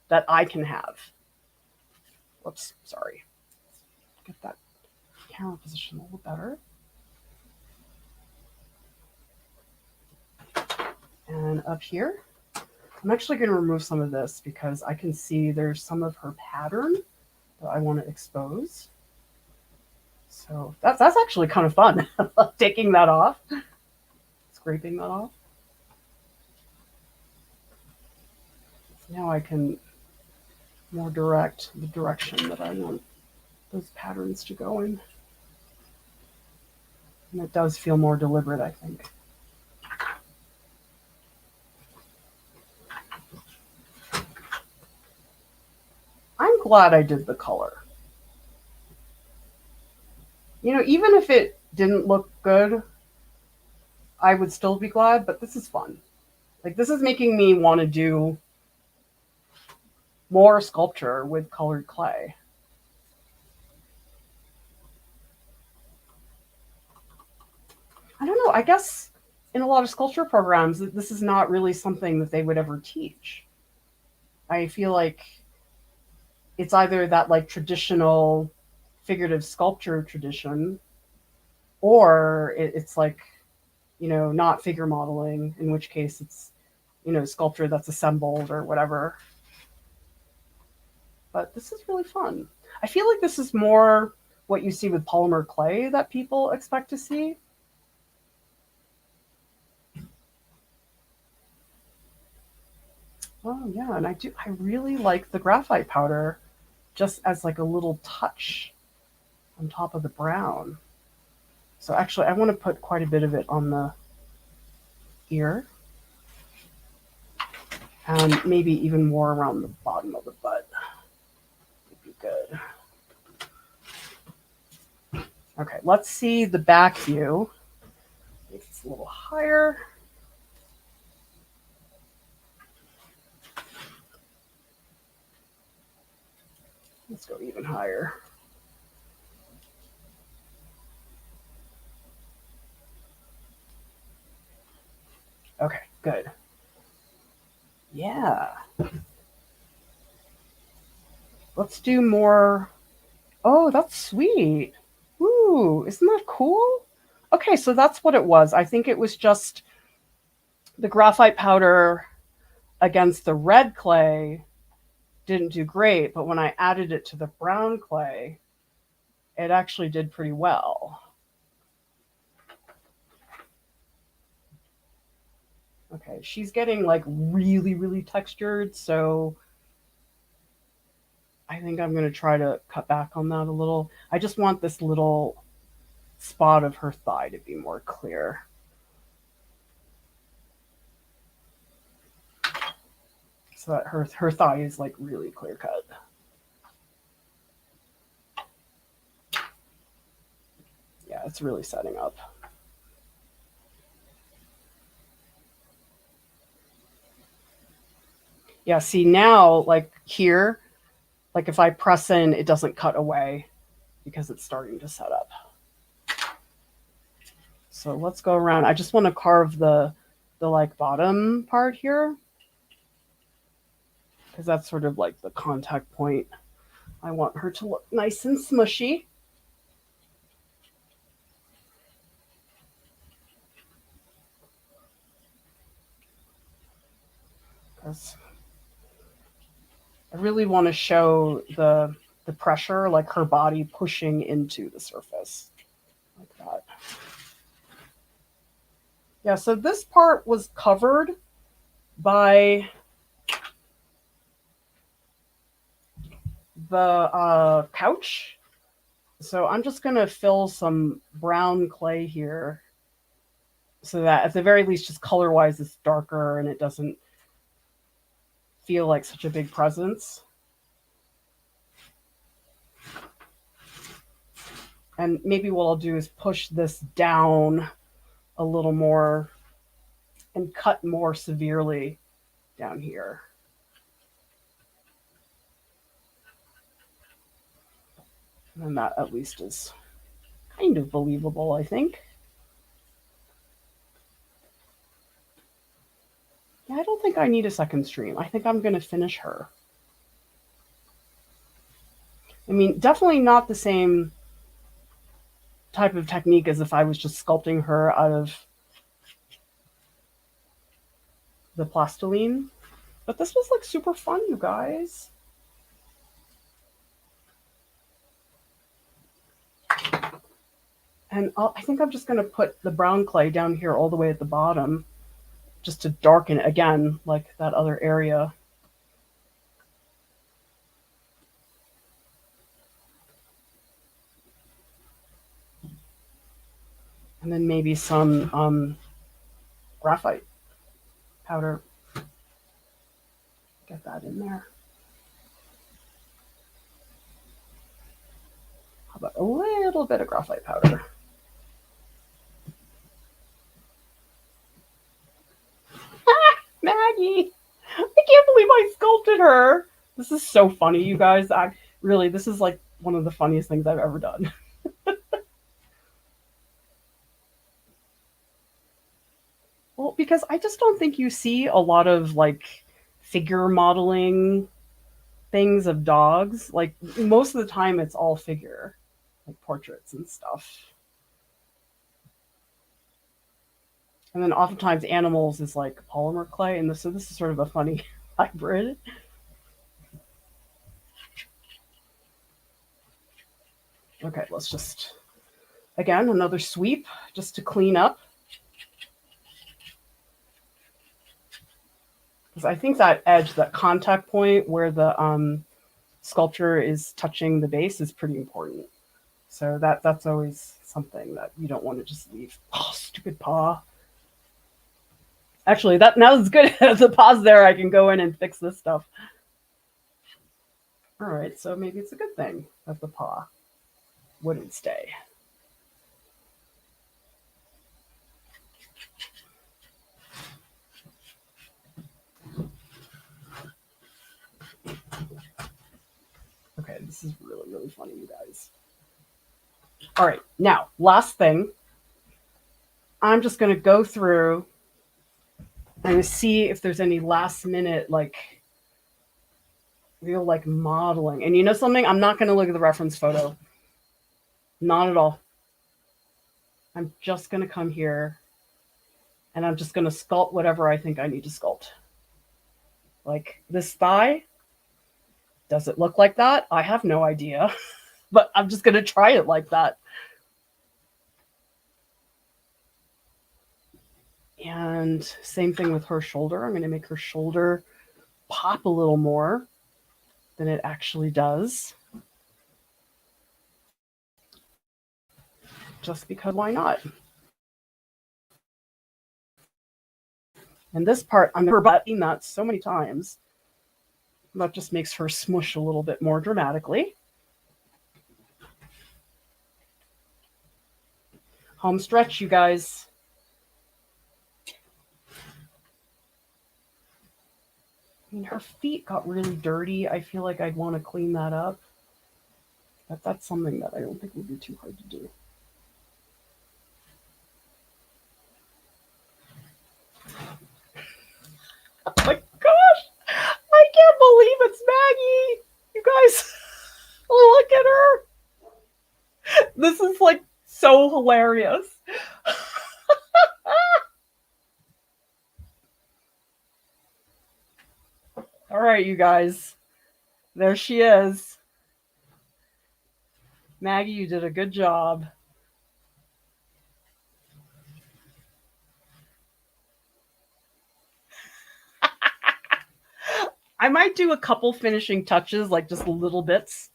that I can have. Whoops, sorry. Get that camera position a little better. And up here, I'm actually going to remove some of this because I can see there's some of her pattern that I want to expose. So that's actually kind of fun, taking that off, scraping that off. So now I can more direct the direction that I want those patterns to go in. And it does feel more deliberate, I think. I'm glad I did the color. You know, even if it didn't look good, I would still be glad, but this is fun. Like, this is making me want to do more sculpture with colored clay. I don't know. I guess in a lot of sculpture programs, this is not really something that they would ever teach. I feel like it's either that like traditional figurative sculpture tradition, or it's like, you know, not figure modeling, in which case it's, you know, sculpture that's assembled or whatever. But this is really fun. I feel like this is more what you see with polymer clay that people expect to see. Oh yeah, and I really like the graphite powder just as like a little touch on top of the brown. So actually I want to put quite a bit of it on the ear and maybe even more around the bottom of the butt. Would be good. Okay, let's see the back view. Make this a little higher. Let's go even higher. Okay, good. Yeah. Let's do more. Oh, that's sweet. Ooh, isn't that cool? Okay, so that's what it was. I think it was just the graphite powder against the red clay didn't do great, but when I added it to the brown clay, it actually did pretty well. Okay, she's getting like really, really textured, so I think I'm going to try to cut back on that a little. I just want this little spot of her thigh to be more clear. So that her thigh is like really clear cut. Yeah, it's really setting up. Yeah, see now, like here, like if I press in, it doesn't cut away because it's starting to set up. So let's go around. I just want to carve the like bottom part here because that's sort of like the contact point. I want her to look nice and smushy. 'Cause I really want to show the pressure, like her body pushing into the surface, like that. Yeah, so this part was covered by the couch. So I'm just going to fill some brown clay here so that at the very least, just color-wise, it's darker and it doesn't feel like such a big presence. And maybe what I'll do is push this down a little more and cut more severely down here. And that at least is kind of believable, I think. Yeah, I don't think I need a second stream. I think I'm going to finish her. I mean, definitely not the same type of technique as if I was just sculpting her out of the plastiline. But this was like super fun, you guys. And I think I'm just going to put the brown clay down here all the way at the bottom just to darken it again, like that other area. And then maybe some graphite powder. Get that in there. How about a little bit of graphite powder? Maggie, I can't believe I sculpted her. This is so funny, you guys. Really, this is like one of the funniest things I've ever done. Well, because I just don't think you see a lot of like figure modeling things of dogs. Like most of the time it's all figure, like portraits and stuff. And then oftentimes animals is like polymer clay, and so this is sort of a funny hybrid. Okay, let's just, again, another sweep just to clean up. Because I think that edge, that contact point where the sculpture is touching the base is pretty important. So that's always something that you don't want to just leave. Oh, stupid paw. Actually, that now is good. As a pause there, I can go in and fix this stuff. All right, so maybe it's a good thing that the paw wouldn't stay. Okay, this is really, really funny, you guys. All right, now, last thing. I'm just going to go through and see if there's any last minute, like, real, like, modeling. And you know something? I'm not going to look at the reference photo. Not at all. I'm just going to come here and I'm just going to sculpt whatever I think I need to sculpt. Like this thigh. Does it look like that? I have no idea, but I'm just going to try it like that. And same thing with her shoulder. I'm going to make her shoulder pop a little more than it actually does. Just because why not? And this part, I'm repeating that so many times. That just makes her smush a little bit more dramatically. Home stretch, you guys. I mean, her feet got really dirty. I feel like I'd want to clean that up. But that's something that I don't think would be too hard to do. Oh my gosh! I can't believe it's Maggie! You guys, look at her! This is like so hilarious. All right, you guys. There she is. Maggie, you did a good job. I might do a couple finishing touches, like just little bits,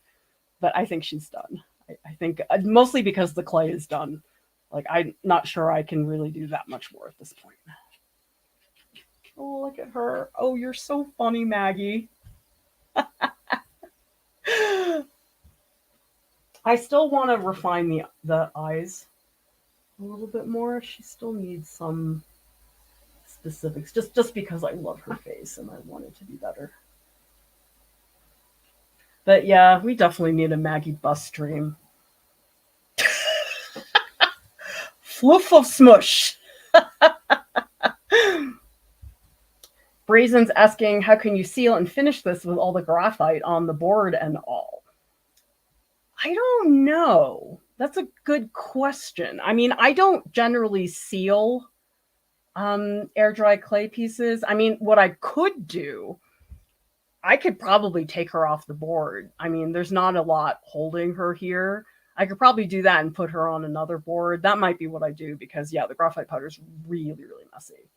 but I think she's done. I think mostly because the clay is done. Like, I'm not sure I can really do that much more at this point. Oh, look at her. Oh, you're so funny, Maggie. I still want to refine the eyes a little bit more. She still needs some specifics, just because I love her face and I want it to be better. But yeah, we definitely need a Maggie bus stream. Floof of smush. Brazen's asking, how can you seal and finish this with all the graphite on the board and all? I don't know. That's a good question. I mean, I don't generally seal air dry clay pieces. I mean, what I could do, I could probably take her off the board. I mean, there's not a lot holding her here. I could probably do that and put her on another board. That might be what I do because, yeah, the graphite powder is really, really messy.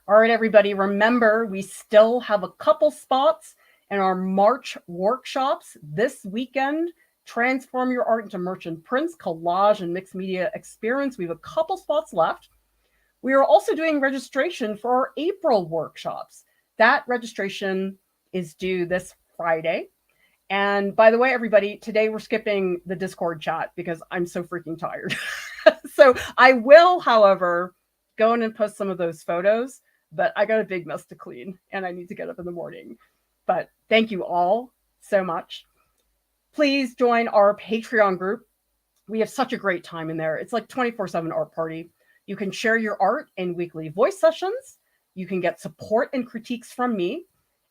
All right, everybody, remember, we still have a couple spots in our March workshops this weekend. Transform your art into merchant prints, collage, and mixed media experience. We have a couple spots left. We are also doing registration for our April workshops. That registration is due this Friday. And by the way, everybody, today we're skipping the Discord chat because I'm so freaking tired. So I will, however, go in and post some of those photos, but I got a big mess to clean and I need to get up in the morning. But thank you all so much. Please join our Patreon group. We have such a great time in there. It's like 24/7 art party. You can share your art in weekly voice sessions. You can get support and critiques from me.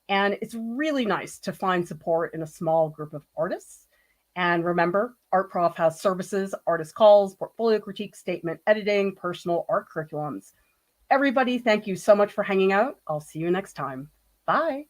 And it's really nice to find support in a small group of artists. And remember, Art Prof has services, artist calls, portfolio critique, statement editing, personal art curriculums. Everybody, thank you so much for hanging out. I'll see you next time. Bye.